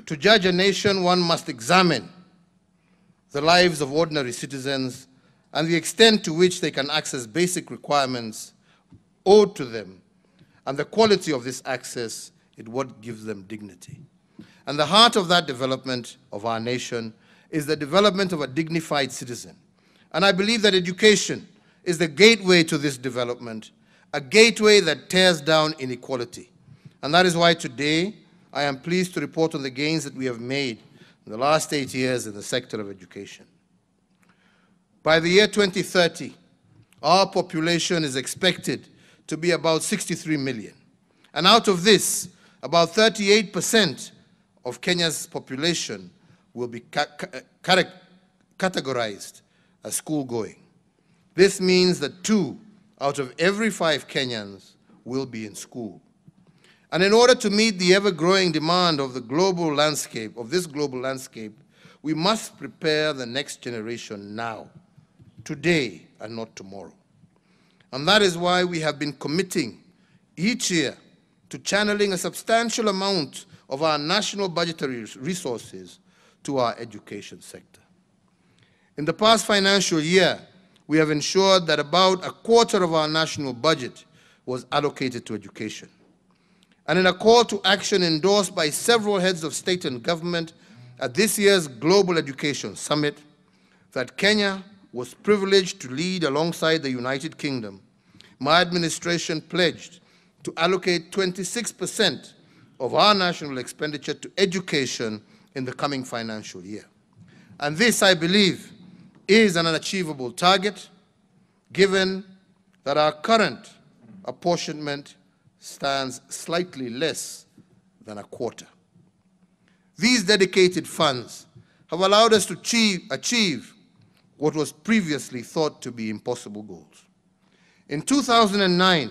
To judge a nation, one must examine the lives of ordinary citizens and the extent to which they can access basic requirements owed to them, and the quality of this access is what gives them dignity. And the heart of that development of our nation is the development of a dignified citizen. And I believe that education is the gateway to this development, a gateway that tears down inequality. And that is why today I am pleased to report on the gains that we have made in the last 8 years in the sector of education. By the year 2030, our population is expected to be about 63 million. And out of this, about 38% of Kenya's population will be categorized as school-going. This means that 2 out of every 5 Kenyans will be in school. And in order to meet the ever-growing demand of the global landscape, we must prepare the next generation now, today, and not tomorrow. And that is why we have been committing each year to channeling a substantial amount of our national budgetary resources to our education sector. In the past financial year, we have ensured that about a quarter of our national budget was allocated to education. And in a call to action endorsed by several heads of state and government at this year's Global Education Summit, that Kenya was privileged to lead alongside the United Kingdom, my administration pledged to allocate 26% of our national expenditure to education in the coming financial year. And this, I believe, is an unachievable target, given that our current apportionment stands slightly less than a quarter. These dedicated funds have allowed us to achieve what was previously thought to be impossible goals. In 2009,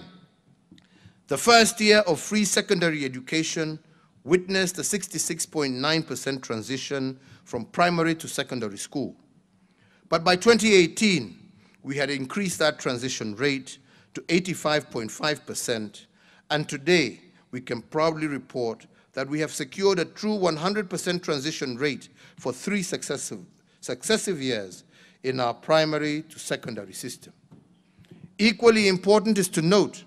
the first year of free secondary education witnessed a 66.9% transition from primary to secondary school. But by 2018, we had increased that transition rate to 85.5%, and today we can proudly report that we have secured a true 100% transition rate for 3 successive years in our primary to secondary system. Equally important is to note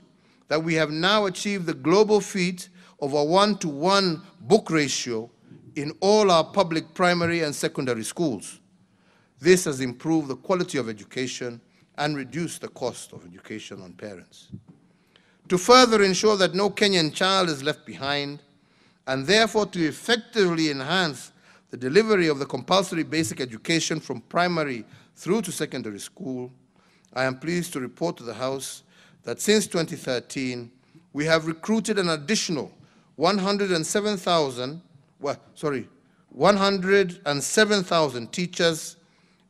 that we have now achieved the global feat of a 1-to-1 book ratio in all our public primary and secondary schools. This has improved the quality of education and reduced the cost of education on parents. To further ensure that no Kenyan child is left behind, and therefore to effectively enhance the delivery of the compulsory basic education from primary through to secondary school, I am pleased to report to the House that since 2013, we have recruited an additional 107,000 teachers,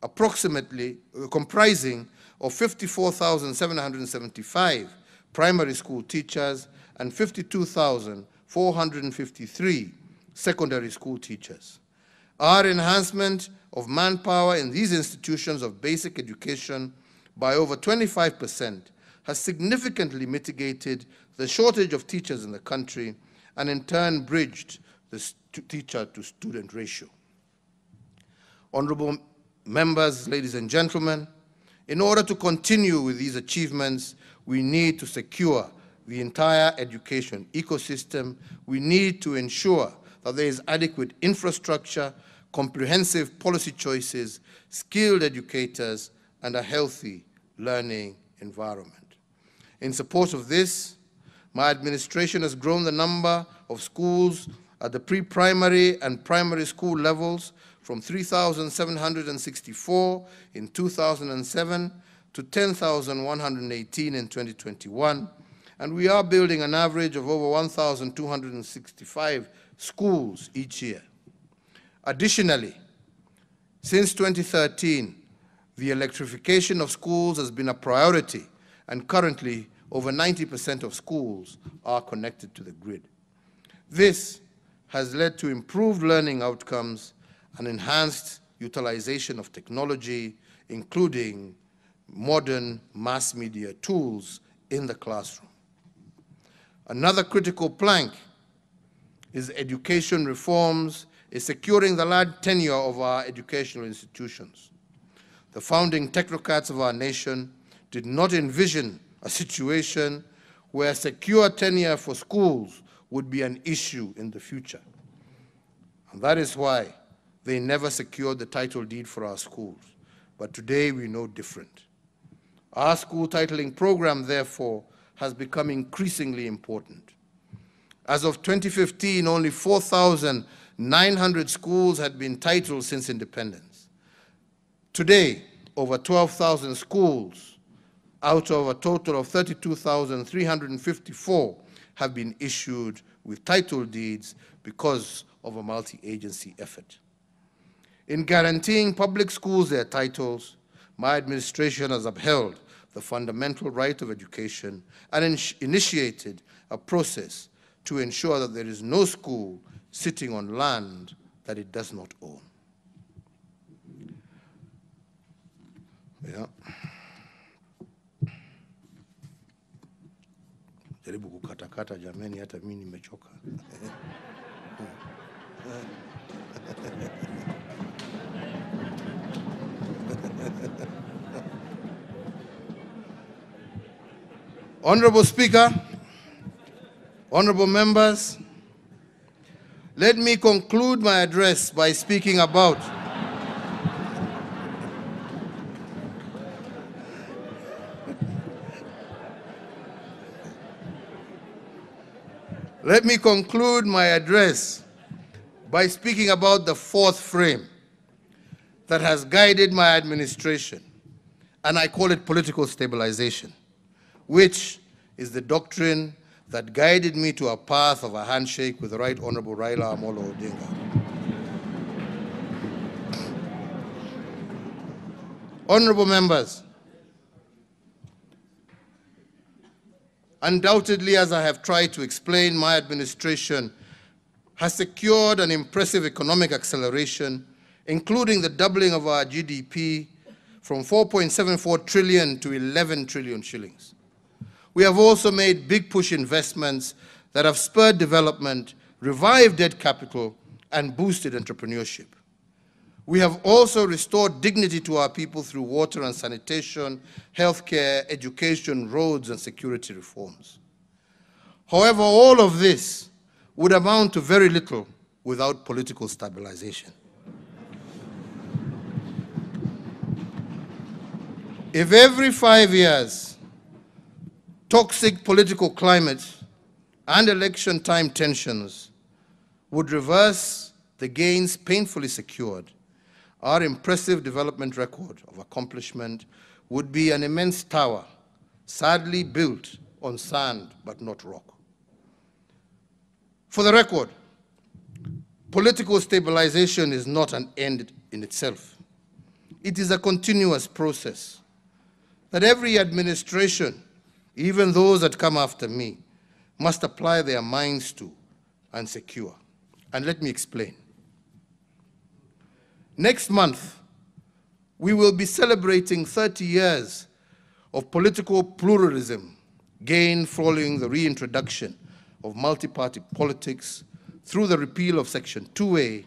approximately comprising of 54,775 primary school teachers and 52,453 secondary school teachers. Our enhancement of manpower in these institutions of basic education by over 25% has significantly mitigated the shortage of teachers in the country and in turn bridged the teacher-to-student ratio. Honorable members, ladies and gentlemen, in order to continue with these achievements, we need to secure the entire education ecosystem. We need to ensure that there is adequate infrastructure, comprehensive policy choices, skilled educators, and a healthy learning environment. In support of this, my administration has grown the number of schools at the pre-primary and primary school levels from 3,764 in 2007 to 10,118 in 2021, and we are building an average of over 1,265 schools each year. Additionally, since 2013, the electrification of schools has been a priority, and currently over 90% of schools are connected to the grid. This has led to improved learning outcomes and enhanced utilization of technology, including modern mass media tools in the classroom. Another critical plank is education reforms, is securing the large tenure of our educational institutions. The founding technocrats of our nation did not envision a situation where secure tenure for schools would be an issue in the future. And that is why they never secured the title deed for our schools. But today we know different. Our school titling program, therefore, has become increasingly important. As of 2015, only 4,900 schools had been titled since independence. Today, over 12,000 schools out of a total of 32,354 have been issued with title deeds because of a multi-agency effort. In guaranteeing public schools their titles, my administration has upheld the fundamental right of education and initiated a process to ensure that there is no school sitting on land that it does not own. Yeah. Jaribu kukatakata jameni, hata mimi nimechoka. Honorable Speaker, honorable members, let me conclude my address by speaking about the fourth frame that has guided my administration, and I call it political stabilization, which is the doctrine that guided me to a path of a handshake with the Right Honorable Raila Amolo Odinga. Honorable members, undoubtedly, as I have tried to explain, my administration has secured an impressive economic acceleration, including the doubling of our GDP from 4.74 trillion to 11 trillion shillings. We have also made big push investments that have spurred development, revived debt capital, and boosted entrepreneurship. We have also restored dignity to our people through water and sanitation, healthcare, education, roads, and security reforms. However, all of this would amount to very little without political stabilization. If every 5 years, toxic political climate and election time tensions would reverse the gains painfully secured, our impressive development record of accomplishment would be an immense tower, sadly built on sand but not rock. For the record, political stabilization is not an end in itself. It is a continuous process that every administration even those that come after me, must apply their minds to and secure. And let me explain. Next month, we will be celebrating 30 years of political pluralism gained following the reintroduction of multi-party politics through the repeal of Section 2A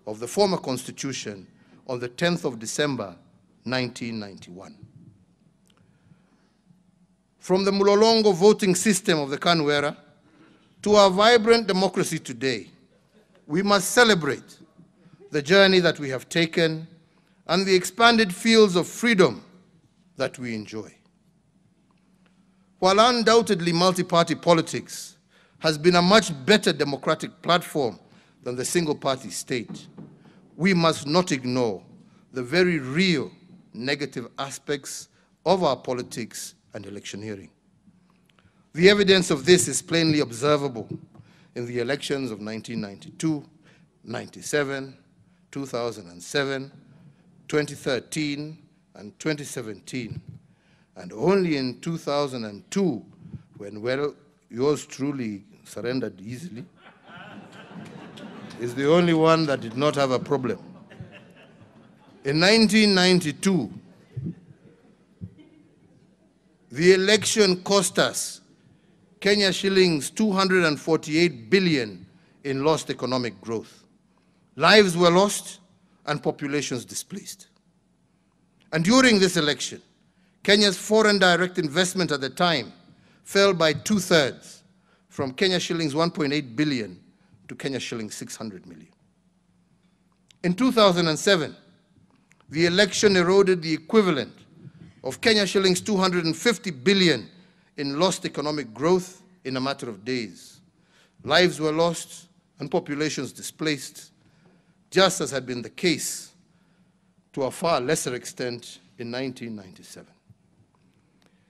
of the former Constitution on the 10th of December, 1991. From the Mulolongo voting system of the KANU era to our vibrant democracy today, we must celebrate the journey that we have taken and the expanded fields of freedom that we enjoy. While undoubtedly multi-party politics has been a much better democratic platform than the single-party state, we must not ignore the very real negative aspects of our politics and electioneering. The evidence of this is plainly observable in the elections of 1992, 97, 2007, 2013, and 2017. And only in 2002, when, well, yours truly surrendered easily, is the only one that did not have a problem. In 1992, the election cost us Kenya shillings 248 billion in lost economic growth. Lives were lost and populations displaced. And during this election, Kenya's foreign direct investment at the time fell by 2/3 from Kenya shillings 1.8 billion to Kenya shillings 600 million. In 2007, the election eroded the equivalent of Kenya shillings 250 billion in lost economic growth in a matter of days. Lives were lost and populations displaced, just as had been the case to a far lesser extent in 1997.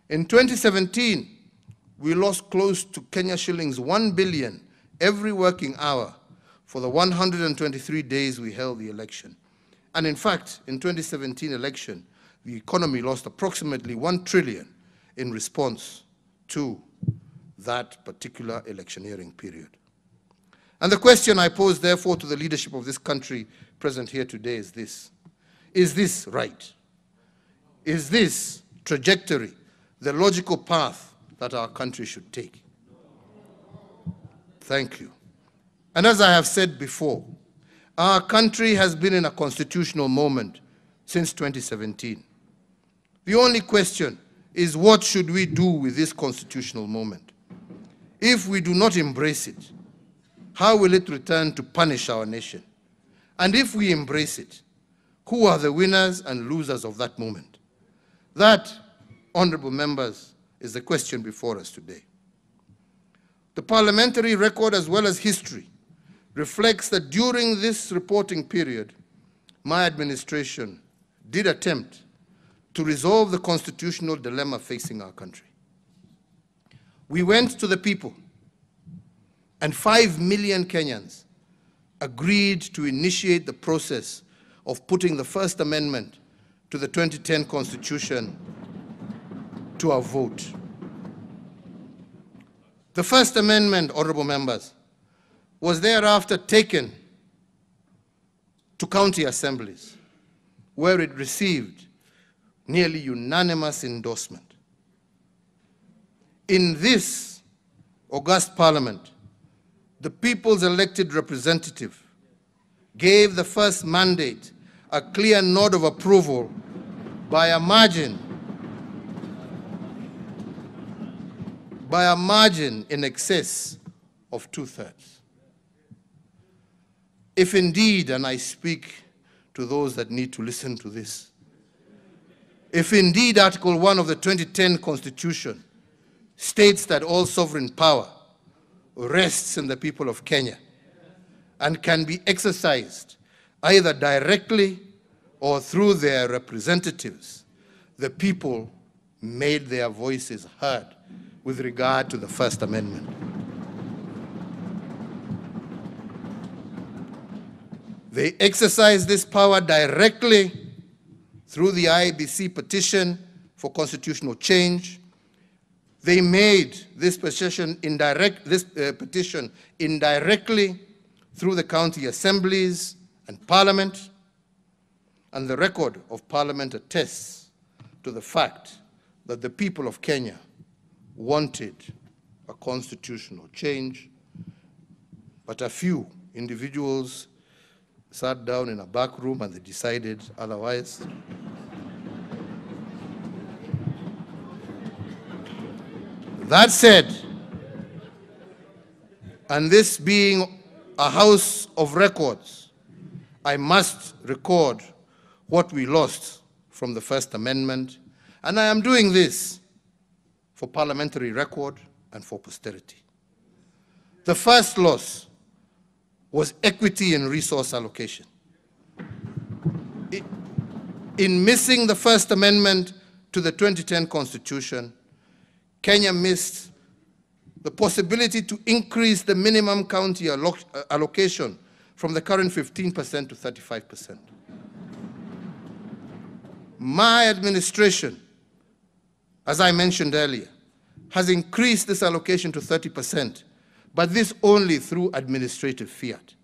In 2017, we lost close to Kenya shillings 1 billion every working hour for the 123 days we held the election. And in fact, in 2017 election, the economy lost approximately 1 trillion in response to that particular electioneering period. And the question I pose, therefore, to the leadership of this country present here today is this: is this right? Is this trajectory the logical path that our country should take? Thank you. And as I have said before, our country has been in a constitutional moment since 2017. The only question is, what should we do with this constitutional moment? If we do not embrace it, how will it return to punish our nation? And if we embrace it, who are the winners and losers of that moment? That, honorable members, is the question before us today. The parliamentary record, as well as history, reflects that during this reporting period, my administration did attempt to resolve the constitutional dilemma facing our country. We went to the people, and 5 million Kenyans agreed to initiate the process of putting the First Amendment to the 2010 Constitution to a vote. The First Amendment, honorable members, was thereafter taken to county assemblies, where it received nearly unanimous endorsement. In this august parliament, the people's elected representative gave the first mandate a clear nod of approval by a margin in excess of 2/3. If indeed, and I speak to those that need to listen to this, if indeed Article 1 of the 2010 Constitution states that all sovereign power rests in the people of Kenya and can be exercised either directly or through their representatives, the people made their voices heard with regard to the First Amendment. They exercised this power directly through the IEBC petition for constitutional change, They made this petition indirectly through the county assemblies and parliament, and the record of parliament attests to the fact that the people of Kenya wanted a constitutional change, but a few individuals sat down in a back room and they decided otherwise. That said, and this being a house of records, I must record what we lost from the First Amendment, and I am doing this for parliamentary record and for posterity. The first loss was equity in resource allocation. In missing the First Amendment to the 2010 Constitution, Kenya missed the possibility to increase the minimum county allocation from the current 15% to 35%. My administration, as I mentioned earlier, has increased this allocation to 30%, but this only through administrative fiat.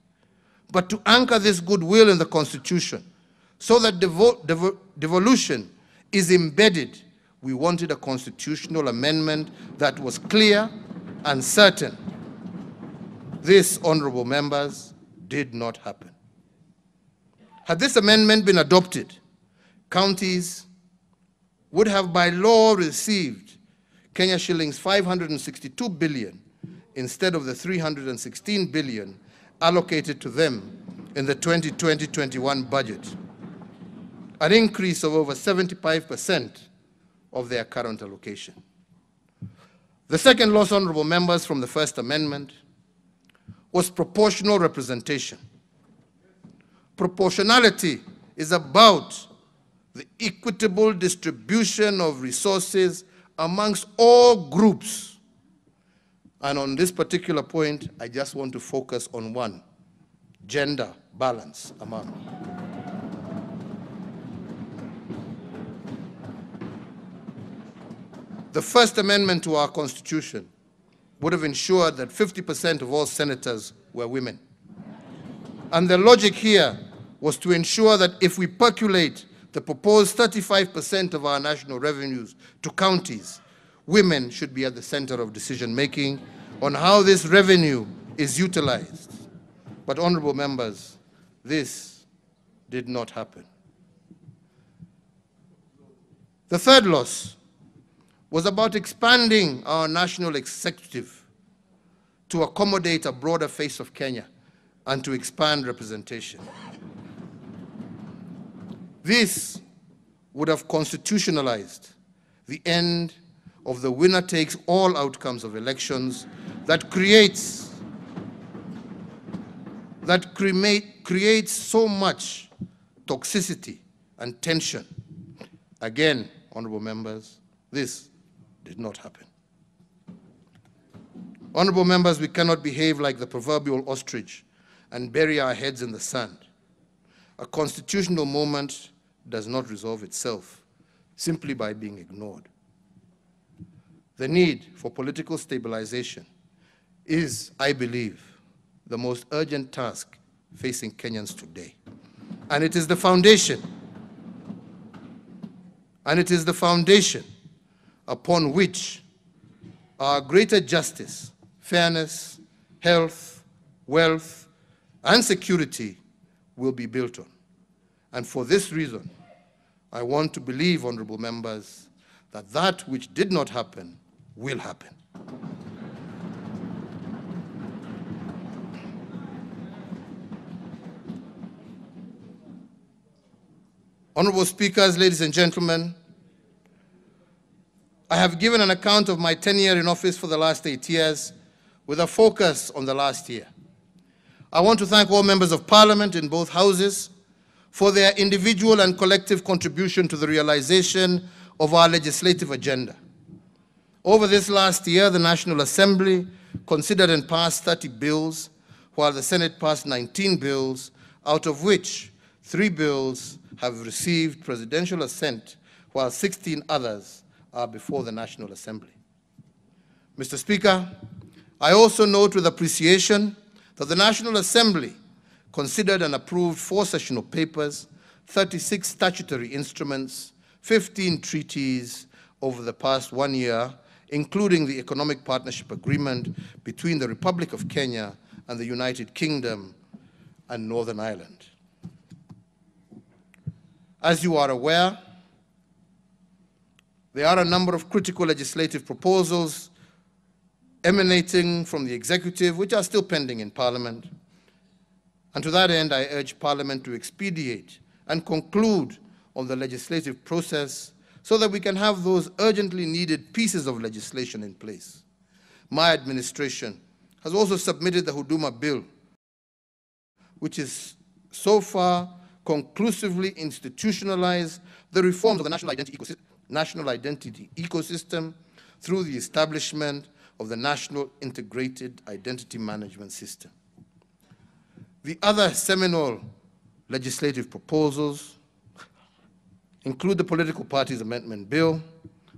But to anchor this goodwill in the Constitution so that devolution is embedded, we wanted a constitutional amendment that was clear and certain. This, honorable members, did not happen. Had this amendment been adopted, counties would have by law received Kenya shillings 562 billion instead of the 316 billion allocated to them in the 2020-21 budget, an increase of over 75% of their current allocation. The second loss, honorable members, from the First Amendment was proportional representation. Proportionality is about the equitable distribution of resources amongst all groups. And on this particular point, I just want to focus on one: gender balance among. The First Amendment to our Constitution would have ensured that 50% of all senators were women. And the logic here was to ensure that if we percolate the proposed 35% of our national revenues to counties, women should be at the center of decision-making on how this revenue is utilized. But, honorable members, this did not happen. The third loss was about expanding our national executive to accommodate a broader face of Kenya and to expand representation. This would have constitutionalized the end of the winner-takes-all outcomes of elections that creates so much toxicity and tension. Again, honorable members, this did not happen. Honorable members, we cannot behave like the proverbial ostrich and bury our heads in the sand. A constitutional moment does not resolve itself simply by being ignored. The need for political stabilization is, I believe, the most urgent task facing Kenyans today. And it is the foundation, upon which our greater justice, fairness, health, wealth, and security will be built on. And for this reason, I want to believe, honorable members, that that which did not happen will happen. Honorable speakers, ladies and gentlemen, I have given an account of my tenure in office for the last 8 years with a focus on the last year. I want to thank all members of Parliament in both houses for their individual and collective contribution to the realization of our legislative agenda. Over this last year, the National Assembly considered and passed 30 bills, while the Senate passed 19 bills, out of which 3 bills have received presidential assent, while 16 others are before the National Assembly. Mr. Speaker, I also note with appreciation that the National Assembly considered and approved 4 sessional papers, 36 statutory instruments, 15 treaties over the past 1 year, including the Economic Partnership Agreement between the Republic of Kenya and the United Kingdom and Northern Ireland. As you are aware, there are a number of critical legislative proposals emanating from the executive, which are still pending in Parliament. And to that end, I urge Parliament to expedite and conclude on the legislative process so that we can have those urgently needed pieces of legislation in place. My administration has also submitted the Huduma Bill, which is so far conclusively institutionalized the reforms of the national identity ecosystem through the establishment of the National Integrated Identity Management System. The other seminal legislative proposals include the Political Parties Amendment Bill,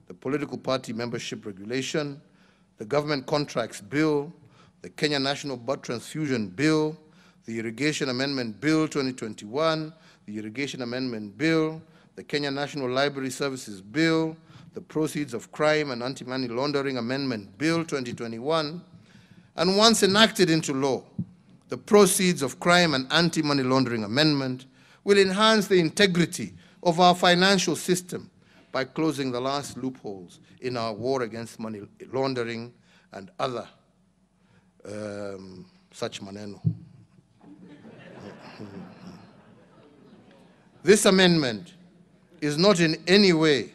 the Political Party Membership Regulation, the Government Contracts Bill, the Kenya National Blood Transfusion Bill, the Irrigation Amendment Bill 2021, the Irrigation Amendment Bill, the Kenya National Library Services Bill, the Proceeds of Crime and Anti-Money Laundering Amendment Bill 2021, and once enacted into law, the Proceeds of Crime and Anti-Money Laundering Amendment will enhance the integrity of our financial system by closing the last loopholes in our war against money laundering and other such maneno. This amendment is not in any way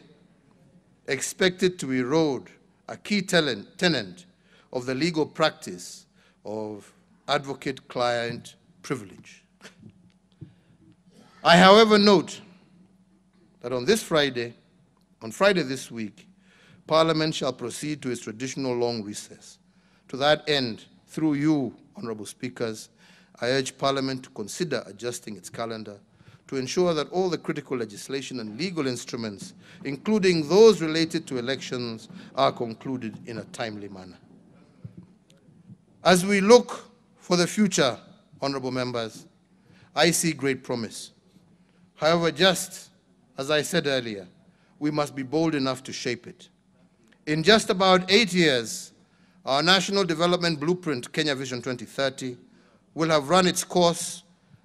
expected to erode a key tenet of the legal practice of advocate-client privilege. I, however, note that on Friday this week, Parliament shall proceed to its traditional long recess. To that end, through you, Honorable Speakers, I urge Parliament to consider adjusting its calendar to ensure that all the critical legislation and legal instruments, including those related to elections, are concluded in a timely manner. As we look for the future, honorable members, I see great promise. However, just as I said earlier, we must be bold enough to shape it. In just about 8 years, our National Development Blueprint, Kenya Vision 2030, will have run its course,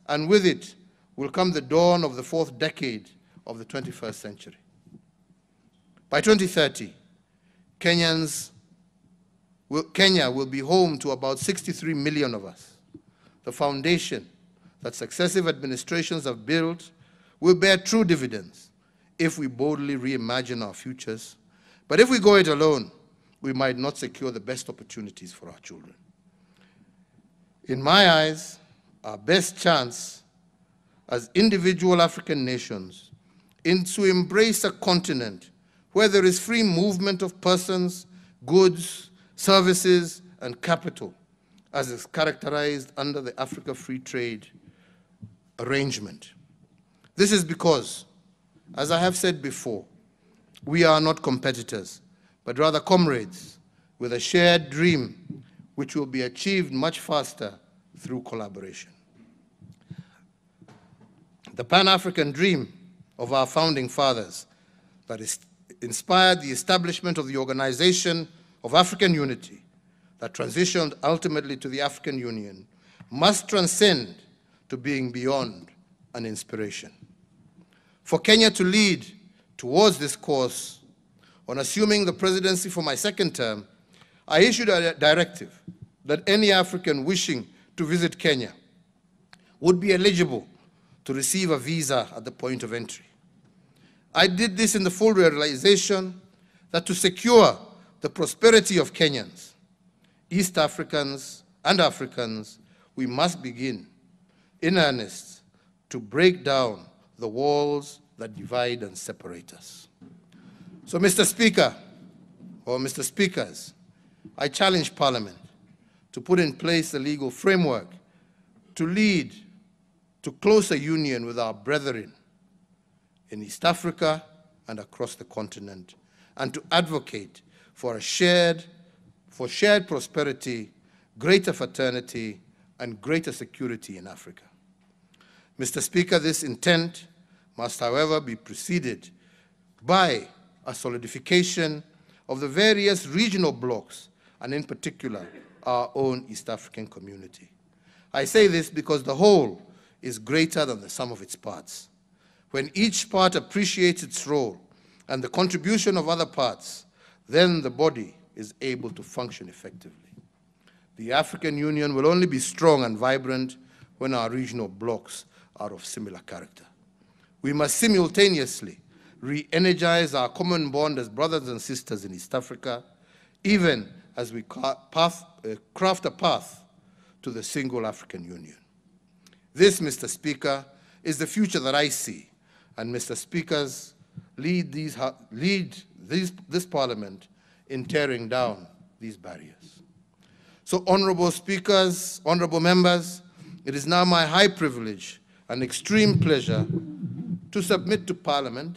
and with it will come the dawn of the 4th decade of the 21st century. By 2030, Kenya will be home to about 63 million of us. The foundation that successive administrations have built will bear true dividends if we boldly reimagine our futures. But if we go it alone, we might not secure the best opportunities for our children. In my eyes, our best chance as individual African nations is to embrace a continent where there is free movement of persons, goods, services, and capital, as is characterized under the Africa Free Trade Arrangement. This is because, as I have said before, we are not competitors, but rather comrades with a shared dream which will be achieved much faster through collaboration. The Pan-African dream of our founding fathers that inspired the establishment of the Organization of African Unity that transitioned ultimately to the African Union must transcend to being beyond an inspiration. For Kenya to lead towards this course, on assuming the presidency for my 2nd term, I issued a directive that any African wishing to visit Kenya would be eligible to receive a visa at the point of entry. I did this in the full realization that to secure the prosperity of Kenyans, East Africans, and Africans, we must begin in earnest to break down the walls that divide and separate us. So, Mr. Speaker, or Mr. Speakers, I challenge Parliament to put in place the legal framework to lead to closer union with our brethren in East Africa and across the continent, and to advocate for a shared for shared prosperity, greater fraternity, and greater security in Africa. Mr. Speaker, this intent must, however, be preceded by a solidification of the various regional blocs, and in particular, our own East African community. I say this because the whole is greater than the sum of its parts. When each part appreciates its role and the contribution of other parts, then the body is able to function effectively. The African Union will only be strong and vibrant when our regional blocs are of similar character. We must simultaneously re-energize our common bond as brothers and sisters in East Africa, even as we craft a path to the single African Union. This, Mr. Speaker, is the future that I see, and Mr. Speakers lead this Parliament in tearing down these barriers. So, honorable speakers, honorable members, it is now my high privilege and extreme pleasure to submit to Parliament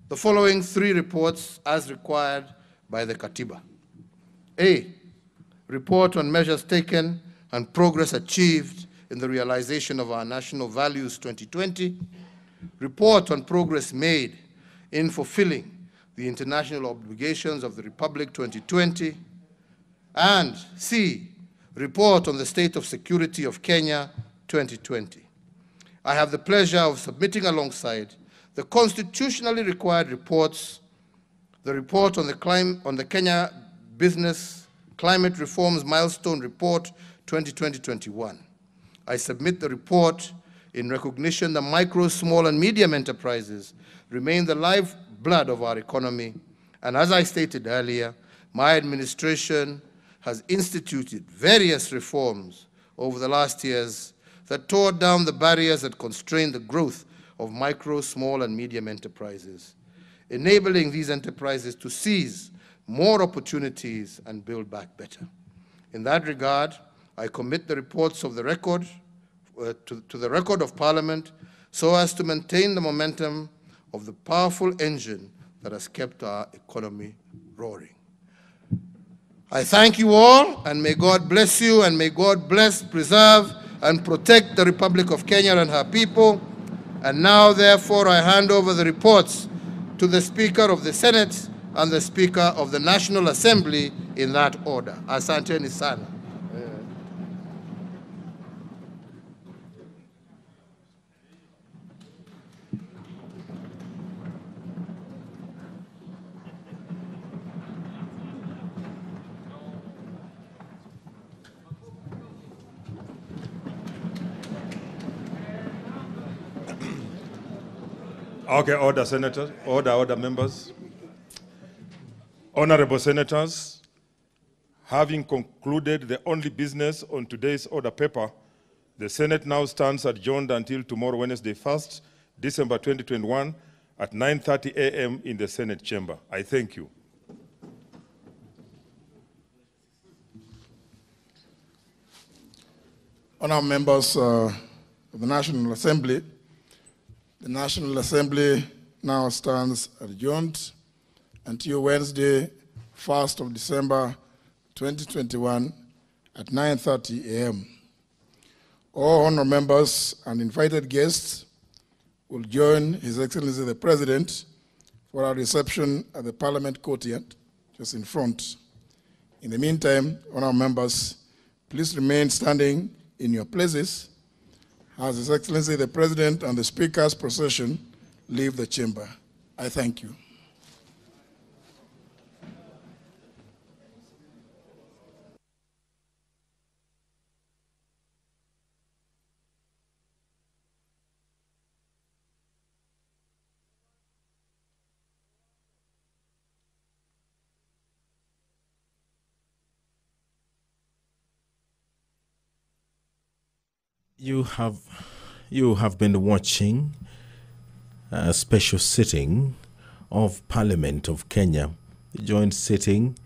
the following 3 reports as required by the Katiba. A, report on measures taken and progress achieved in the realization of our national values 2020, report on progress made in fulfilling the international obligations of the Republic 2020, and C, report on the state of security of Kenya 2020. I have the pleasure of submitting alongside the constitutionally required reports, the report on the Kenya Business Climate Reforms Milestone Report 2020-21. I submit the report in recognition that micro, small, and medium enterprises remain the lifeblood of our economy, and as I stated earlier, my administration has instituted various reforms over the last years that tore down the barriers that constrain the growth of micro, small, and medium enterprises, enabling these enterprises to seize more opportunities and build back better. In that regard, I commit the reports of the record to the record of Parliament so as to maintain the momentum of the powerful engine that has kept our economy roaring. I thank you all, and may God bless you, and may God bless, preserve, and protect the Republic of Kenya and her people. And now, therefore, I hand over the reports to the Speaker of the Senate and the Speaker of the National Assembly in that order. Asanteni sana. Okay, order, Senator. Order, members. Honorable Senators, having concluded the only business on today's order paper, the Senate now stands adjourned until tomorrow, Wednesday, 1st December 2021 at 9:30 a.m. in the Senate chamber. I thank you. Honourable members of the National Assembly, the National Assembly now stands adjourned until Wednesday, 1st of December 2021 at 9:30 a.m. All honourable members and invited guests will join His Excellency the President for our reception at the Parliament Courtyard, just in front. In the meantime, honourable members, please remain standing in your places as His Excellency the President and the Speaker's procession leave the chamber. I thank you. You have been watching a special sitting of Parliament of Kenya, the joint sitting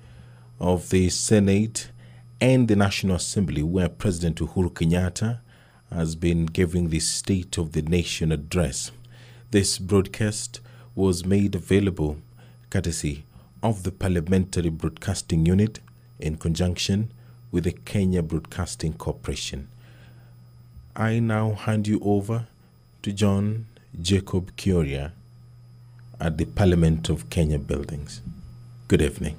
of the Senate and the National Assembly, where President Uhuru Kenyatta has been giving the State of the Nation address. This broadcast was made available courtesy of the Parliamentary Broadcasting Unit in conjunction with the Kenya Broadcasting Corporation. I now hand you over to John Jacob Kuria at the Parliament of Kenya buildings. Good evening.